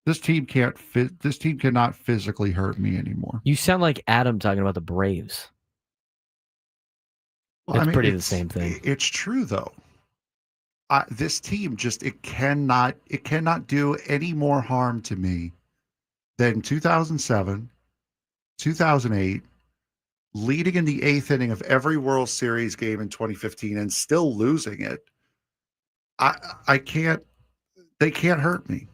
This team cannot physically hurt me anymore. You sound like Adam talking about the Braves. Well, It's the same thing. It's true though. This team it cannot do any more harm to me than 2007, 2008, leading in the 8th inning of every World Series game in 2015 and still losing it. They can't hurt me.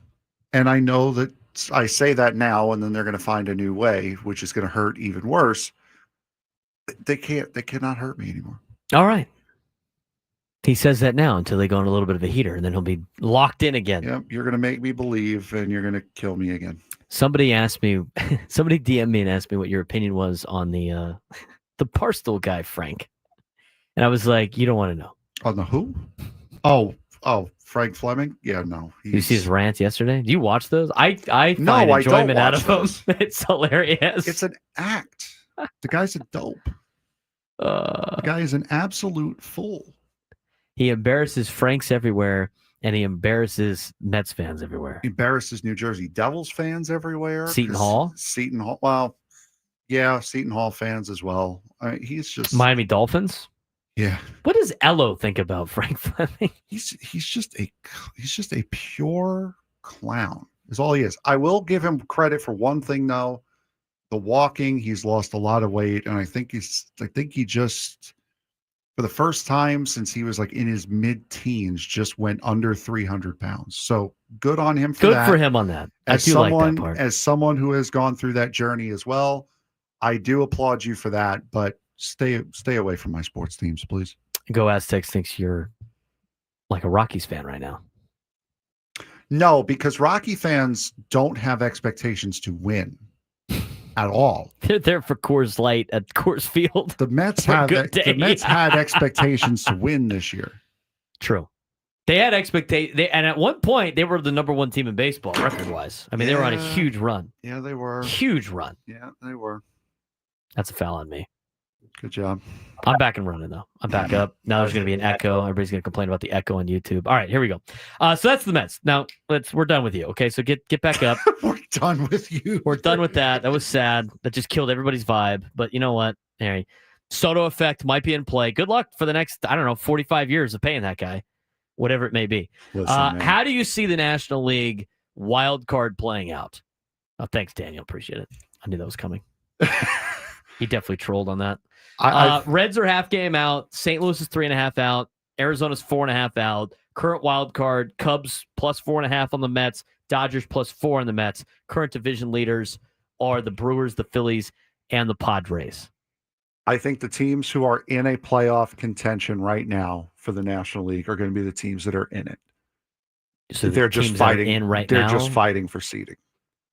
And I know that I say that now and then they're going to find a new way, which is going to hurt even worse. They cannot hurt me anymore. All right. He says that now until they go on a little bit of a heater, and then he'll be locked in again. Yep, you're going to make me believe, and you're going to kill me again. Somebody DM'd me and asked me what your opinion was on the Barstool guy, Frank. And I was like, you don't want to know. On the who? Oh, Frank Fleming? Yeah, no. Did you see his rant yesterday? Do you watch those? I find enjoyment out of them. It's hilarious. It's an act. The guy's a dope. The guy is an absolute fool. He embarrasses Franks everywhere, and he embarrasses Mets fans everywhere. He embarrasses New Jersey Devils fans everywhere. Seton Hall? Well, yeah, Seton Hall fans as well. He's just... Miami Dolphins? Yeah. What does Ello think about Frank Fleming? He's just a pure clown. Is all he is. I will give him credit for one thing though. The walking, he's lost a lot of weight, and I think he just, for the first time since he was like in his mid-teens, just went under 300 pounds. So good on him for that. Good for him on that. I do like that part. As someone who has gone through that journey as well, I do applaud you for that. But stay away from my sports teams, please. Go Aztecs thinks you're like a Rockies fan right now. No, because Rocky fans don't have expectations to win. At all. They're there for Coors Light at Coors Field. The Mets had expectations to win this year. True. They had expectations, and at one point they were the number 1 team in baseball record-wise. I mean, they were on a huge run. Yeah, they were. Huge run. Yeah, they were. That's a foul on me. Good job. I'm back and running though. I'm back up. Now there's going to be an echo. Everybody's going to complain about the echo on YouTube. All right, here we go. So that's the Mets. Now we're done with you. Okay, so get back up. We're done with you. We're done with that. That was sad. That just killed everybody's vibe. But you know what, Harry? Soto effect might be in play. Good luck for the next 45 years of paying that guy, whatever it may be. Listen, how do you see the National League wild card playing out? Oh, thanks, Daniel. Appreciate it. I knew that was coming. He definitely trolled on that. Reds are half game out. St. Louis is 3.5 out. Arizona's 4.5 out. Current wild card, Cubs plus 4.5 on the Mets. Dodgers plus 4 on the Mets. Current division leaders are the Brewers, the Phillies, and the Padres. I think the teams who are in a playoff contention right now for the National League are going to be the teams that are in it. So they're just fighting in right they're now. just fighting for seeding.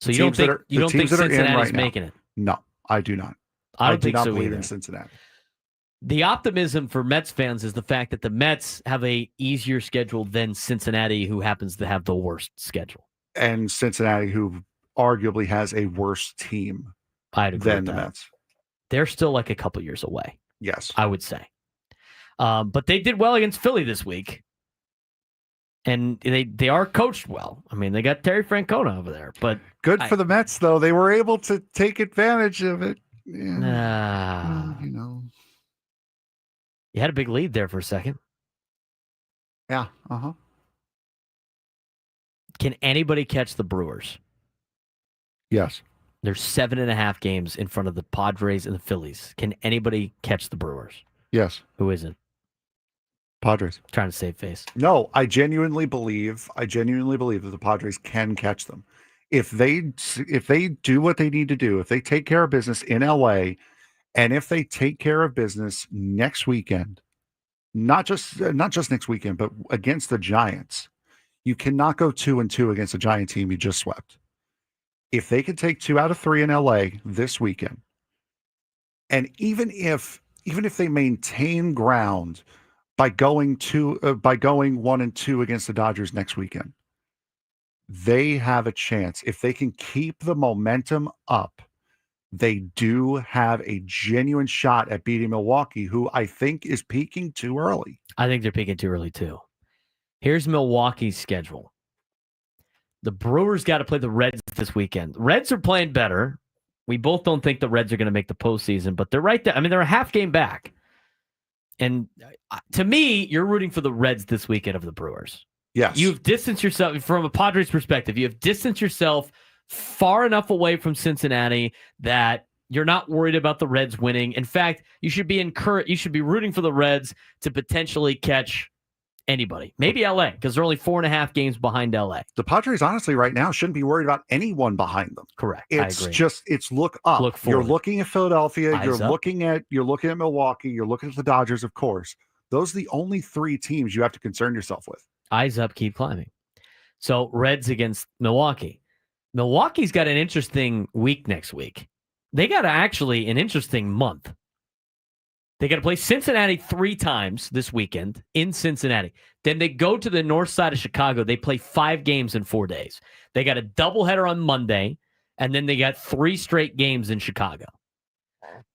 So you don't think Cincinnati's now. making it? No, I do not. I don't do think not so believe either. in Cincinnati. The optimism for Mets fans is the fact that the Mets have a easier schedule than Cincinnati, who happens to have the worst schedule. And Cincinnati, who arguably has a worse team I'd agree than with the that. Mets. They're still like a couple years away. Yes. I would say. But they did well against Philly this week. And they are coached well. I mean, they got Terry Francona over there. But good for the Mets, though. They were able to take advantage of it. Yeah. You know. You had a big lead there for a second. Yeah. Uh-huh. Can anybody catch the Brewers? Yes. There's 7.5 games in front of the Padres and the Phillies. Can anybody catch the Brewers? Yes. Who isn't? Padres. Trying to save face. No, I genuinely believe that the Padres can catch them. If they do what they need to do, if they take care of business in LA, and if they take care of business next weekend, not just next weekend, but against the Giants, you cannot go 2-2 against a Giant team you just swept. If they can take 2 out of 3 in LA this weekend, and even if they maintain ground by going 1-2 against the Dodgers next weekend, they have a chance. If they can keep the momentum up, they do have a genuine shot at beating Milwaukee, who I think is peaking too early. I think they're peaking too early too. Here's Milwaukee's schedule. The Brewers got to play the Reds this weekend. Reds are playing better. We both don't think the Reds are going to make the postseason, but they're right there. I mean, they're a half game back. And to me, you're rooting for the Reds this weekend of the Brewers. Yes. You've distanced yourself from a Padres perspective. You have distanced yourself far enough away from Cincinnati that you're not worried about the Reds winning. In fact, you should be encouraged. You should be rooting for the Reds to potentially catch anybody. Maybe LA, because they're only 4.5 games behind LA. The Padres, honestly, right now shouldn't be worried about anyone behind them. Correct. It's I agree. just look up. Look forward. You're looking at Philadelphia. Eyes You're up. looking at Milwaukee. You're looking at the Dodgers, of course. Those are the only 3 teams you have to concern yourself with. Eyes up, keep climbing. So Reds against Milwaukee. Milwaukee's got an interesting week next week. They got actually an interesting month. They got to play Cincinnati 3 times this weekend in Cincinnati. Then they go to the north side of Chicago. They play 5 games in 4 days. They got a doubleheader on Monday, and then they got 3 straight games in Chicago.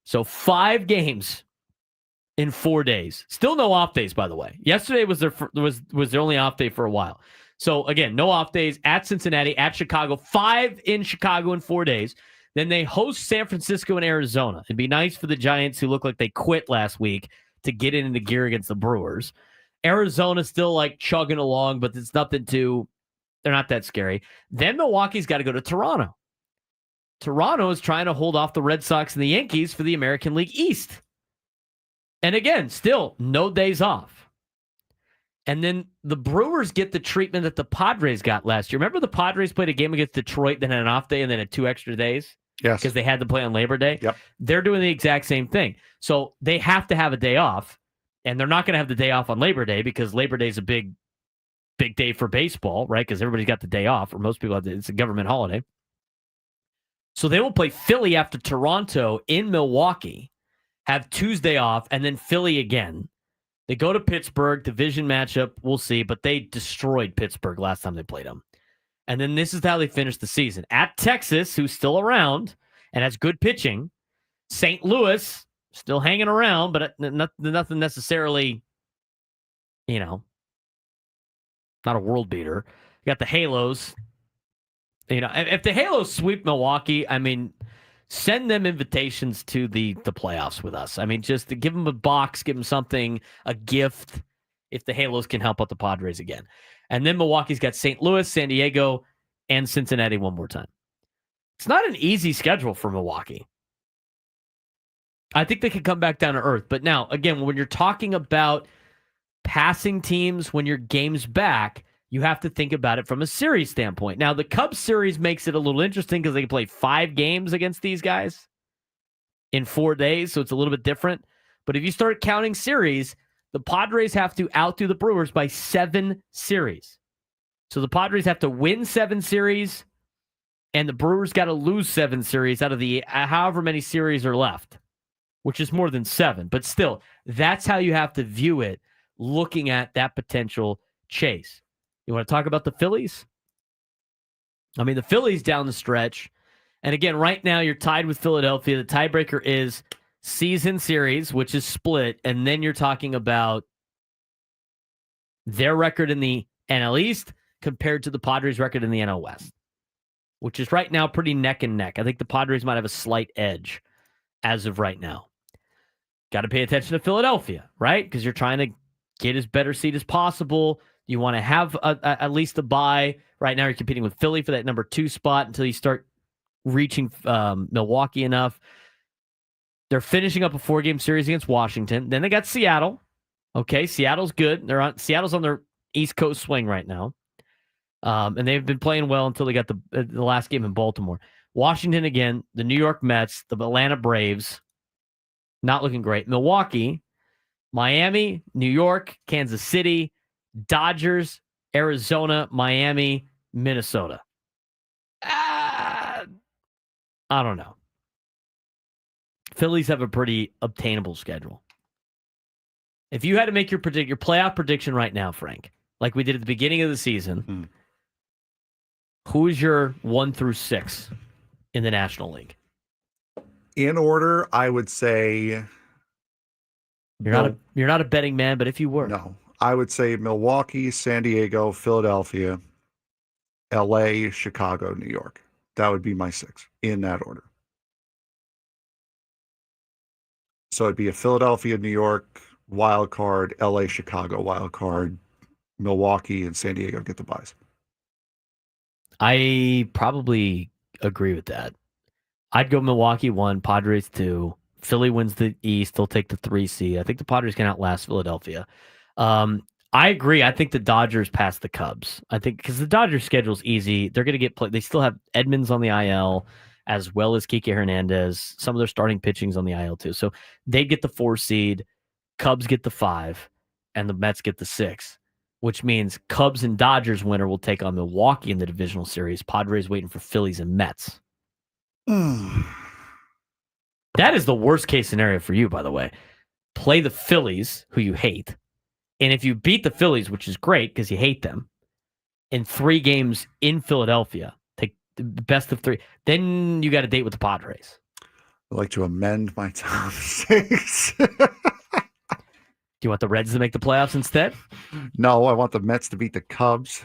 So 5 games in 4 days. Still no off days, by the way. Yesterday was their only off day for a while. So again, no off days at Cincinnati, at Chicago. 5 in Chicago in 4 days. Then they host San Francisco and Arizona. It'd be nice for the Giants, who look like they quit last week, to get into gear against the Brewers. Arizona's still like chugging along, but it's nothing they're not that scary. Then Milwaukee's got to go to Toronto. Toronto is trying to hold off the Red Sox and the Yankees for the American League East. And again, still no days off. And then the Brewers get the treatment that the Padres got last year. Remember the Padres played a game against Detroit, then had an off day, and then had 2 extra days? Yes. Because they had to play on Labor Day? Yep. They're doing the exact same thing. So they have to have a day off, and they're not going to have the day off on Labor Day because Labor Day is a big day for baseball, right? Because everybody's got the day off, or most people have it's a government holiday. So they will play Philly after Toronto in Milwaukee, have Tuesday off, and then Philly again. They go to Pittsburgh, division matchup, we'll see, but they destroyed Pittsburgh last time they played them. And then this is how they finish the season. At Texas, who's still around and has good pitching. St. Louis, still hanging around, but nothing necessarily, not a world beater. You got the Halos. If the Halos sweep Milwaukee, send them invitations to the playoffs with us. Just to give them a box, give them something, a gift, if the Halos can help out the Padres again. And then Milwaukee's got St. Louis, San Diego, and Cincinnati one more time. It's not an easy schedule for Milwaukee. I think they could come back down to earth. But now, again, when you're talking about passing teams, when your game's back, You have to think about it from a series standpoint. Now, the Cubs series makes it a little interesting because they can play 5 games against these guys in 4 days, so it's a little bit different. But if you start counting series, the Padres have to outdo the Brewers by 7 series. So the Padres have to win 7 series, and the Brewers got to lose 7 series out of the however many series are left, which is more than 7. But still, that's how you have to view it, looking at that potential chase. You want to talk about the Phillies? I mean, the Phillies down the stretch. And again, right now you're tied with Philadelphia. The tiebreaker is season series, which is split. And then you're talking about their record in the NL East compared to the Padres' record in the NL West, which is right now pretty neck and neck. I think the Padres might have a slight edge as of right now. Got to pay attention to Philadelphia, right? Because you're trying to get as better seed as possible. You want to have at least a bye. Right now, you're competing with Philly for that number 2 spot until you start reaching Milwaukee enough. They're finishing up a 4-game series against Washington. Then they got Seattle. Okay, Seattle's good. Seattle's on their East Coast swing right now. And they've been playing well until they got the last game in Baltimore. Washington again, the New York Mets, the Atlanta Braves, not looking great. Milwaukee, Miami, New York, Kansas City, Dodgers, Arizona, Miami, Minnesota. I don't know. Phillies have a pretty obtainable schedule. If you had to make your playoff prediction right now, Frank, like we did at the beginning of the season, who is your 1 through 6 in the National League? In order, I would say you're not a betting man, but if you were, no, I would say Milwaukee, San Diego, Philadelphia, LA, Chicago, New York. That would be my 6 in that order. So it'd be a Philadelphia, New York wild card, LA, Chicago wild card, Milwaukee and San Diego get the buys. I probably agree with that. I'd go Milwaukee 1, Padres 2. Philly wins the East. They'll take the 3 seed. I think the Padres can outlast Philadelphia. I agree. I think the Dodgers pass the Cubs. I think because the Dodgers' schedule's easy. They're going to get they still have Edmonds on the IL as well as Kike Hernandez. Some of their starting pitching's on the IL too. So they get the 4 seed. Cubs get the 5, and the Mets get the 6, which means Cubs and Dodgers winner will take on Milwaukee in the divisional series. Padres waiting for Phillies and Mets. That is the worst case scenario for you, by the way. Play the Phillies, who you hate. And if you beat the Phillies, which is great because you hate them, in 3 games in Philadelphia, take the best of 3, then you got a date with the Padres. I'd like to amend my top 6. Do you want the Reds to make the playoffs instead? No, I want the Mets to beat the Cubs.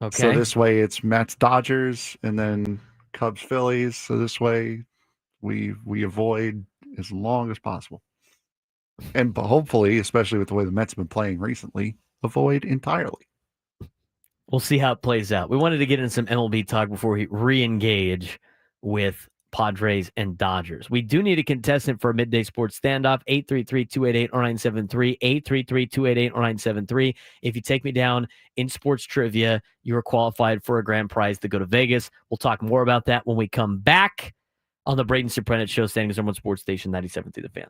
Okay. So this way it's Mets, Dodgers, and then Cubs, Phillies. So this way we avoid as long as possible. And hopefully, especially with the way the Mets have been playing recently, avoid entirely. We'll see how it plays out. We wanted to get in some MLB talk before we re-engage with Padres and Dodgers. We do need a contestant for a midday sports standoff. 833-288-0973. 833-288-0973. If you take me down in sports trivia, you are qualified for a grand prize to go to Vegas. We'll talk more about that when we come back on the Braden Surprenant Show, standing as #1 sports station 97.3 The Fan.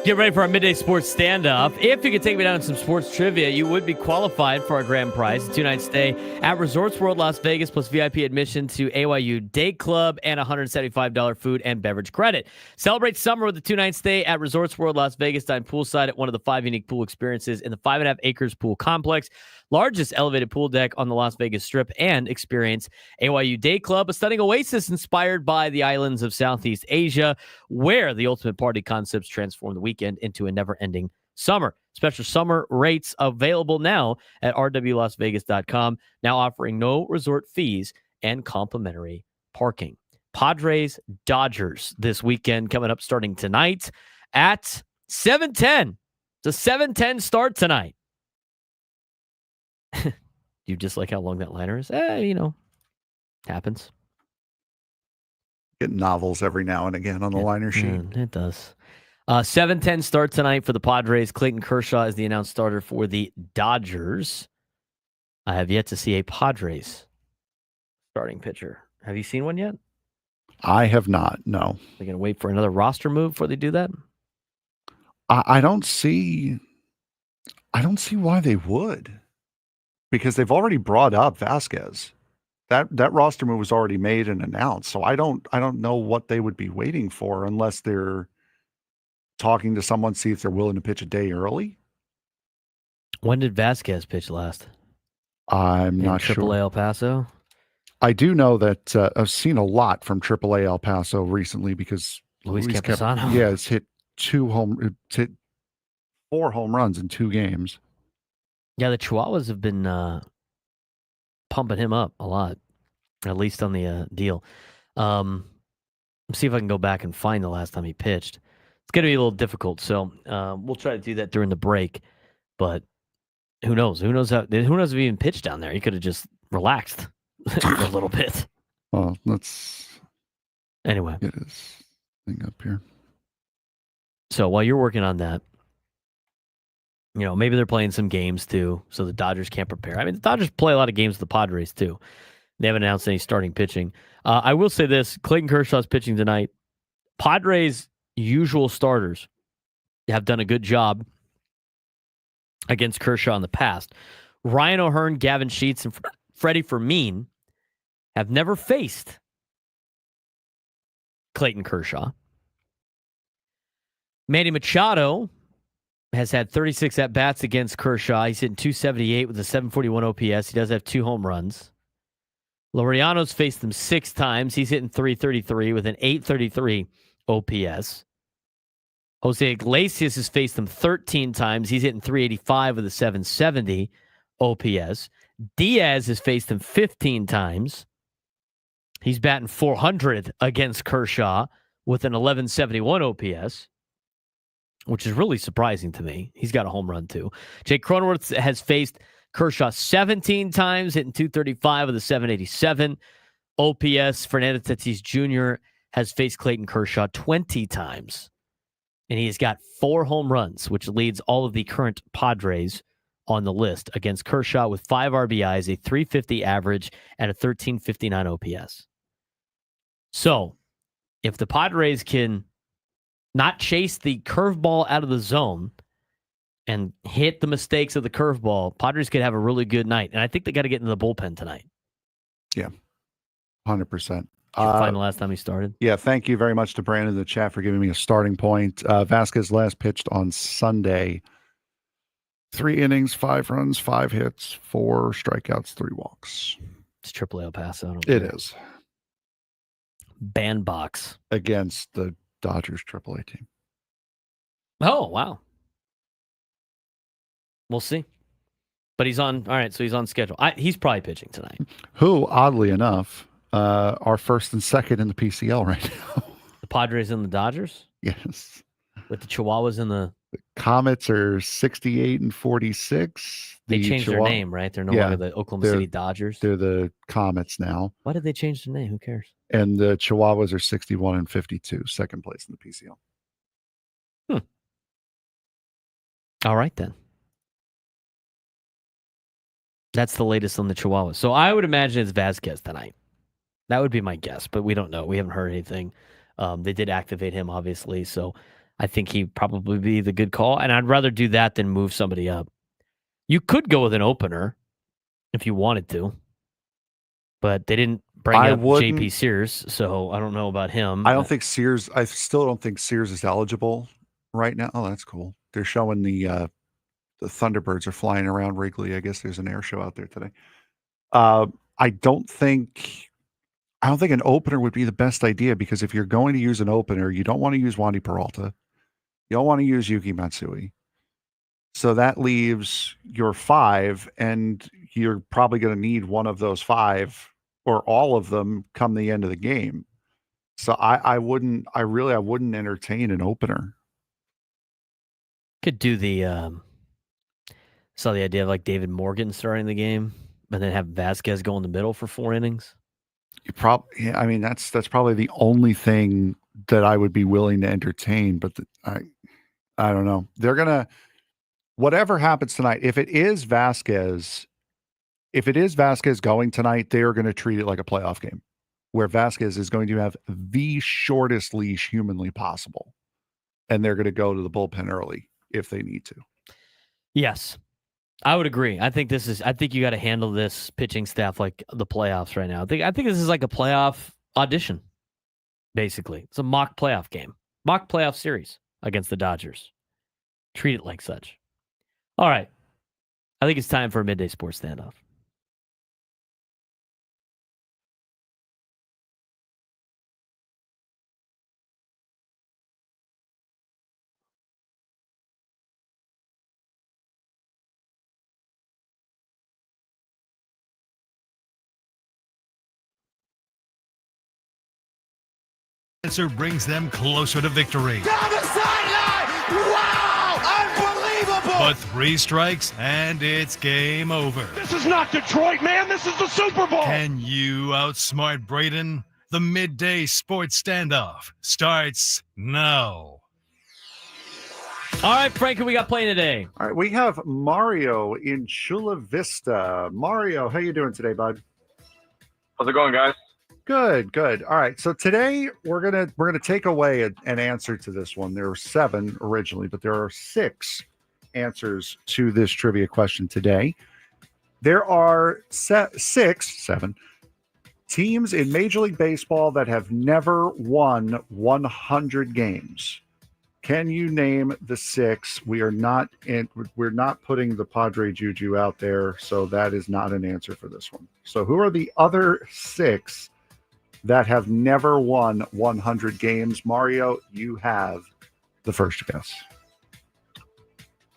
Get ready for our midday sports standoff. If you could take me down in some sports trivia, you would be qualified for our grand prize, a 2-night stay at Resorts World Las Vegas plus VIP admission to AYU Day Club and $175 food and beverage credit. Celebrate summer with a 2-night stay at Resorts World Las Vegas. Dine poolside at one of the 5 unique pool experiences in the 5.5 acres pool complex, largest elevated pool deck on the Las Vegas Strip, and experience AYU Day Club, a stunning oasis inspired by the islands of Southeast Asia, where the ultimate party concepts transform the weekend into a never-ending summer. Special summer rates available now at rwlasvegas.com, now offering no resort fees and complimentary parking. Padres, Dodgers this weekend coming up starting tonight at 7:10. It's a 7:10 start tonight. You just like how long that liner is? Happens. Get novels every now and again on the liner sheet. It does. 7:10 start tonight for the Padres. Clayton Kershaw is the announced starter for the Dodgers. I have yet to see a Padres starting pitcher. Have you seen one yet? I have not. No. They're going to wait for another roster move before they do that? I don't see why they would, because they've already brought up Vasquez. That roster move was already made and announced. So I don't know what they would be waiting for unless they're talking to someone, see if they're willing to pitch a day early. When did Vasquez pitch last? I'm not AAA sure. El Paso? I do know that I've seen a lot from AAA El Paso recently because Luis Campusano? Yeah, it's hit 4 home runs in 2 games. Yeah, the Chihuahuas have been pumping him up a lot, at least on the deal. Let's see if I can go back and find the last time he pitched. It's going to be a little difficult, so we'll try to do that during the break. But who knows? Who knows if he even pitched down there? He could have just relaxed for a little bit. Well, let's Anyway, get his thing up here. So while you're working on that, maybe they're playing some games too, so the Dodgers can't prepare. I mean, the Dodgers play a lot of games with the Padres too. They haven't announced any starting pitching. I will say this: Clayton Kershaw's pitching tonight. Padres' usual starters have done a good job against Kershaw in the past. Ryan O'Hearn, Gavin Sheets, and Freddie Fermin have never faced Clayton Kershaw. Manny Machado has had 36 at-bats against Kershaw. He's hitting .278 with a .741 OPS. He does have 2 home runs. Laureano's faced him 6 times. He's hitting .333 with an .833 OPS. Jose Iglesias has faced him 13 times. He's hitting .385 with a .770 OPS. Diaz has faced him 15 times. He's batting .400 against Kershaw with an .1171 OPS, which is really surprising to me. He's got a home run, too. Jake Cronenworth has faced Kershaw 17 times, hitting .235 with a .787 OPS. Fernando Tatis Jr. has faced Clayton Kershaw 20 times, and he has got 4 home runs, which leads all of the current Padres on the list against Kershaw with 5 RBIs, a .350 average, and a .1359 OPS. So, if the Padres can not chase the curveball out of the zone and hit the mistakes of the curveball, Padres could have a really good night. And I think they got to get into the bullpen tonight. Yeah, 100%. Did you find the last time he started? Yeah, thank you very much to Brandon in the chat for giving me a starting point. Vasquez last pitched on Sunday. 3 innings, 5 runs, 5 hits, 4 strikeouts, 3 walks. It's AAA El Paso. It is. Bandbox. Against the Dodgers AAA team. Oh, wow. We'll see. But he's on. All right, so he's on schedule. He's probably pitching tonight. Who, oddly enough, are first and second in the PCL right now. The Padres and the Dodgers? Yes. With the Chihuahuas and the Comets are 68 and 46. They changed their name, right? They're no longer the Oklahoma City Dodgers. They're the Comets now. Why did they change their name? Who cares? And the Chihuahuas are 61 and 52, second place in the PCL. All right, then. That's the latest on the Chihuahuas. So I would imagine it's Vasquez tonight. That would be my guess, but we don't know. We haven't heard anything. They did activate him, obviously, so I think he'd probably be the good call, and I'd rather do that than move somebody up. You could go with an opener if you wanted to, but they didn't bring up JP Sears, so I don't know about him. I still don't think Sears is eligible right now. Oh, that's cool. They're showing the Thunderbirds are flying around Wrigley. I guess there's an air show out there today. I don't think an opener would be the best idea, because if you're going to use an opener, you don't want to use Wandy Peralta. You don't want to use Yuki Matsui. So that leaves your 5, and you're probably going to need one of those 5 or all of them come the end of the game. So I wouldn't entertain an opener. Could do the saw the idea of like David Morgan starting the game and then have Vasquez go in the middle for 4 innings. I mean, that's probably the only thing that I would be willing to entertain, but I don't know. They're going to, whatever happens tonight, if it is Vasquez going tonight, they are going to treat it like a playoff game. where Vasquez is going to have the shortest leash humanly possible. And they're going to go to the bullpen early if they need to. Yes. I would agree. I think you got to handle this pitching staff like the playoffs right now. I think this is like a playoff audition, basically. It's a mock playoff game, mock playoff series against the Dodgers. Treat it like such. All right. I think it's time for a midday sports standoff. Answer brings them closer to victory. Down the sideline! Wow! Unbelievable! But 3 strikes and it's game over. This is not Detroit, man. This is the Super Bowl. Can you outsmart Braden? The midday sports standoff starts now. All right, Frank, who we got playing today? All right, we have Mario in Chula Vista. Mario, how you doing today, bud? How's it going, guys? Good. All right, so today we're gonna take away an answer to this one. There were 7 originally, but there are 6 answers to this trivia question today. There are 7 teams in Major League Baseball that have never won 100 games. Can you name the 6? We're not putting the Padre juju out there, so that is not an answer for this one. So who are the other 6 that have never won 100 games? Mario, you have the first guess.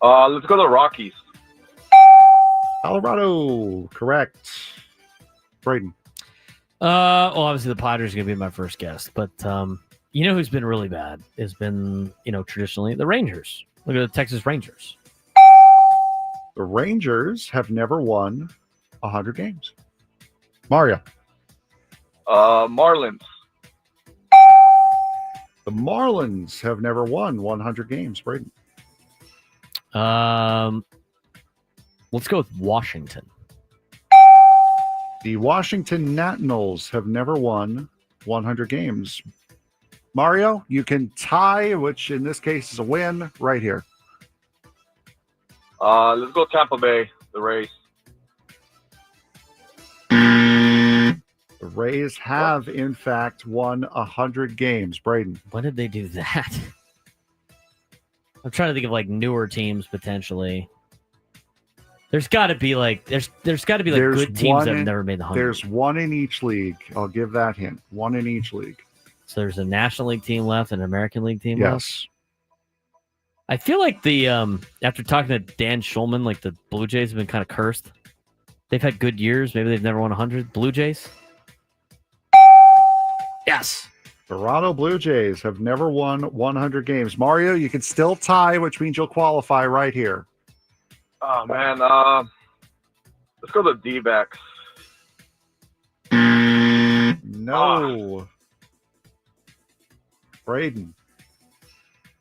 Let's go to the Rockies. Colorado, correct. Braden. Well, obviously the Padres are going to be my first guess, but you know who's been really bad has been, traditionally the Rangers. Look at the Texas Rangers. The Rangers have never won 100 games. Mario. Marlins. The Marlins have never won 100 games. Braden. Let's go with Washington. The Washington Nationals have never won 100 games. Mario, you can tie, which in this case is a win, right here. Let's go Tampa Bay, the Rays. The Rays have, in fact, won 100 games. Braden. When did they do that? I'm trying to think of newer teams potentially. There's got to be there's got to be good teams that have never made the 100. There's one in each league. I'll give that hint. One in each league. So there's a National League team left and an American League team left. Yes. I feel like the after talking to Dan Schulman, the Blue Jays have been kind of cursed. They've had good years. Maybe they've never won 100. Blue Jays. Yes. Toronto Blue Jays have never won 100 games. Mario, you can still tie, which means you'll qualify right here. Oh, man. Let's go to the D-backs. No. Braden.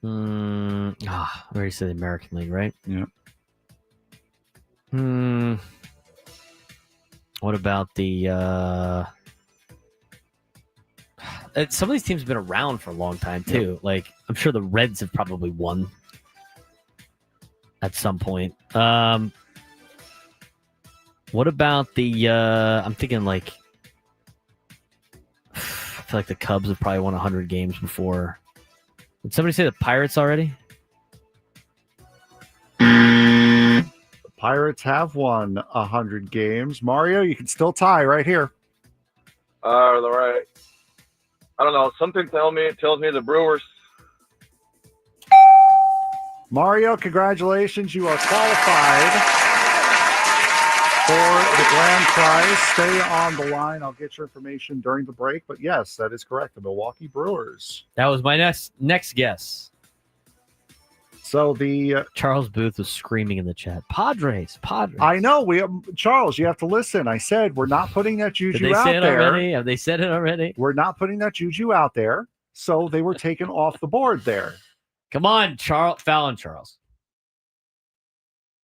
I already said the American League, right? Yeah. What about the... some of these teams have been around for a long time, too. Yep. I'm sure the Reds have probably won at some point. What about the... I'm thinking, I feel like the Cubs have probably won 100 games before. Did somebody say the Pirates already? The Pirates have won 100 games. Mario, you can still tie right here. All right. I don't know. Something tells me the Brewers. Mario, congratulations. You are qualified for the grand prize. Stay on the line. I'll get your information during the break. But yes, that is correct. The Milwaukee Brewers. That was my next guess. So the Charles Booth was screaming in the chat. Padres. I know. Charles, you have to listen. I said we're not putting that juju out there. Already? Have they said it already? We're not putting that juju out there. So they were taken off the board there. Come on, Fallon Charles.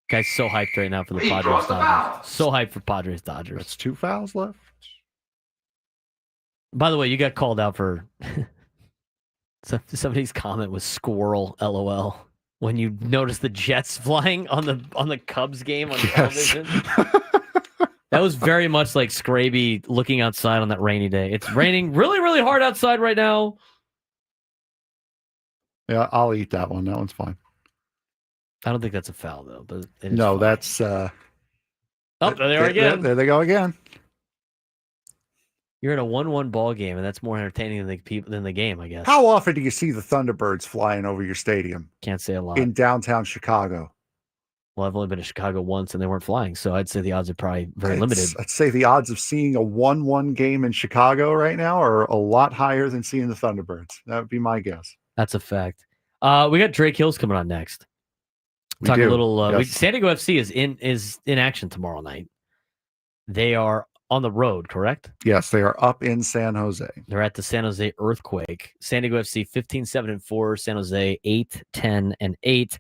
Guy's so hyped right now for the Padres Dodgers. So hyped for Padres Dodgers. That's 2 fouls left. By the way, you got called out for somebody's comment was squirrel, LOL. When you noticed the Jets flying on the Cubs game on television. That was very much like Scraby looking outside on that rainy day. It's raining really, really hard outside right now. Yeah, I'll eat that one. That one's fine. I don't think that's a foul, though. But it is No, fine. that's... Oh, there they are again. There they go again. You're in a 1-1 ball game, and that's more entertaining than the game, I guess. How often do you see the Thunderbirds flying over your stadium? Can't say a lot. In downtown Chicago. Well, I've only been to Chicago once, and they weren't flying, so I'd say the odds are probably very limited. I'd say the odds of seeing a 1-1 game in Chicago right now are a lot higher than seeing the Thunderbirds. That would be my guess. That's a fact. We got Drake Hills coming on next. Talk a little. Yes. San Diego FC is in action tomorrow night. They are on the road, correct? Yes, they are up in San Jose. They're at the San Jose Earthquake. San Diego FC 15-7-4. San Jose 8-10-8.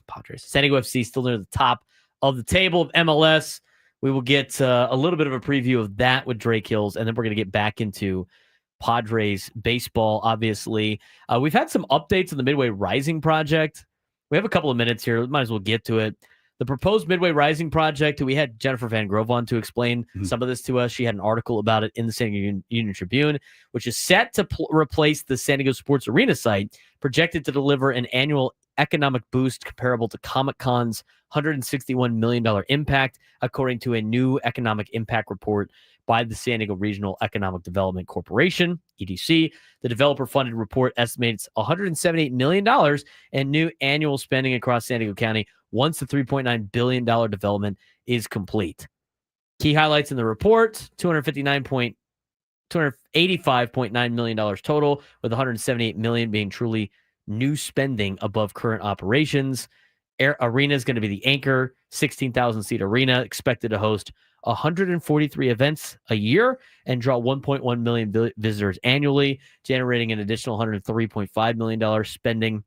Padres. San Diego FC still near the top of the table of MLS. We will get a little bit of a preview of that with Drake Hills, and then we're going to get back into Padres baseball, obviously. We've had some updates on the Midway Rising project. We have a couple of minutes here. Might as well get to it. The proposed Midway Rising project, we had Jennifer Van Grove on to explain some of this to us. She had an article about it in the San Diego Union Tribune, which is set to replace the San Diego Sports Arena site, projected to deliver an annual economic boost comparable to Comic-Con's $161 million impact, according to a new economic impact report by the San Diego Regional Economic Development Corporation, EDC. The developer-funded report estimates $178 million in new annual spending across San Diego County once the $3.9 billion development is complete. Key highlights in the report: $285.9 million total, with $178 million being truly new spending above current operations. Arena is going to be the anchor, 16,000-seat arena, expected to host 143 events a year and draw 1.1 million visitors annually, generating an additional $103.5 million spending.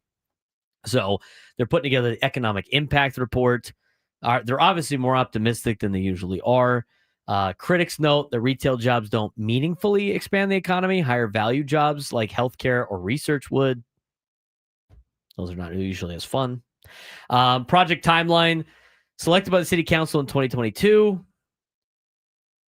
So they're putting together the economic impact report. They're obviously more optimistic than they usually are. Critics note that retail jobs don't meaningfully expand the economy. Higher value jobs like healthcare or research would. Those are not usually as fun. Project timeline, selected by the city council in 2022.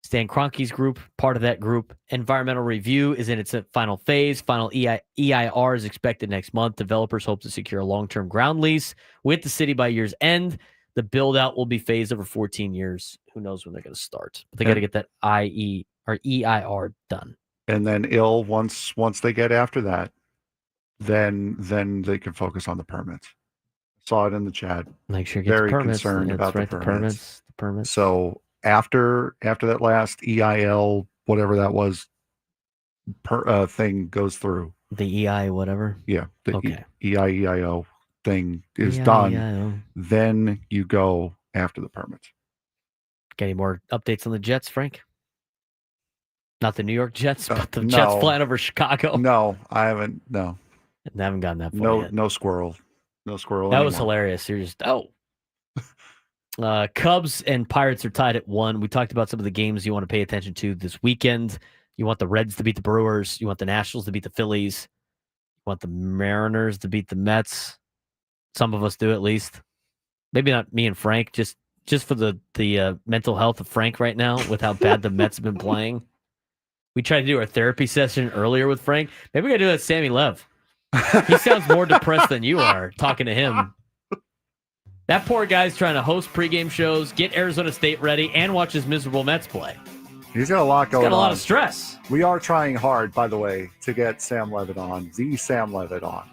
Stan Kroenke's group, part of that group. Environmental review is in its final phase. Final EIR is expected next month. Developers hope to secure a long-term ground lease with the city by year's end. The build-out will be phased over 14 years. Who knows when they're going to start? But they got to get that EIR done. And then once they get after that, then they can focus on the permits. Saw it in the chat. Make sure you get very the permits. concerned about right, the permits. The permits. So after that last EIL, whatever that was, thing goes through. The EI whatever? Yeah. The okay. EIO thing is done. Then you go after the permits. Got any more updates on the Jets, Frank? Not the New York Jets, but the Jets flying over Chicago. No, I haven't. No. I haven't gotten that far yet. No squirrel. No squirrel. That was hilarious. You're just, Cubs and Pirates are tied at 1. We talked about some of the games you want to pay attention to this weekend. You want the Reds to beat the Brewers. You want the Nationals to beat the Phillies. You want the Mariners to beat the Mets. Some of us do, at least. Maybe not me and Frank, just for the mental health of Frank right now with how bad the Mets have been playing. We tried to do our therapy session earlier with Frank. Maybe we got to do that with Sammy Lev. He sounds more depressed than you are talking to him. That poor guy's trying to host pregame shows, get Arizona State ready, and watch his miserable Mets play. He's got a lot going on. He's got a lot of stress. We are trying hard, by the way, to get Sam Levitt on, the Sam Levitt on,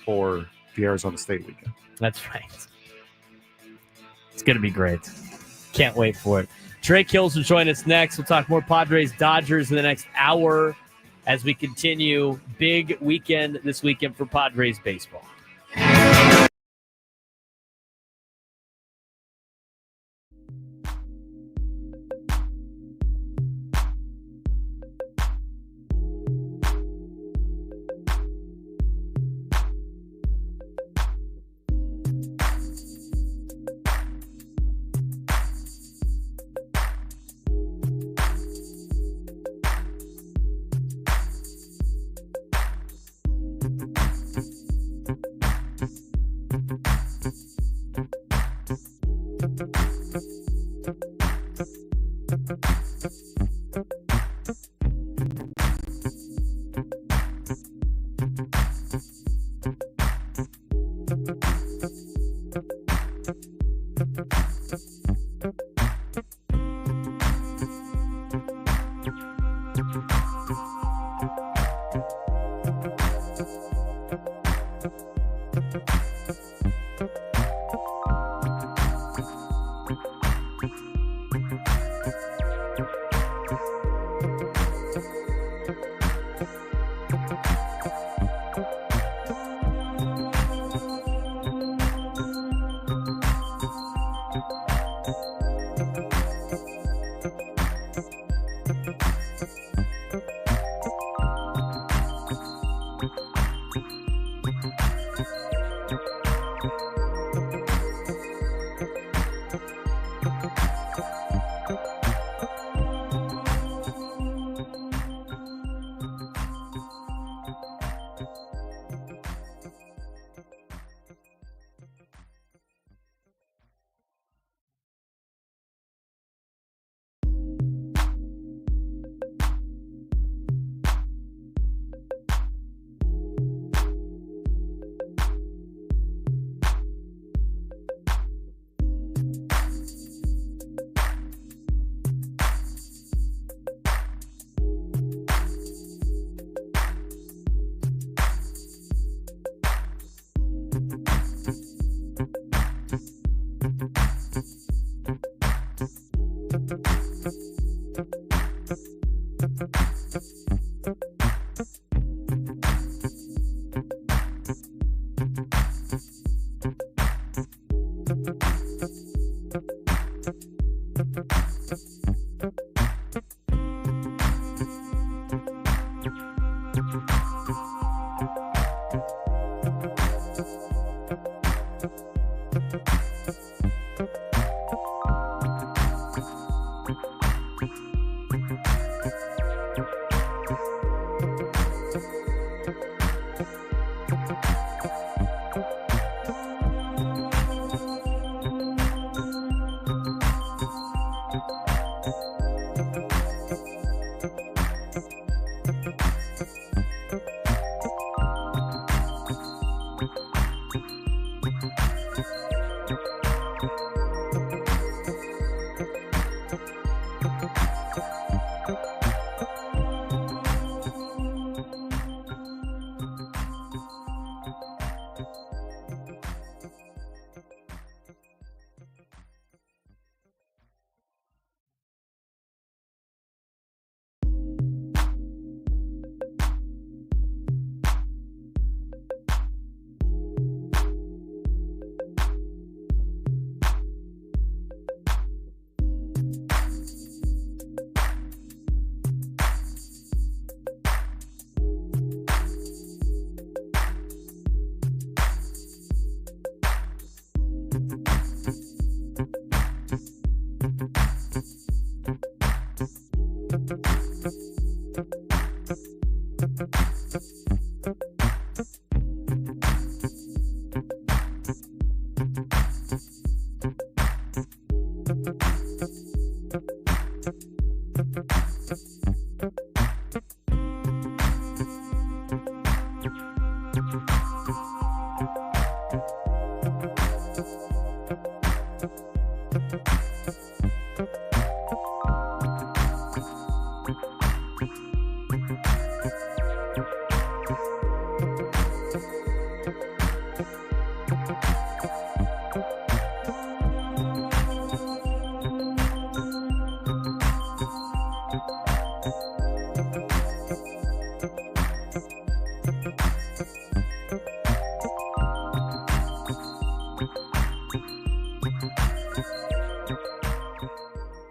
for the Arizona State weekend. That's right. It's going to be great. Can't wait for it. Drake Hills will join us next. We'll talk more Padres, Dodgers in the next hour as we continue. Big weekend this weekend for Padres baseball.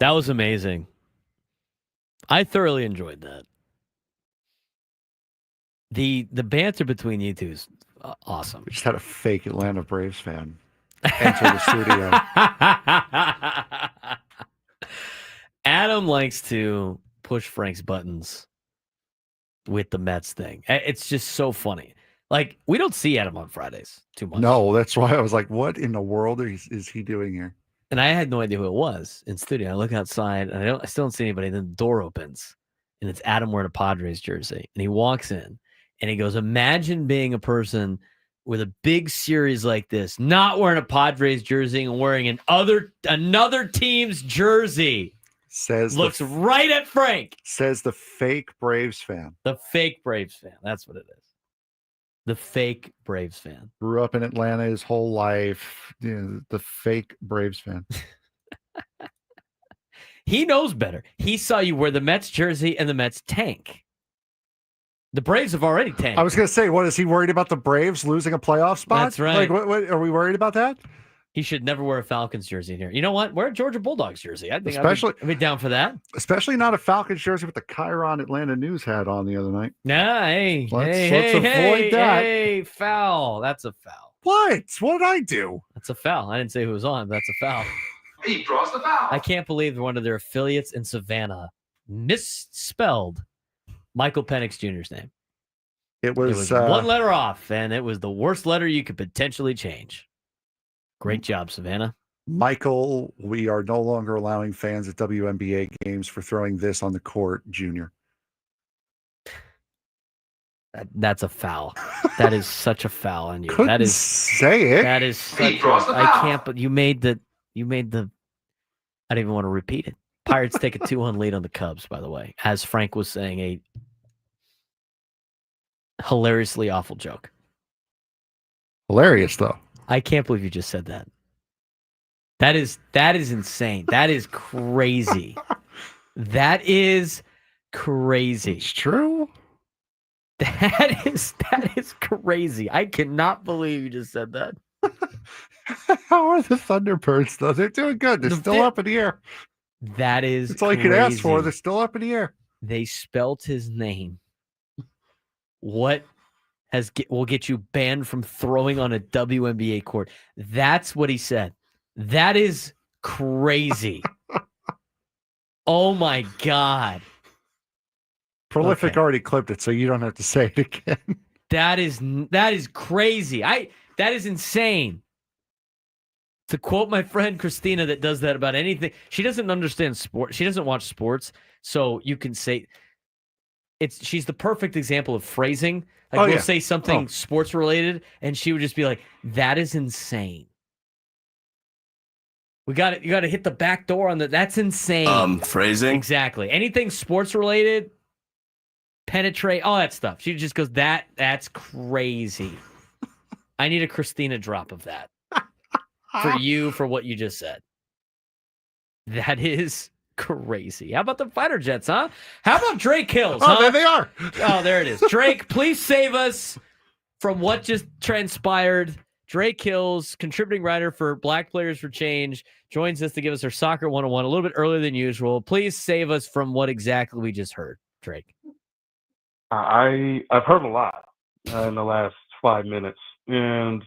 That was amazing. I thoroughly enjoyed that. The banter between you two is awesome. We just had a fake Atlanta Braves fan enter the studio. Adam likes to push Frank's buttons with the Mets thing. It's just so funny. Like, we don't see Adam on Fridays too much. No, that's why I was like, what in the world is he doing here? And I had no idea who it was in studio. I look outside, and I still don't see anybody. Then the door opens, and it's Adam wearing a Padres jersey. And he walks in, and he goes, imagine being a person with a big series like this, not wearing a Padres jersey and wearing another team's jersey. Looks right at Frank. Says the fake Braves fan. The fake Braves fan. That's what it is. The fake Braves fan. Grew up in Atlanta his whole life. The fake Braves fan. He knows better. He saw you wear the Mets jersey and the Mets tank. The Braves have already tanked. I was going to say, what, is he worried about the Braves losing a playoff spot? That's right. Like, what are we worried about that? He should never wear a Falcons jersey in here. You know what? Wear a Georgia Bulldogs jersey. I think I'd be down for that. Especially not a Falcons jersey with the Chiron Atlanta News hat on the other night. Nah, Let's avoid that. Hey, foul. That's a foul. What? What did I do? That's a foul. I didn't say who was on, but that's a foul. He draws the foul. I can't believe one of their affiliates in Savannah misspelled Michael Penix Jr.'s name. It was one letter off, and it was the worst letter you could potentially change. Great job, Savannah. Michael, we are no longer allowing fans at WNBA games for throwing this on the court, Junior. That's a foul. That is such a foul on you. Couldn't that is say it. That is such I can't, but you made the I don't even want to repeat it. Pirates take a 2-1 lead on the Cubs, by the way. As Frank was saying, a hilariously awful joke. Hilarious, though. I can't believe you just said that. That is insane. That is crazy. That is crazy. It's true. That is crazy. I cannot believe you just said that. How are the Thunderbirds, though? They're doing good. They're still up in the air. That is It's all you can ask for. They're still up in the air. They spelt his name. What will get you banned from throwing on a WNBA court? That's what he said. That is crazy. Oh, my God. Prolific already clipped it, so you don't have to say it again. That is crazy. That is insane. To quote my friend Christina that does that about anything, she doesn't understand sport. She doesn't watch sports, so you can say she's the perfect example of phrasing. Like we'll say something sports related, and she would just be like, "That is insane." You got to hit the back door on that. That's insane. Phrasing exactly. Anything sports related, penetrate, all that stuff. She just goes, "That's crazy." I need a Christina drop of that. For what you just said. That is crazy. How about the fighter jets, huh? How about Drake Hills? Oh, there they are. Oh, there it is. Drake, please save us from what just transpired. Drake Hills, contributing writer for Black Players for Change, joins us to give us our Soccer 101 a little bit earlier than usual. Please save us from what exactly we just heard, Drake. I've heard a lot in the last 5 minutes, and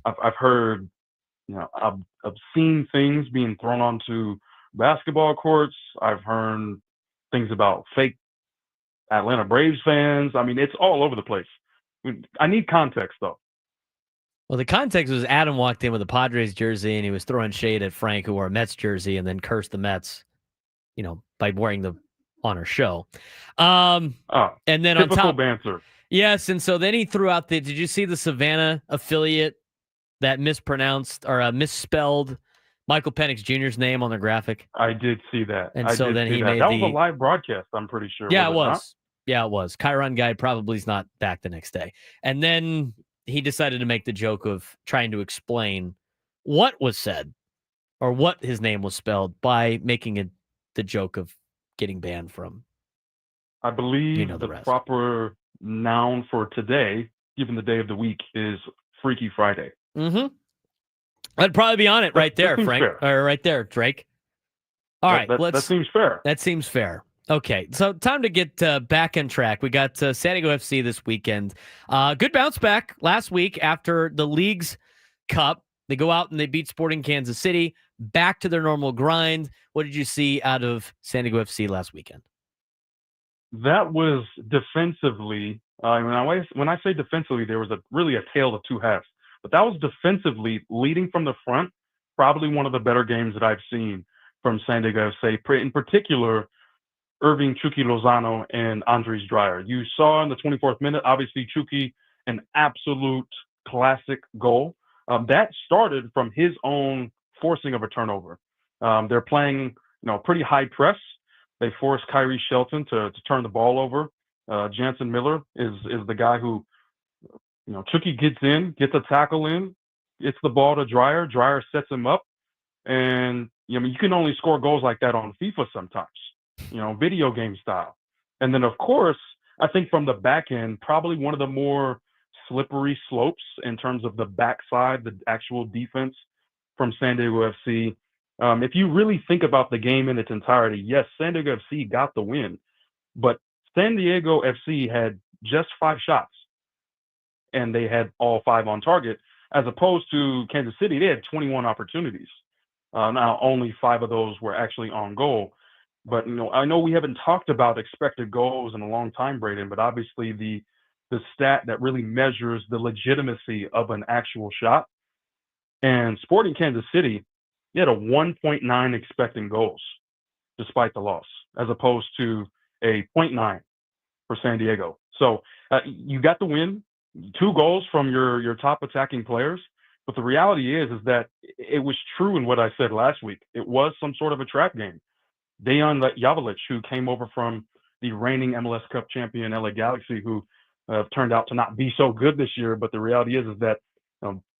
I've heard obscene things being thrown onto basketball courts. I've heard things about fake Atlanta Braves fans. I mean, it's all over the place. I need context, though. Well, the context was Adam walked in with a Padres jersey, and he was throwing shade at Frank, who wore a Mets jersey, and then cursed the Mets, by wearing the on our show. And then on top, banter. Yes, and so then he threw out did you see the Savannah affiliate that mispronounced or misspelled Michael Penix Jr.'s name on their graphic? I did see that. And so then he made that was a live broadcast, I'm pretty sure. Yeah, it was. Not? Yeah, it was. Chiron guy probably is not back the next day. And then he decided to make the joke of trying to explain what was said or what his name was spelled by making the joke of getting banned from. I believe the proper noun for today, given the day of the week, is Freaky Friday. Mm-hmm. I'd probably be on it right there, Frank. Or right there, Drake. All right, that seems fair. That seems fair. Okay, so time to get back on track. We got San Diego FC this weekend. Good bounce back last week after the League's Cup. They go out and they beat Sporting Kansas City. Back to their normal grind. What did you see out of San Diego FC last weekend? That was defensively. When I say defensively, there was really a tale of two halves. But that was defensively, leading from the front, probably one of the better games that I've seen from San Diego FC. In particular, Irving Chucky Lozano and Andres Dreyer. You saw in the 24th minute, obviously, Chucky, an absolute classic goal. That started from his own forcing of a turnover. They're playing, pretty high press. They forced Kyrie Shelton to turn the ball over. Jansen Miller is the guy who, Chucky gets a tackle in, gets the ball to Dreyer. Dreyer sets him up. And, you can only score goals like that on FIFA sometimes, video game style. And then, of course, I think from the back end, probably one of the more slippery slopes in terms of the backside, the actual defense from San Diego FC. If you really think about the game in its entirety, yes, San Diego FC got the win, but San Diego FC had just 5 shots, and they had all 5 on target, as opposed to Kansas City. They had 21 opportunities. Now, only 5 of those were actually on goal. But, I know we haven't talked about expected goals in a long time, Braden, but obviously the stat that really measures the legitimacy of an actual shot. And Sporting Kansas City, they had a 1.9 expecting goals despite the loss, as opposed to a 0.9 for San Diego. So you got the win, 2 goals from your top attacking players. But the reality is that it was true in what I said last week. It was some sort of a trap game. Dejan Javelic, who came over from the reigning MLS Cup champion LA Galaxy, who turned out to not be so good this year. But the reality is that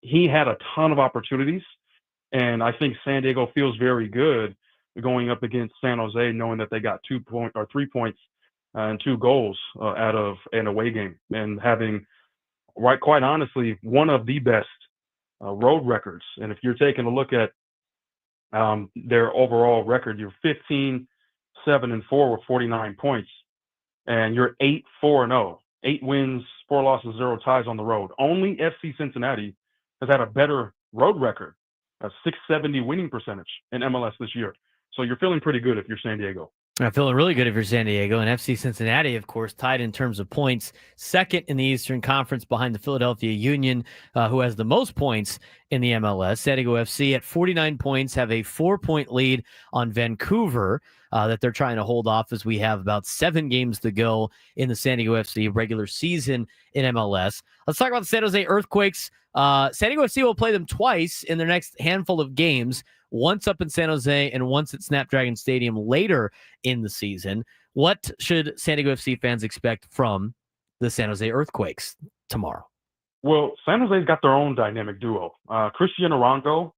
he had a ton of opportunities. And I think San Diego feels very good going up against San Jose, knowing that they got 3 points and 2 goals out of an away game, and having, quite honestly, one of the best road records. And if you're taking a look at their overall record, you're 15-7-4 with 49 points, and you're 8-4-0, 8 wins, 4 losses, 0 ties on the road. Only FC Cincinnati has had a better road record, a 670 winning percentage in MLS this year. So you're feeling pretty good if you're San Diego. I'm feeling really good if you're San Diego. And FC Cincinnati, of course, tied in terms of points, second in the Eastern Conference behind the Philadelphia Union, who has the most points in the MLS. San Diego FC at 49 points have a 4-point lead on Vancouver that they're trying to hold off as we have about 7 games to go in the San Diego FC regular season in MLS. Let's talk about the San Jose Earthquakes. San Diego FC will play them twice in their next handful of games, once up in San Jose and once at Snapdragon Stadium later in the season. What should San Diego FC fans expect from the San Jose Earthquakes tomorrow? Well, San Jose's got their own dynamic duo. Christian Arango,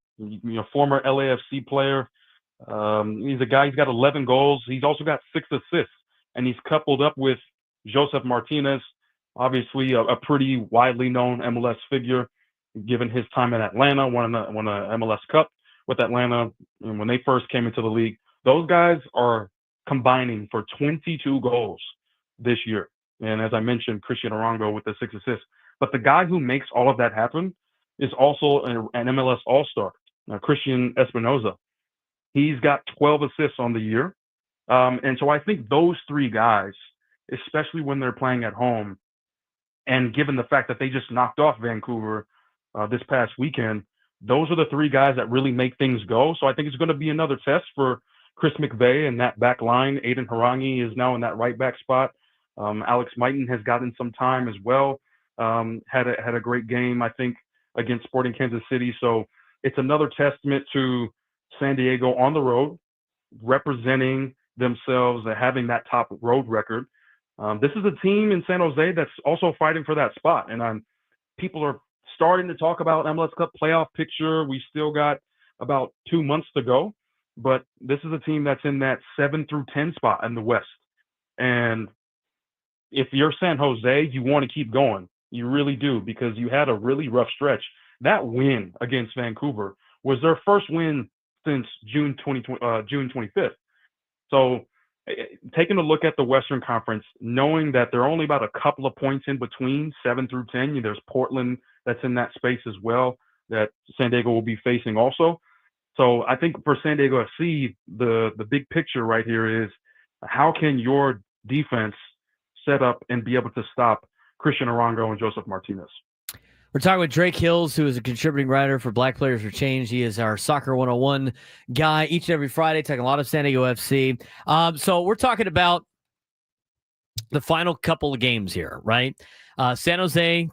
former LAFC player. He's a guy, he's got 11 goals. He's also got 6 assists, and he's coupled up with Joseph Martinez, obviously a pretty widely known MLS figure, given his time in Atlanta, won a MLS Cup with Atlanta and when they first came into the league. Those guys are combining for 22 goals this year. And as I mentioned, Christian Arango with the 6 assists. But the guy who makes all of that happen is also an MLS All-Star, Christian Espinoza. He's got 12 assists on the year. And so I think those 3 guys, especially when they're playing at home, and given the fact that they just knocked off Vancouver this past weekend, those are the 3 guys that really make things go. So I think it's going to be another test for Chris McVeigh and that back line. Aiden Harangi is now in that right back spot. Alex Mighton has gotten some time as well. Had a great game, I think, against Sporting Kansas City. So it's another testament to San Diego on the road, representing themselves and having that top road record. This is a team in San Jose that's also fighting for that spot. And people are starting to talk about MLS Cup playoff picture. We still got about 2 months to go, but this is a team that's in that 7 through 10 spot in the West. And if you're San Jose, you want to keep going. You really do, because you had a really rough stretch. That win against Vancouver was their first win since June 25th. So taking a look at the Western Conference, knowing that there are only about a couple of points in between 7 through 10, there's Portland that's in that space as well that San Diego will be facing also. So I think for San Diego FC, the big picture right here is how can your defense set up and be able to stop Christian Arango and Joseph Martinez? We're talking with Drake Hills, who is a contributing writer for Black Players for Change. He is our Soccer 101 guy each and every Friday, talking a lot of San Diego FC. So we're talking about the final couple of games here, right? San Jose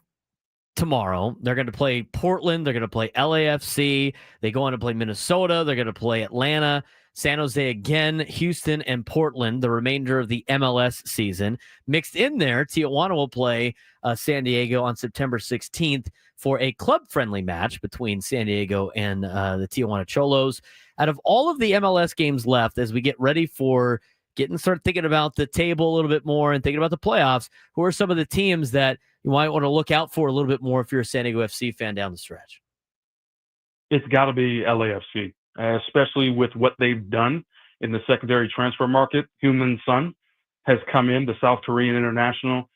tomorrow. They're going to play Portland. They're going to play LAFC. They go on to play Minnesota. They're going to play Atlanta, San Jose again, Houston, and Portland, the remainder of the MLS season. Mixed in there, Tijuana will play San Diego on September 16th for a club-friendly match between San Diego and the Tijuana Cholos. Out of all of the MLS games left, as we get ready for start thinking about the table a little bit more and thinking about the playoffs, who are some of the teams that you might want to look out for a little bit more if you're a San Diego FC fan down the stretch? It's got to be LAFC, especially with what they've done in the secondary transfer market. Heung-min Son has come in, the South Korean international,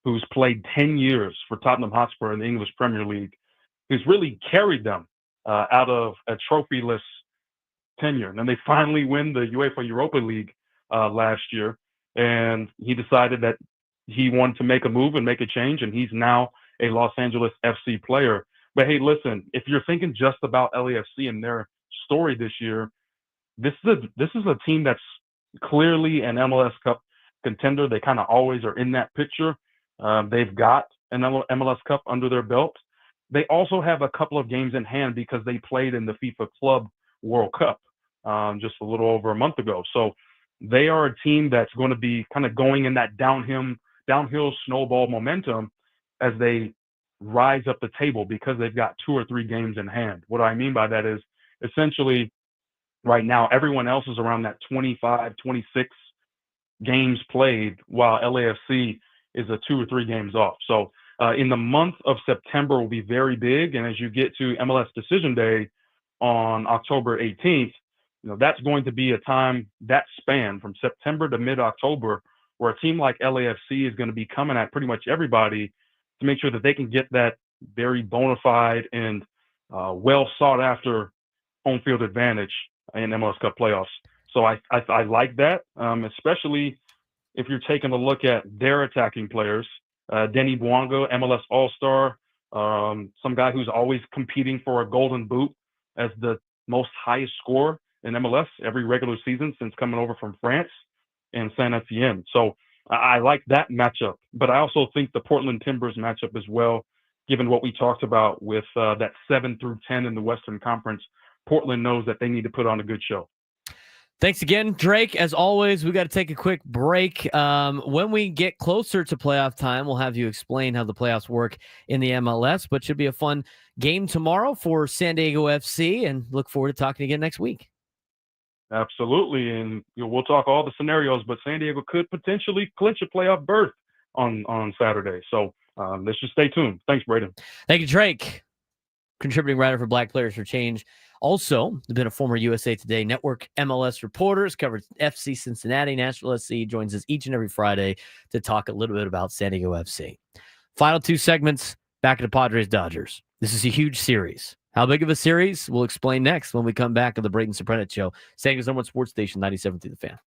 who's played 10 years for Tottenham Hotspur in the English Premier League, who's really carried them out of a trophyless tenure. And then they finally win the UEFA Europa League last year, and he decided that he wanted to make a move and make a change, and he's now a Los Angeles FC player. But hey, listen, if you're thinking just about LAFC and their story this year, this is a team that's clearly an MLS Cup contender. They kind of always are in that picture. They've got an MLS Cup under their belt. They also have a couple of games in hand because they played in the FIFA Club World Cup just a little over a month ago. So they are a team that's going to be kind of going in that downhill snowball momentum as they rise up the table because they've got 2 or 3 games in hand. What I mean by that is essentially right now everyone else is around that 25, 26 games played, while LAFC is a 2 or 3 games off. So in the month of September will be very big. And as you get to MLS Decision Day on October 18th, that's going to be a time, that span from September to mid-October, where a team like LAFC is going to be coming at pretty much everybody to make sure that they can get that very bona fide and well sought after home field advantage in MLS Cup playoffs. So I like that, especially if you're taking a look at their attacking players. Denny Bwanga, MLS All-Star, some guy who's always competing for a Golden Boot as the most highest scorer in MLS every regular season since coming over from France and Saint Etienne. So I like that matchup, but I also think the Portland Timbers matchup as well, given what we talked about with that 7 through 10 in the Western Conference. Portland knows that they need to put on a good show. Thanks again, Drake. As always, we got to take a quick break. When we get closer to playoff time, we'll have you explain how the playoffs work in the MLS, but should be a fun game tomorrow for San Diego FC, and look forward to talking again next week. Absolutely, and we'll talk all the scenarios, but San Diego could potentially clinch a playoff berth on Saturday. So let's just stay tuned. Thanks, Braden. Thank you, Drake, contributing writer for Black Players for Change. Also, been a former USA Today Network MLS reporter, has covered FC Cincinnati, Nashville SC, joins us each and every Friday to talk a little bit about San Diego FC. Final 2 segments, back to the Padres-Dodgers. This is a huge series. How big of a series? We'll explain next when we come back on the Braden Surprenant Show. San Diego's #1 sports station, 97 through the Fan.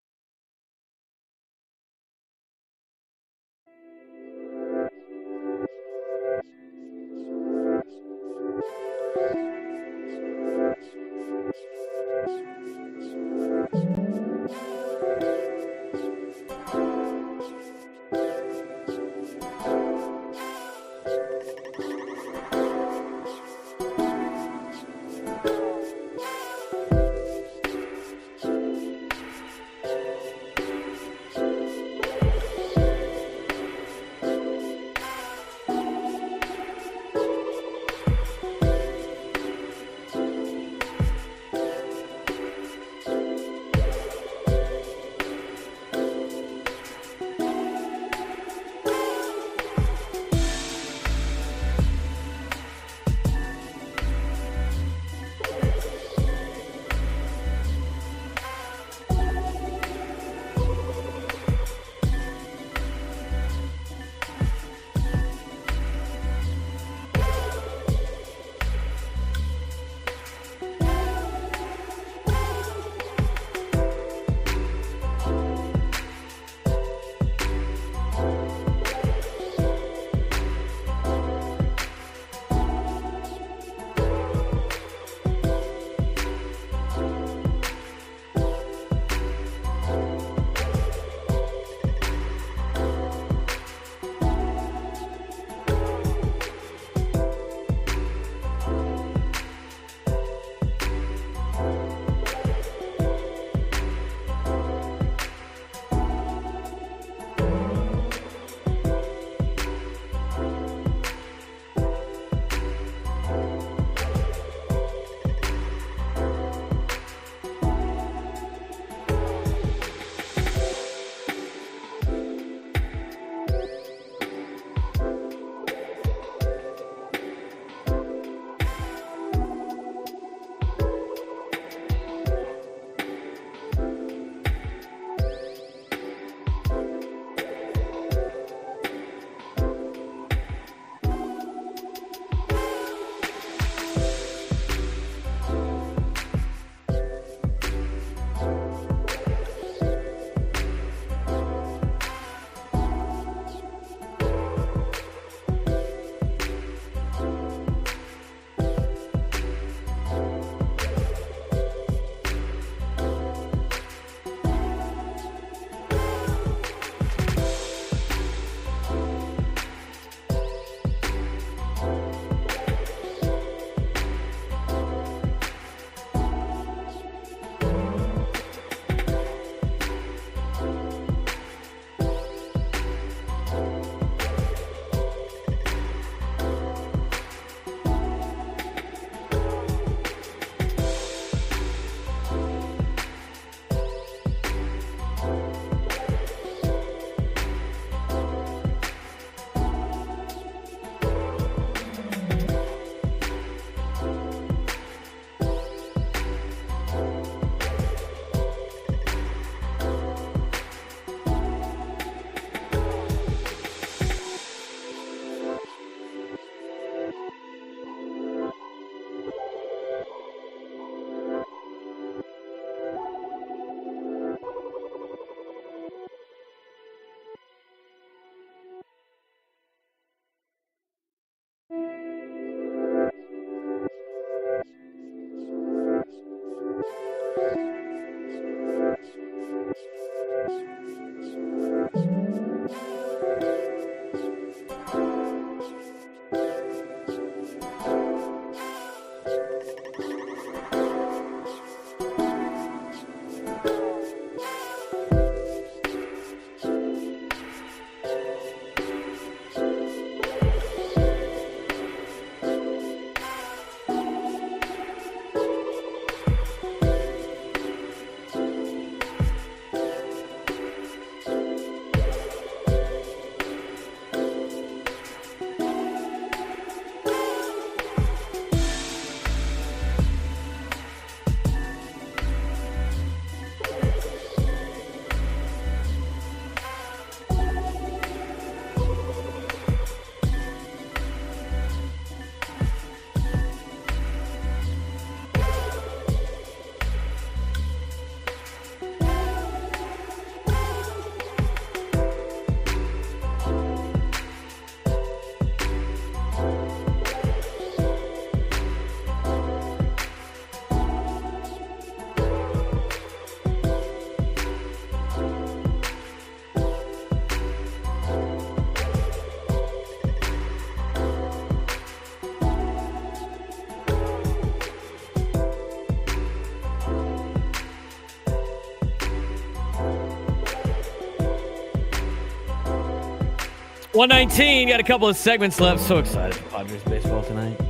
119. Got a couple of segments left. So excited for Padres baseball tonight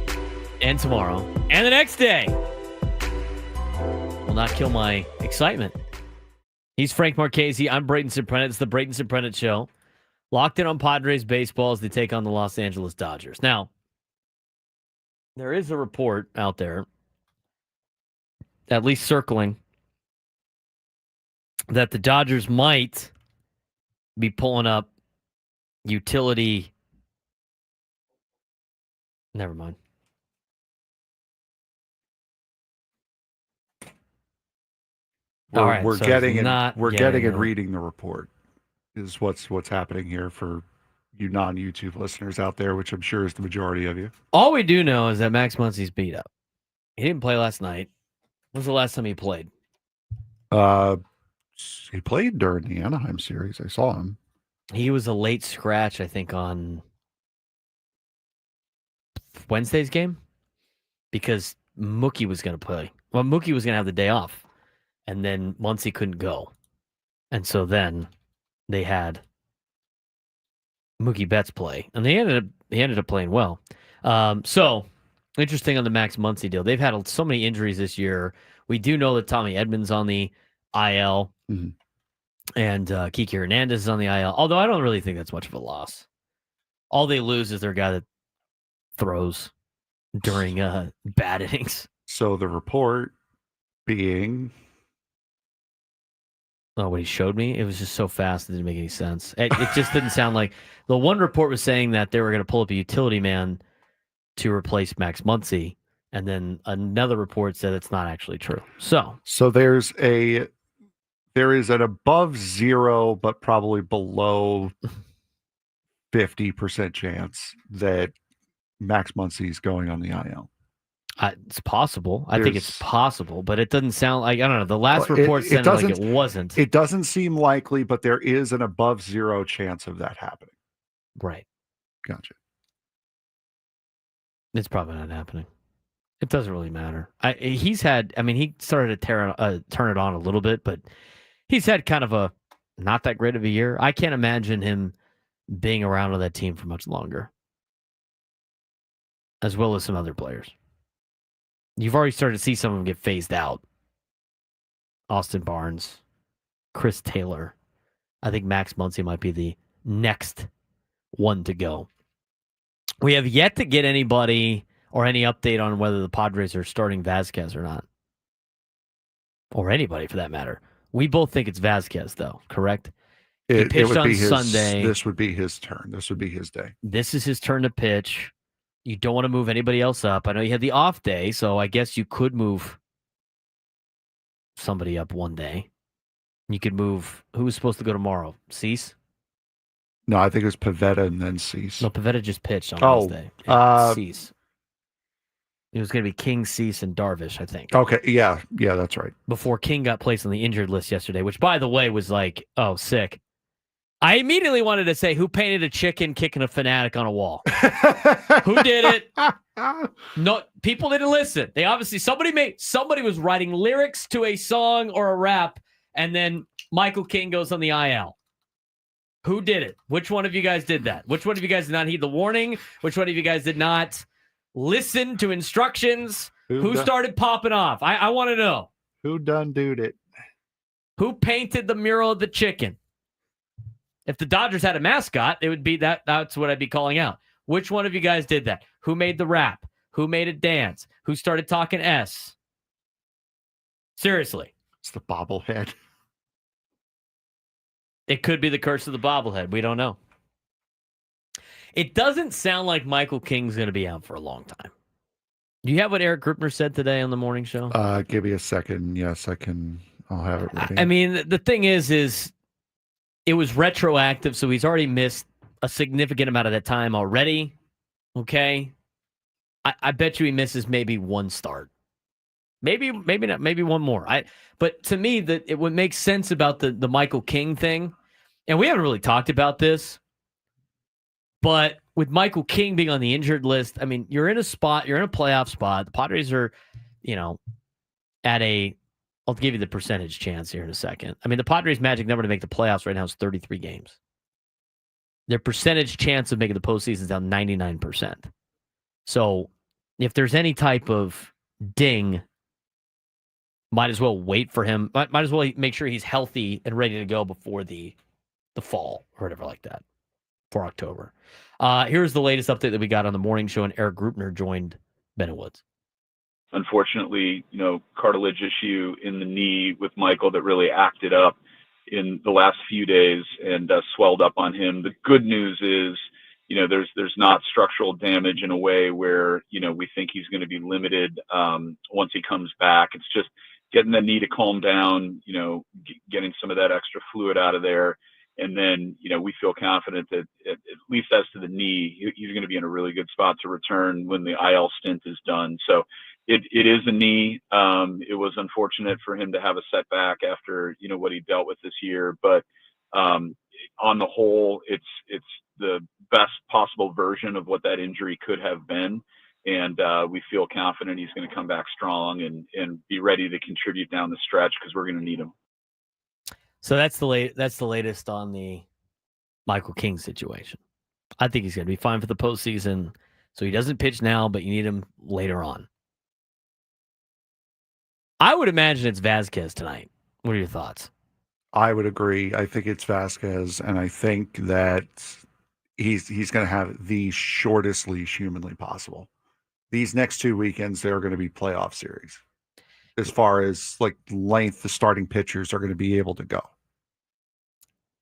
and tomorrow and the next day. Will not kill my excitement. He's Frank Marchese. I'm Braden Surprenant. It's the Braden Surprenant Show. Locked in on Padres baseball as they take on the Los Angeles Dodgers. Now, there is a report out there, at least circling, that the Dodgers might be pulling up utility. Never mind. We're getting and reading the report is what's happening here for you non-YouTube listeners out there, which I'm sure is the majority of you. All we do know is that Max Muncy's beat up. He didn't play last night. When was the last time he played? He played during the Anaheim series. I saw him. He was a late scratch, I think, on Wednesday's game because Mookie was going to play. Well, Mookie was going to have the day off, and then Muncy couldn't go. And so then they had Mookie Betts play, and he ended up playing well. So interesting on the Max Muncy deal. They've had so many injuries this year. We do know that Tommy Edmonds on the IL. Mm-hmm. And Kiki Hernandez is on the IL, although I don't really think that's much of a loss. All they lose is their guy that throws during bad innings. So the report being... Oh, what he showed me, it was just so fast it didn't make any sense. It just didn't sound like... The one report was saying that they were going to pull up a utility man to replace Max Muncy, and then another report said it's not actually true. So there is an above zero, but probably below 50% chance that Max Muncy is going on the IL. It's possible. I think it's possible, but it doesn't sound like, I don't know. The last report sounded like it wasn't. It doesn't seem likely, but there is an above zero chance of that happening. Right. Gotcha. It's probably not happening. It doesn't really matter. He started to turn it on a little bit, but he's had kind of a not that great of a year. I can't imagine him being around on that team for much longer, as well as some other players. You've already started to see some of them get phased out. Austin Barnes, Chris Taylor. I think Max Muncy might be the next one to go. We have yet to get anybody or any update on whether the Padres are starting Vasquez or not. Or anybody for that matter. We both think it's Vasquez, though, correct? He pitched on Sunday. This would be his turn. This would be his day. This is his turn to pitch. You don't want to move anybody else up. I know you had the off day, so I guess you could move somebody up one day. You could move... Who was supposed to go tomorrow? Cease? No, I think it was Pivetta and then Cease. No, Pivetta just pitched on Wednesday. Cease. It was going to be King, Cease, and Darvish, I think. Okay, yeah, that's right. Before King got placed on the injured list yesterday, which, by the way, was like, oh, sick. I immediately wanted to say, who painted a chicken kicking a fanatic on a wall? Who did it? No, people didn't listen. They obviously, somebody was writing lyrics to a song or a rap, and then Michael King goes on the IL. Who did it? Which one of you guys did that? Which one of you guys did not heed the warning? Which one of you guys did not listen to instructions? Who started popping off? I want to know. Who done dude it? Who painted the mural of the chicken? If the Dodgers had a mascot, it would be that. That's what I'd be calling out. Which one of you guys did that? Who made the rap? Who made it dance? Who started talking S? Seriously. It's the bobblehead. It could be the curse of the bobblehead. We don't know. It doesn't sound like Michael King's going to be out for a long time. Do you have what Eric Gripner said today on the morning show? Give me a second. Yes, I can. I'll have it ready. I mean, the thing is it was retroactive, so he's already missed a significant amount of that time already. Okay? I bet you he misses maybe one start. Maybe not, maybe one more. But to me, it would make sense about the Michael King thing, and we haven't really talked about this, but with Michael King being on the injured list, I mean, you're in a playoff spot. The Padres are, I'll give you the percentage chance here in a second. I mean, the Padres' magic number to make the playoffs right now is 33 games. their percentage chance of making the postseason is down 99%. So if there's any type of ding, might as well wait for him. Might as well make sure he's healthy and ready to go before the fall or whatever like that for October. Here's the latest update that we got on the morning show, and Eric Grupner joined Ben Woods. Unfortunately, cartilage issue in the knee with Michael that really acted up in the last few days and swelled up on him. The good news is, there's not structural damage in a way where, we think he's going to be limited once he comes back. It's just getting the knee to calm down, getting some of that extra fluid out of there. And then, we feel confident that at least as to the knee, he's going to be in a really good spot to return when the IL stint is done. So it is a knee. It was unfortunate for him to have a setback after, what he dealt with this year. But on the whole, it's the best possible version of what that injury could have been. And we feel confident he's going to come back strong and be ready to contribute down the stretch because we're going to need him. So that's the latest on the Michael King situation. I think he's going to be fine for the postseason. So he doesn't pitch now, but you need him later on. I would imagine it's Vasquez tonight. What are your thoughts? I would agree. I think it's Vasquez, and I think that he's going to have the shortest leash humanly possible. These next 2 weekends, they're going to be playoff series. As far as length, the starting pitchers are going to be able to go.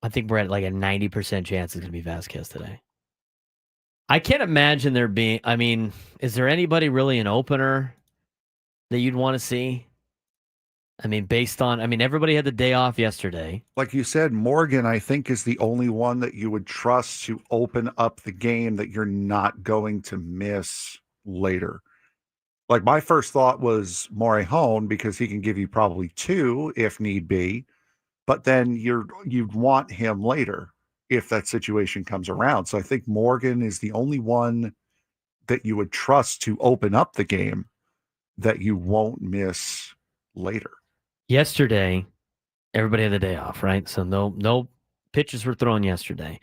I think we're at a 90% chance it's going to be Vasquez today. I can't imagine there being, is there anybody really an opener that you'd want to see? Based on, everybody had the day off yesterday. Like you said, Morgan, I think, is the only one that you would trust to open up the game that you're not going to miss later. My first thought was Morejon because he can give you probably 2 if need be, but then you'd want him later if that situation comes around. So I think Morgan is the only one that you would trust to open up the game that you won't miss later. Yesterday, everybody had the day off, right? So no pitches were thrown yesterday.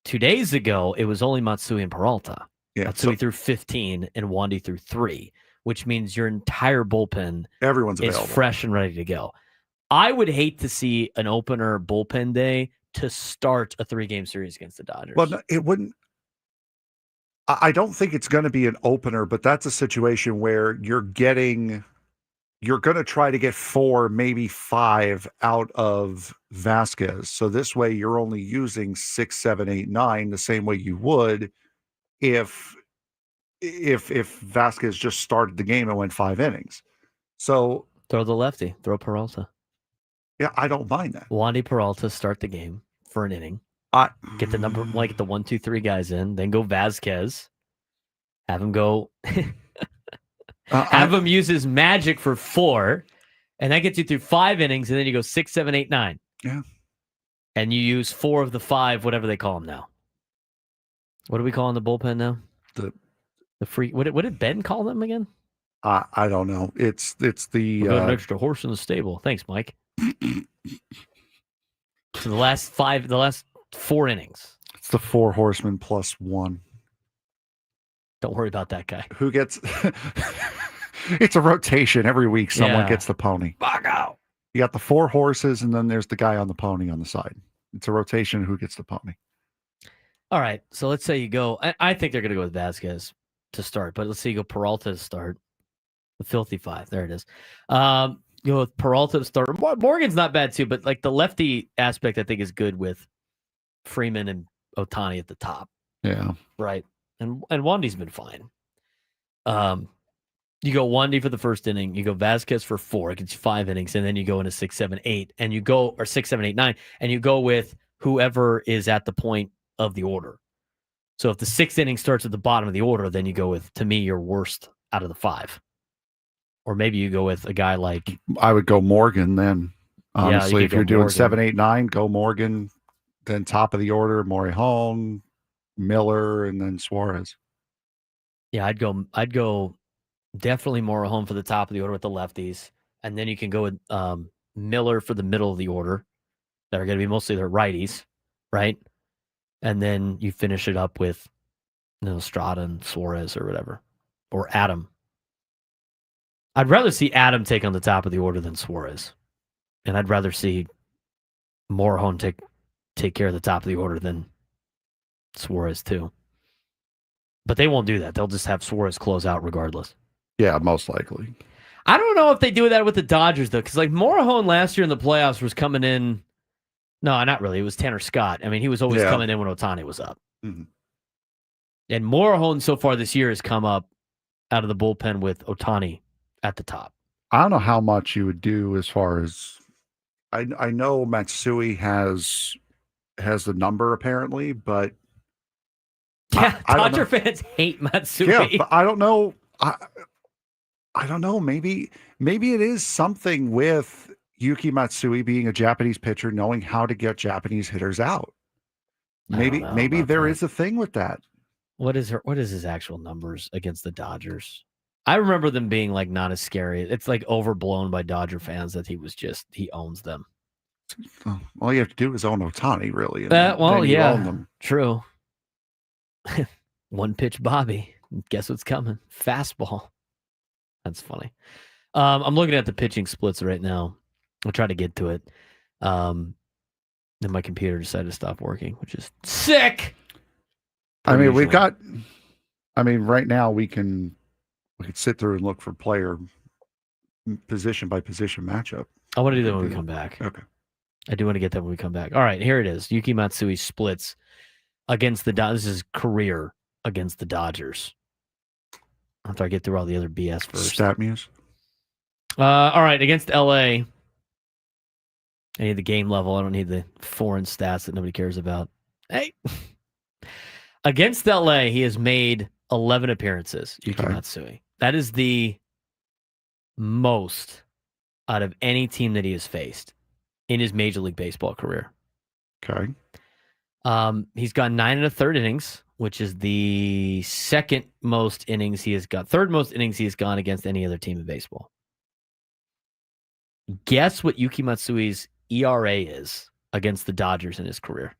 2 days ago, it was only Matsui and Peralta. Yeah, Matsui threw 15 and Wandy threw 3, which means your entire bullpen everyone's is available, fresh and ready to go. I would hate to see an opener bullpen day to start a 3-game series against the Dodgers. Well, it wouldn't. I don't think it's going to be an opener, but that's a situation where you're going to try to get 4, maybe 5 out of Vasquez. So this way you're only using 6, 7, 8, 9 the same way you would if Vasquez just started the game and went 5 innings. So throw the lefty, throw Peralta. Yeah, I don't mind that. Wandy Peralta start the game for an inning. Get the number, the 1, 2, 3 guys in, then go Vasquez. Have him go. Have him use his magic for 4, and that gets you through 5 innings, and then you go 6, 7, 8, 9. Yeah. And you use 4 of the 5, whatever they call them now. What do we call in the bullpen now? The free. What did Ben call them again? I don't know. It's the we got an extra horse in the stable. Thanks, Mike. So the last 4 innings. It's the 4 horsemen plus 1. Don't worry about that guy. Who gets? It's a rotation every week. Someone gets the pony. Back out. You got the 4 horses, and then there's the guy on the pony on the side. It's a rotation. Who gets the pony? All right. So let's say you go. I think they're going to go with Vasquez to start, but let's say you go Peralta to start. The filthy 5. There it is. You go with Peralta to start. Morgan's not bad too, but the lefty aspect I think is good with Freeman and Ohtani at the top. Yeah. Right. And Wandy's been fine. You go Wandy for the first inning. You go Vasquez for 4. It gets you 5 innings, and then you go into 6, 7, 8, and you go or 6, 7, 8, 9, and you go with whoever is at the point of the order. So if the 6th inning starts at the bottom of the order, then you go with, to me, your worst out of the 5. Or maybe you go with a guy like... I would go Morgan then. Honestly, yeah, if you're doing Morgan. 7, 8, 9, go Morgan. Then top of the order, Morejon, Miller, and then Suarez. Yeah, I'd go definitely Morejon for the top of the order with the lefties. And then you can go with Miller for the middle of the order that are going to be mostly their righties, right? And then you finish it up with Estrada and Suarez or whatever. Or Adam. I'd rather see Adam take on the top of the order than Suarez. And I'd rather see Morejon take care of the top of the order than Suarez too. But they won't do that. They'll just have Suarez close out regardless. Yeah, most likely. I don't know if they do that with the Dodgers, though, because like Morejon last year in the playoffs was coming in. No, not really. It was Tanner Scott. I mean, he was always coming in when Ohtani was up. Mm-hmm. And Morejon so far this year has come up out of the bullpen with Ohtani at the top. I don't know how much you would do as far as I know Matsui has the number apparently, but yeah, I don't Dodger know. fans hate Matsui. Yeah, but I don't know. I don't know. Maybe it is something with Yuki Matsui being a Japanese pitcher, knowing how to get Japanese hitters out. Maybe there is a thing with that. What is his actual numbers against the Dodgers? I remember them being like not as scary. It's like overblown by Dodger fans that he owns them. All you have to do is own Ohtani, really. And well, then you yeah, own them. True. One pitch Bobby. Guess what's coming? Fastball. That's funny. I'm looking at the pitching splits right now. I'll try to get to it. Then my computer decided to stop working, which is sick. I mean, right now we could sit through and look for player position by position matchup. I want to do that when we come back. Okay. I do want to get that when we come back. All right, here it is. Yuki Matsui splits against the Dodgers. This is career against the Dodgers. After I get through all the other BS first. Stat Muse. All right, against LA. I need the game level. I don't need the foreign stats that nobody cares about. Hey. Against LA, he has made 11 appearances, Yuki Matsui. That is the most out of any team that he has faced in his Major League Baseball career. Okay. He's gone 9 1/3 innings, which is the second most innings he has got. Third most innings he has gone against any other team in baseball. Guess what Yuki Matsui's ERA is against the Dodgers in his career?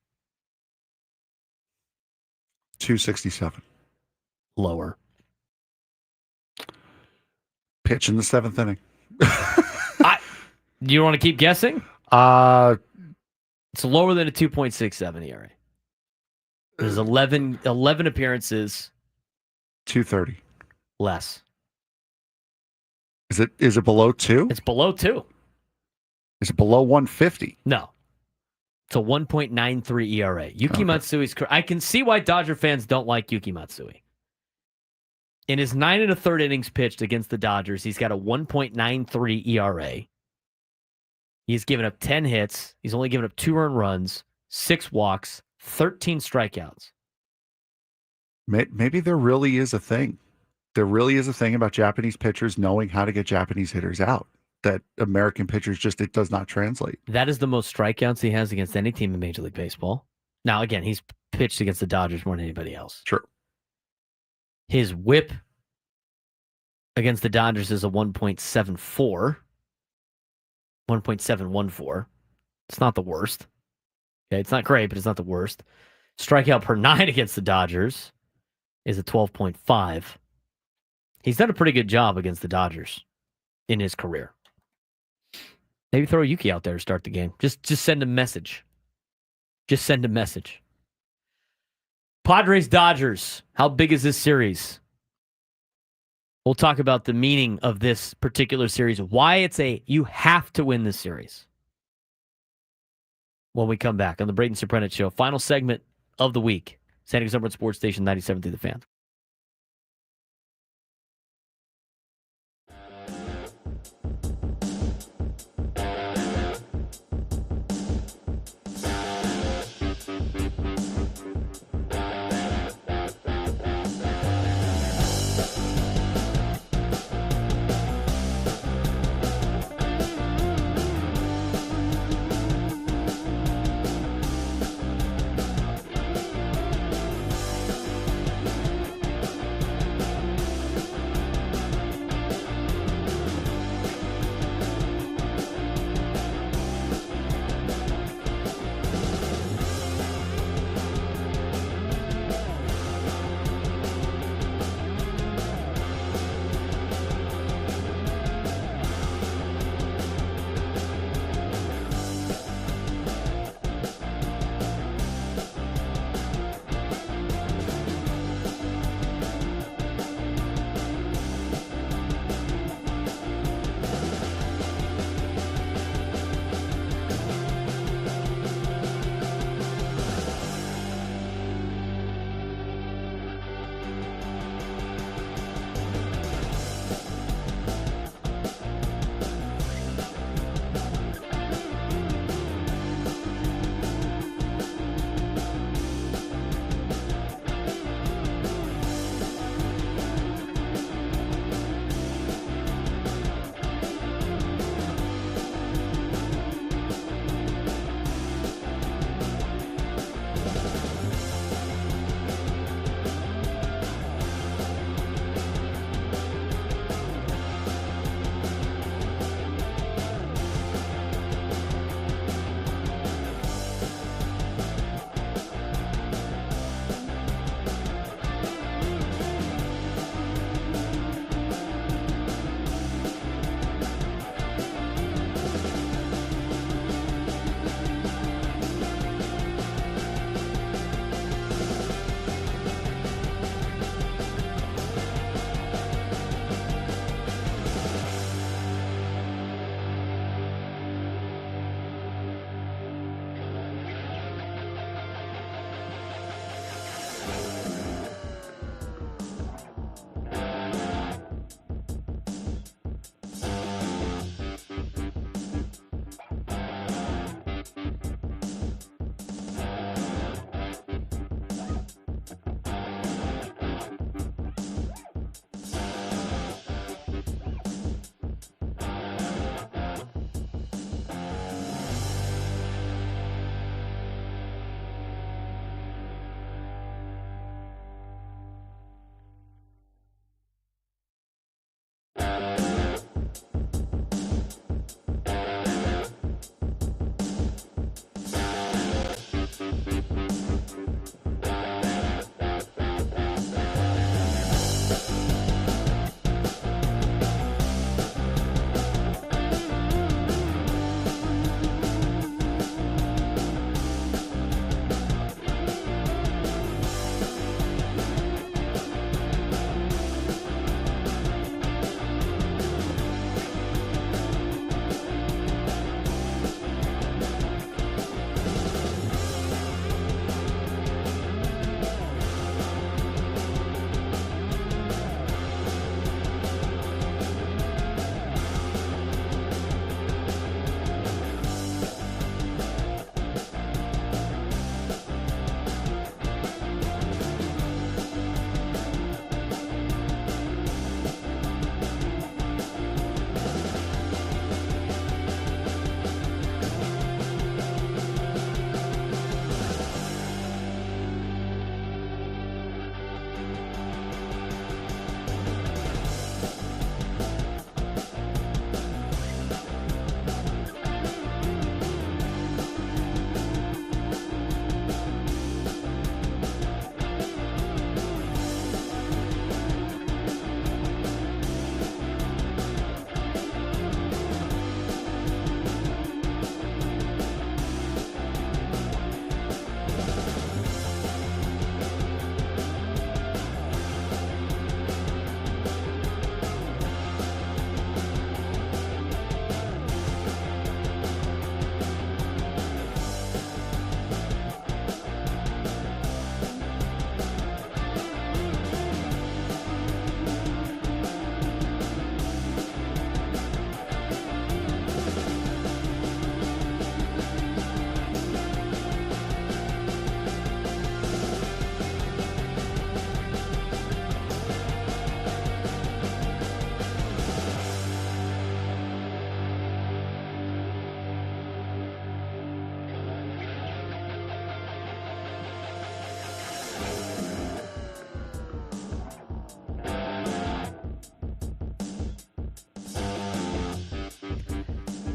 267. Lower. Pitch in the 7th inning. Do you want to keep guessing? It's lower than a 2.67 ERA. There's 11 appearances. 230. Less. Is it below 2? It's below 2. Is it below 150? No. It's a 1.93 ERA. Yuki Matsui's. I can see why Dodger fans don't like Yuki Matsui. In his 9 1/3 innings pitched against the Dodgers, he's got a 1.93 ERA. He's given up 10 hits. He's only given up 2 earned runs, 6 walks, 13 strikeouts. Maybe there really is a thing. There really is a thing about Japanese pitchers knowing how to get Japanese hitters out that American pitchers it does not translate. That is the most strikeouts he has against any team in Major League Baseball. Now, again, he's pitched against the Dodgers more than anybody else. Sure. His whip against the Dodgers is a 1.74. 1.714. It's not the worst. Okay, it's not great, but it's not the worst. Strikeout per 9 against the Dodgers is a 12.5. He's done a pretty good job against the Dodgers in his career. Maybe throw Yuki out there to start the game. Just send a message. Just send a message. Padres Dodgers. How big is this series? We'll talk about the meaning of this particular series, why it's you have to win this series. When we come back on the Braden Surprenant Show, final segment of the week. San Diego's number one sports station, 97 through the Fan.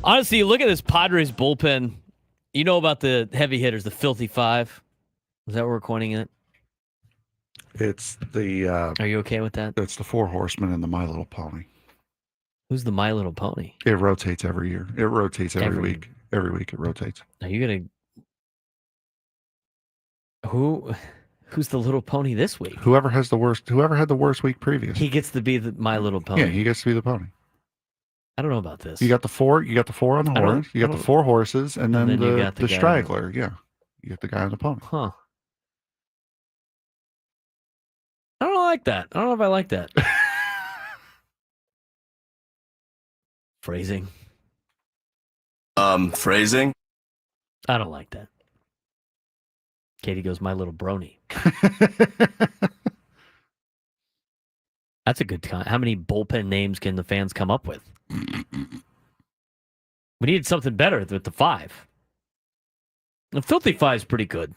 Honestly, look at this Padres bullpen. You know about the heavy hitters, the filthy five. Is that what we're coining it? It's the. Are you okay with that? It's the Four Horsemen and the My Little Pony. Who's the My Little Pony? It rotates every year. It rotates every week. Every week it rotates. Are you gonna? Who's the little pony this week? Whoever had the worst week previous. He gets to be the My Little Pony. Yeah, he gets to be the pony. I don't know about this. You got the four on the horse. You got the four horses, and then you got the guy straggler. Yeah, you got the guy on the pony. Huh. I don't like that. I don't know if I like that. Phrasing. Phrasing. I don't like that. Katie goes, My Little Brony. That's a good time. How many bullpen names can the fans come up with? We needed something better with the five. The Filthy Five is pretty good.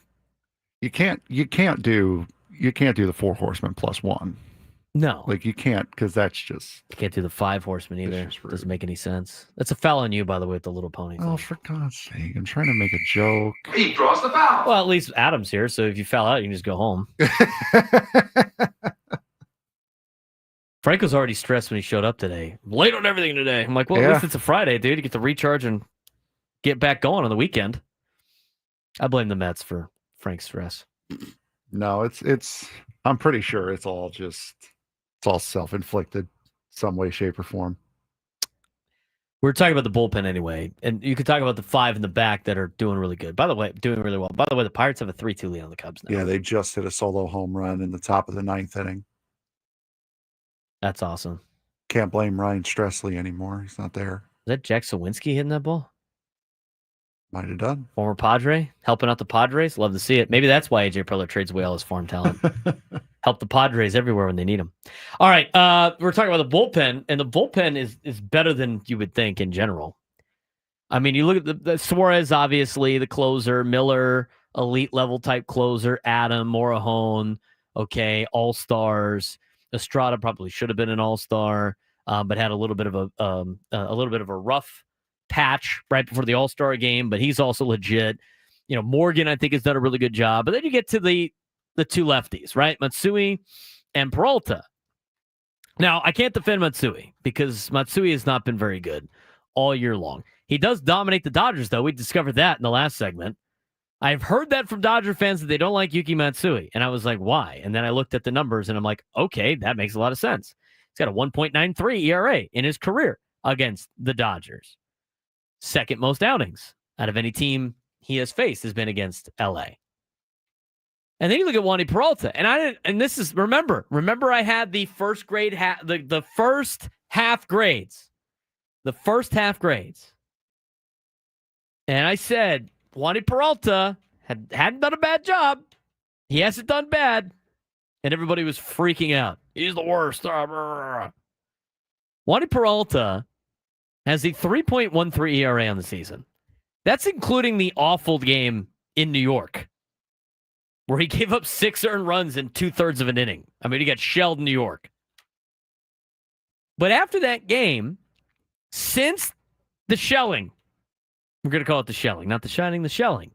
You can't do the Four Horsemen plus one. No. Like you can't, because that's just. You can't do the Five Horsemen either. Doesn't make any sense. That's a foul on you, by the way, with the little pony thing. Oh, for God's sake. I'm trying to make a joke. He draws the foul. Well, at least Adam's here, so if you foul out, you can just go home. Franco's already stressed when he showed up today. Late on everything today. I'm like, well, at least it's a Friday, dude. You get to recharge and get back going on the weekend. I blame the Mets for Frank's stress. No, it's I'm pretty sure it's all self-inflicted some way, shape, or form. We're talking about the bullpen anyway, and you could talk about the five in the back that are doing really good. By the way, doing really well. By the way, the Pirates have a 3-2 lead on the Cubs now. Yeah, they just hit a solo home run in the top of the ninth inning. That's awesome. Can't blame Ryan Stressley anymore. He's not there. Is that Jack Sawinski hitting that ball? Might have done. Former Padre, helping out the Padres. Love to see it. Maybe that's why AJ Preller trades away all his farm talent. Help the Padres everywhere when they need them. All right, we're talking about the bullpen, and the bullpen is better than you would think in general. I mean, you look at the Suarez, obviously, the closer, Miller, elite level type closer, Adam, Morahone, okay, all-stars. Estrada probably should have been an all-star, but had a little bit of a rough patch right before the All-Star game, but he's also legit. You know, Morgan, I think, has done a really good job. But then you get to the two lefties, right? Matsui and Peralta. Now, I can't defend Matsui because Matsui has not been very good all year long. He does dominate the Dodgers, though. We discovered that in the last segment. I've heard that from Dodger fans that they don't like Yuki Matsui. And I was like, why? And then I looked at the numbers and I'm like, okay, that makes a lot of sense. He's got a 1.93 ERA in his career against the Dodgers. Second most outings out of any team he has faced has been against LA. And then you look at Wandy Peralta. And this is, remember I had the first grade, the first half grades. The first half grades. And I said, Wandy Peralta hadn't done a bad job. He hasn't done bad. And everybody was freaking out. He's the worst. Wandy Peralta has a 3.13 ERA on the season. That's including the awful game in New York, where he gave up 6 earned runs in 2/3 of an inning. I mean, he got shelled in New York. But after that game, since the shelling, we're going to call it the shelling, not the shining, the shelling.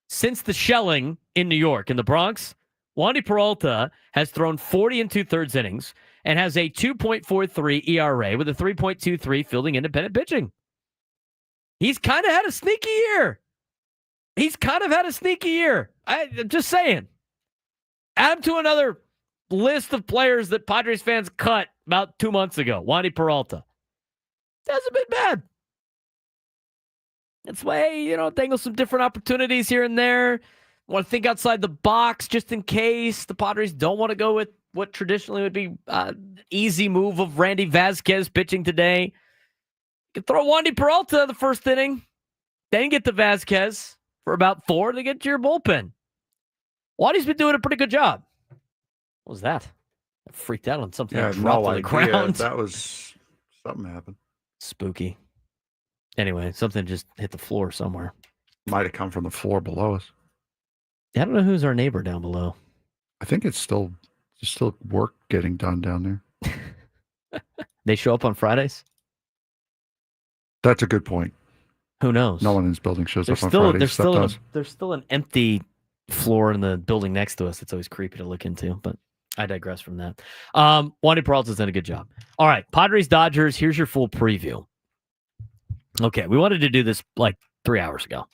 Since the shelling in New York, in the Bronx, Wandy Peralta has thrown 40 and 2/3 innings and has a 2.43 ERA with a 3.23 fielding independent pitching. He's kind of had a sneaky year. I'm just saying. Add him to another list of players that Padres fans cut about 2 months ago. Wandy Peralta. Hasn't been bad. That's why, dangle some different opportunities here and there. Want to think outside the box just in case the Padres don't want to go with what traditionally would be an easy move of Randy Vasquez pitching today. You can throw Wandy Peralta the first inning, then get the Vasquez for about 4 to get to your bullpen. Wandy's been doing a pretty good job. What was that? I freaked out on something that dropped on the ground. That was something happened. Spooky. Anyway, something just hit the floor somewhere. Might have come from the floor below us. I don't know who's our neighbor down below. I think it's still work getting done down there. They show up on Fridays? That's a good point. Who knows? No one in this building shows up on Fridays. There's still an empty floor in the building next to us. It's always creepy to look into, but I digress from that. Wandy Peralta's done a good job. All right, Padres Dodgers. Here's your full preview. Okay, we wanted to do this like 3 hours ago,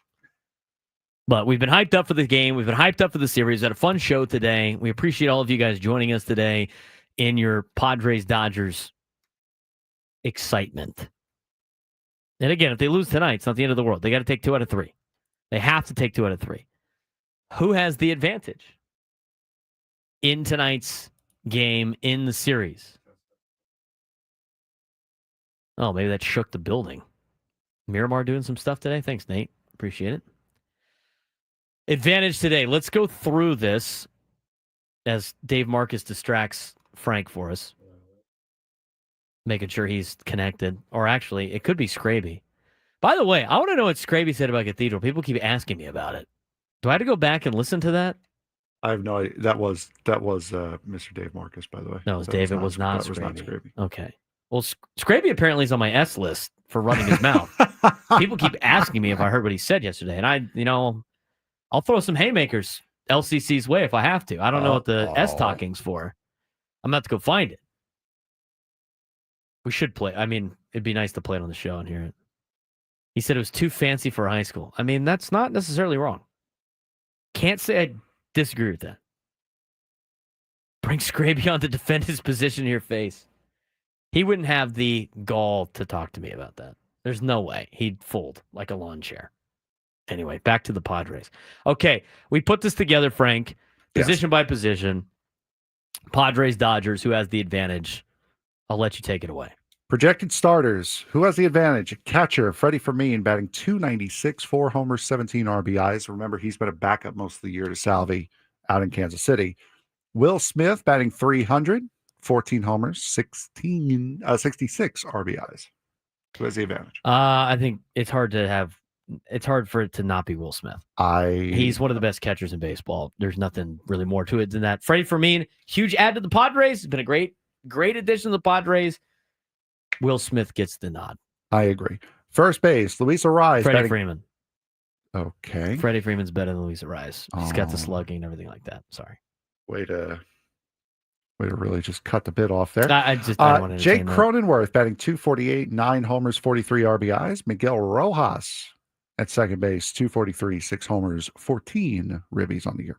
but we've been hyped up for the game. We've been hyped up for the series. We had a fun show today. We appreciate all of you guys joining us today in your Padres Dodgers excitement. And again, if they lose tonight, it's not the end of the world. They got to take 2 out of 3. They have to take 2 out of 3. Who has the advantage in tonight's game in the series? Oh, maybe that shook the building. Miramar doing some stuff today. Thanks, Nate. Appreciate it. Advantage today. Let's go through this as Dave Marcus distracts Frank for us, making sure he's connected. Or actually, it could be Scraby. By the way, I want to know what Scraby said about Cathedral. People keep asking me about it. Do I have to go back and listen to that? I have no idea. That was Mr. Dave Marcus, by the way. No, it was Dave. It was not Scraby. Was not Scraby. Okay. Well, Scraby apparently is on my S list for running his mouth. People keep asking me if I heard what he said yesterday, and I'll throw some haymakers LCC's way if I have to. I don't know what the S talking's for. I'm about to go find it. We should play. I mean, it'd be nice to play it on the show and hear it. He said it was too fancy for high school. I mean, that's not necessarily wrong. Can't say I disagree with that. Bring Scraby on to defend his position in your face. He wouldn't have the gall to talk to me about that. There's no way. He'd fold like a lawn chair. Anyway, back to the Padres. Okay, we put this together, Frank, position by position. Padres, Dodgers, who has the advantage? I'll let you take it away. Projected starters. Who has the advantage? Catcher, Freddie Fermin, batting .296, 4 homers, 17 RBIs. Remember, he's been a backup most of the year to Salvi out in Kansas City. Will Smith, batting .300, 14 homers, 66 RBIs. Who has the advantage? I think it's hard for it to not be Will Smith. He's one of the best catchers in baseball. There's nothing really more to it than that. Freddie Fermin, huge add to the Padres. It's been a great addition to the Padres. Will Smith gets the nod. I agree. First base, Luis Arraez. Freddie Freeman. Okay. Freddie Freeman's better than Luis Arraez. He's got the slugging and everything like that. Sorry. Way to really just cut the bit off there. I don't want to Jake Cronenworth batting .248, 9 homers, 43 RBIs. Miguel Rojas at second base, .243, 6 homers, 14 ribbies on the year.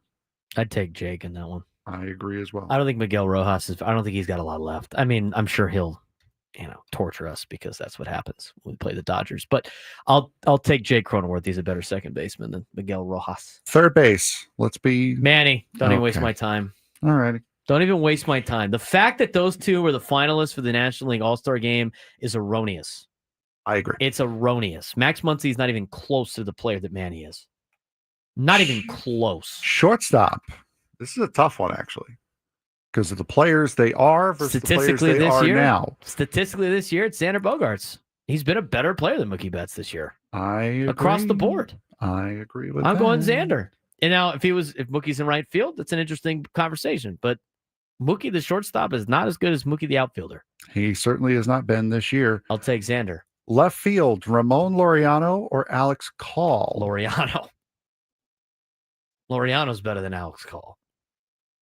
I'd take Jake in that one. I agree as well. I don't think Miguel Rojas I don't think he's got a lot left. I mean, I'm sure he'll torture us because that's what happens when we play the Dodgers. But I'll take Jake Cronenworth. He's a better second baseman than Miguel Rojas. Third base. Let's be Manny. Don't even waste my time. All righty. Don't even waste my time. The fact that those two were the finalists for the National League All-Star game is erroneous. I agree. It's erroneous. Max Muncy's not even close to the player that Manny is. Not even close. Shortstop. This is a tough one, actually. Because of the players they are versus the players they are now. Statistically this year, it's Xander Bogaerts. He's been a better player than Mookie Betts this year. I agree. Across the board. I agree with I'm that. going Xander. And now if Mookie's in right field, that's an interesting conversation. But Mookie, the shortstop, is not as good as Mookie, the outfielder. He certainly has not been this year. I'll take Xander. Left field, Ramon Laureano or Alex Call? Laureano. Laureano's better than Alex Call.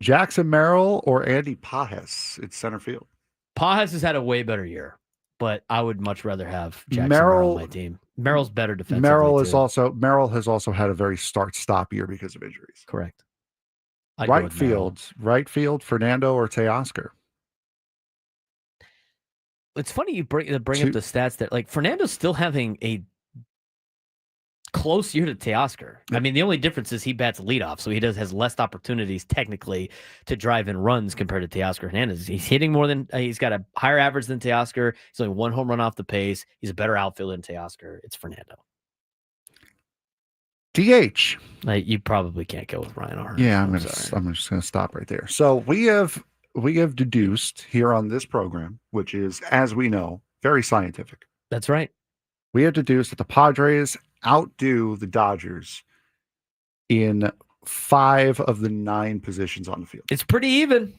Jackson Merrill or Andy Pajes? It's center field. Pajes has had a way better year, but I would much rather have Jackson Merrill on my team. Merrill's better defensively. Merrill has also had a very start-stop year because of injuries. Correct. Right field, Fernando or Teoscar? It's funny you bring up the stats that like Fernando's still having a close year to Teoscar. I mean, the only difference is he bats leadoff, so he has less opportunities technically to drive in runs compared to Teoscar Hernandez. He's hitting more than he's got a higher average than Teoscar. He's only 1 home run off the pace. He's a better outfielder than Teoscar. It's Fernando. DH. You probably can't go with Ryan O'Hearn. Yeah, I'm just going to stop right there. So we have deduced here on this program, which is, as we know, very scientific. That's right. We have deduced that the Padres outdo the Dodgers in 5 of the 9 positions on the field. It's pretty even.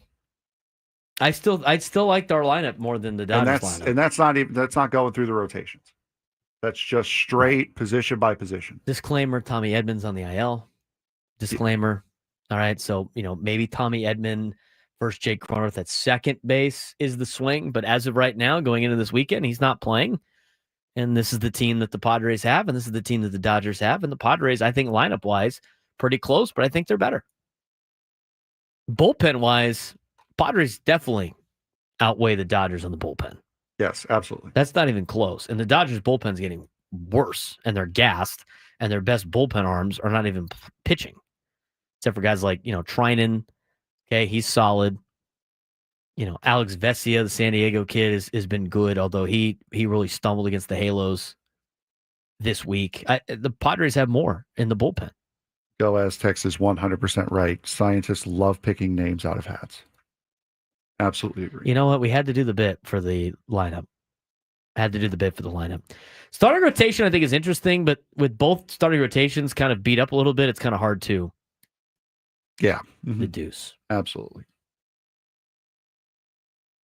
I'd still liked our lineup more than the Dodgers lineup. And that's not going through the rotations. That's just straight position by position. Disclaimer, Tommy Edman's on the IL. Disclaimer. All right, so, maybe Tommy Edman versus Jake Cronenworth at second base is the swing, but as of right now, going into this weekend, he's not playing. And this is the team that the Padres have, and this is the team that the Dodgers have. And the Padres, I think, lineup-wise, pretty close, but I think they're better. Bullpen-wise, Padres definitely outweigh the Dodgers on the bullpen. Yes, absolutely. That's not even close. And the Dodgers bullpen's getting worse, and they're gassed, and their best bullpen arms are not even pitching. Except for guys like, Trinan. Okay, he's solid. Alex Vesia, the San Diego kid, has been good, although he really stumbled against the Halos this week. The Padres have more in the bullpen. Go Aztecs is 100% right. Scientists love picking names out of hats. Absolutely agree. You know what? We had to do the bit for the lineup. Starting rotation, I think, is interesting, but with both starting rotations kind of beat up a little bit, it's kind of hard to deduce. Absolutely.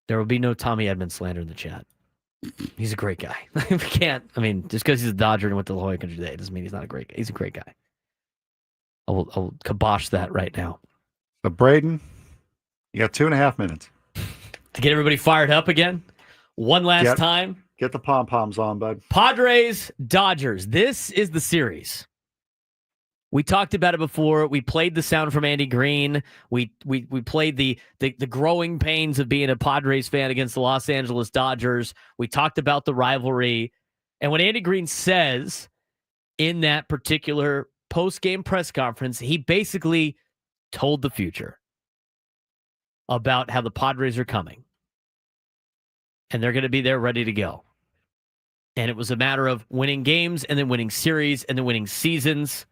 There will be no Tommy Edman slander in the chat. He's a great guy. We can't. I mean, just because he's a Dodger and went to La Jolla Country Day doesn't mean he's not a great guy. He's a great guy. I will kibosh that right now. So, Braden, you got 2.5 minutes. To get everybody fired up again. One last time. Get the pom-poms on, bud. Padres, Dodgers. This is the series. We talked about it before. We played the sound from Andy Green. We played the growing pains of being a Padres fan against the Los Angeles Dodgers. We talked about the rivalry. And what Andy Green says in that particular post-game press conference, he basically told the future about how the Padres are coming. And they're going to be there ready to go. And it was a matter of winning games and then winning series and then winning seasons.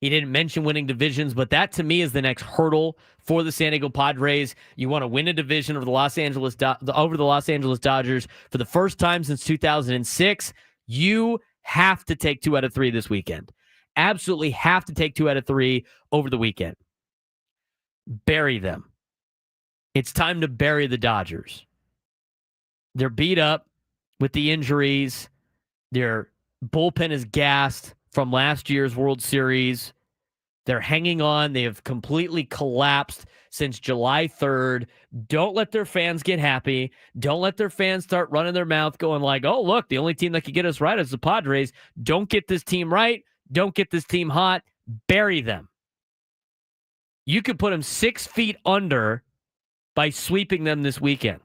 He didn't mention winning divisions, but that to me is the next hurdle for the San Diego Padres. You want to win a division over the Los Angeles Dodgers for the first time since 2006. You have to take 2 out of 3 this weekend. Absolutely have to take 2 out of 3 over the weekend. Bury them. It's time to bury the Dodgers. They're beat up with the injuries. Their bullpen is gassed from last year's World Series. They're hanging on. They have completely collapsed since July 3rd. Don't let their fans get happy. Don't let their fans start running their mouth going like, oh, look, the only team that could get us right is the Padres. Don't get this team right. Don't get this team hot. Bury them. You could put them 6 feet under by sweeping them this weekend.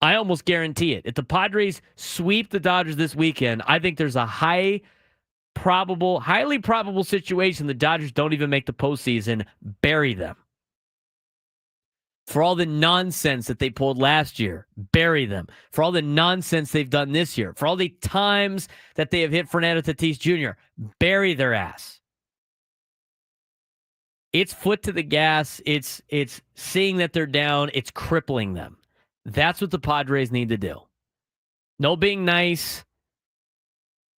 I almost guarantee it. If the Padres sweep the Dodgers this weekend, I think there's a highly probable situation the Dodgers don't even make the postseason. Bury them. For all the nonsense that they pulled last year, bury them. For all the nonsense they've done this year, for all the times that they have hit Fernando Tatis Jr., bury their ass. It's foot to the gas. It's seeing that they're down. It's crippling them. That's what the Padres need to do. No being nice.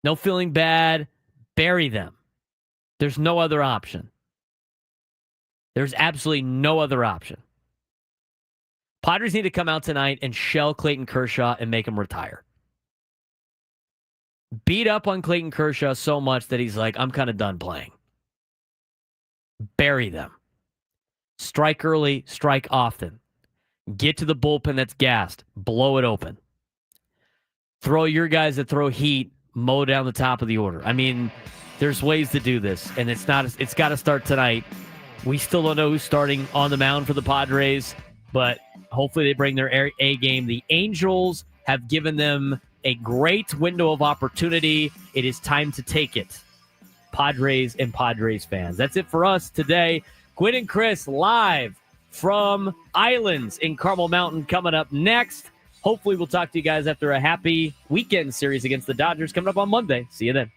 No feeling bad. Bury them. There's no other option. There's absolutely no other option. Padres need to come out tonight and shell Clayton Kershaw and make him retire. Beat up on Clayton Kershaw so much that he's like, I'm kind of done playing. Bury them. Strike early, strike often. Get to the bullpen that's gassed. Blow it open. Throw your guys that throw heat, mow down the top of the order. I mean, there's ways to do this, and it's got to start tonight. We still don't know who's starting on the mound for the Padres, but hopefully they bring their A game. The Angels have given them a great window of opportunity. It is time to take it. Padres and Padres fans. That's it for us today. Quinn and Chris live from Islands in Carmel Mountain coming up next. Hopefully we'll talk to you guys after a happy weekend series against the Dodgers coming up on Monday. See you then.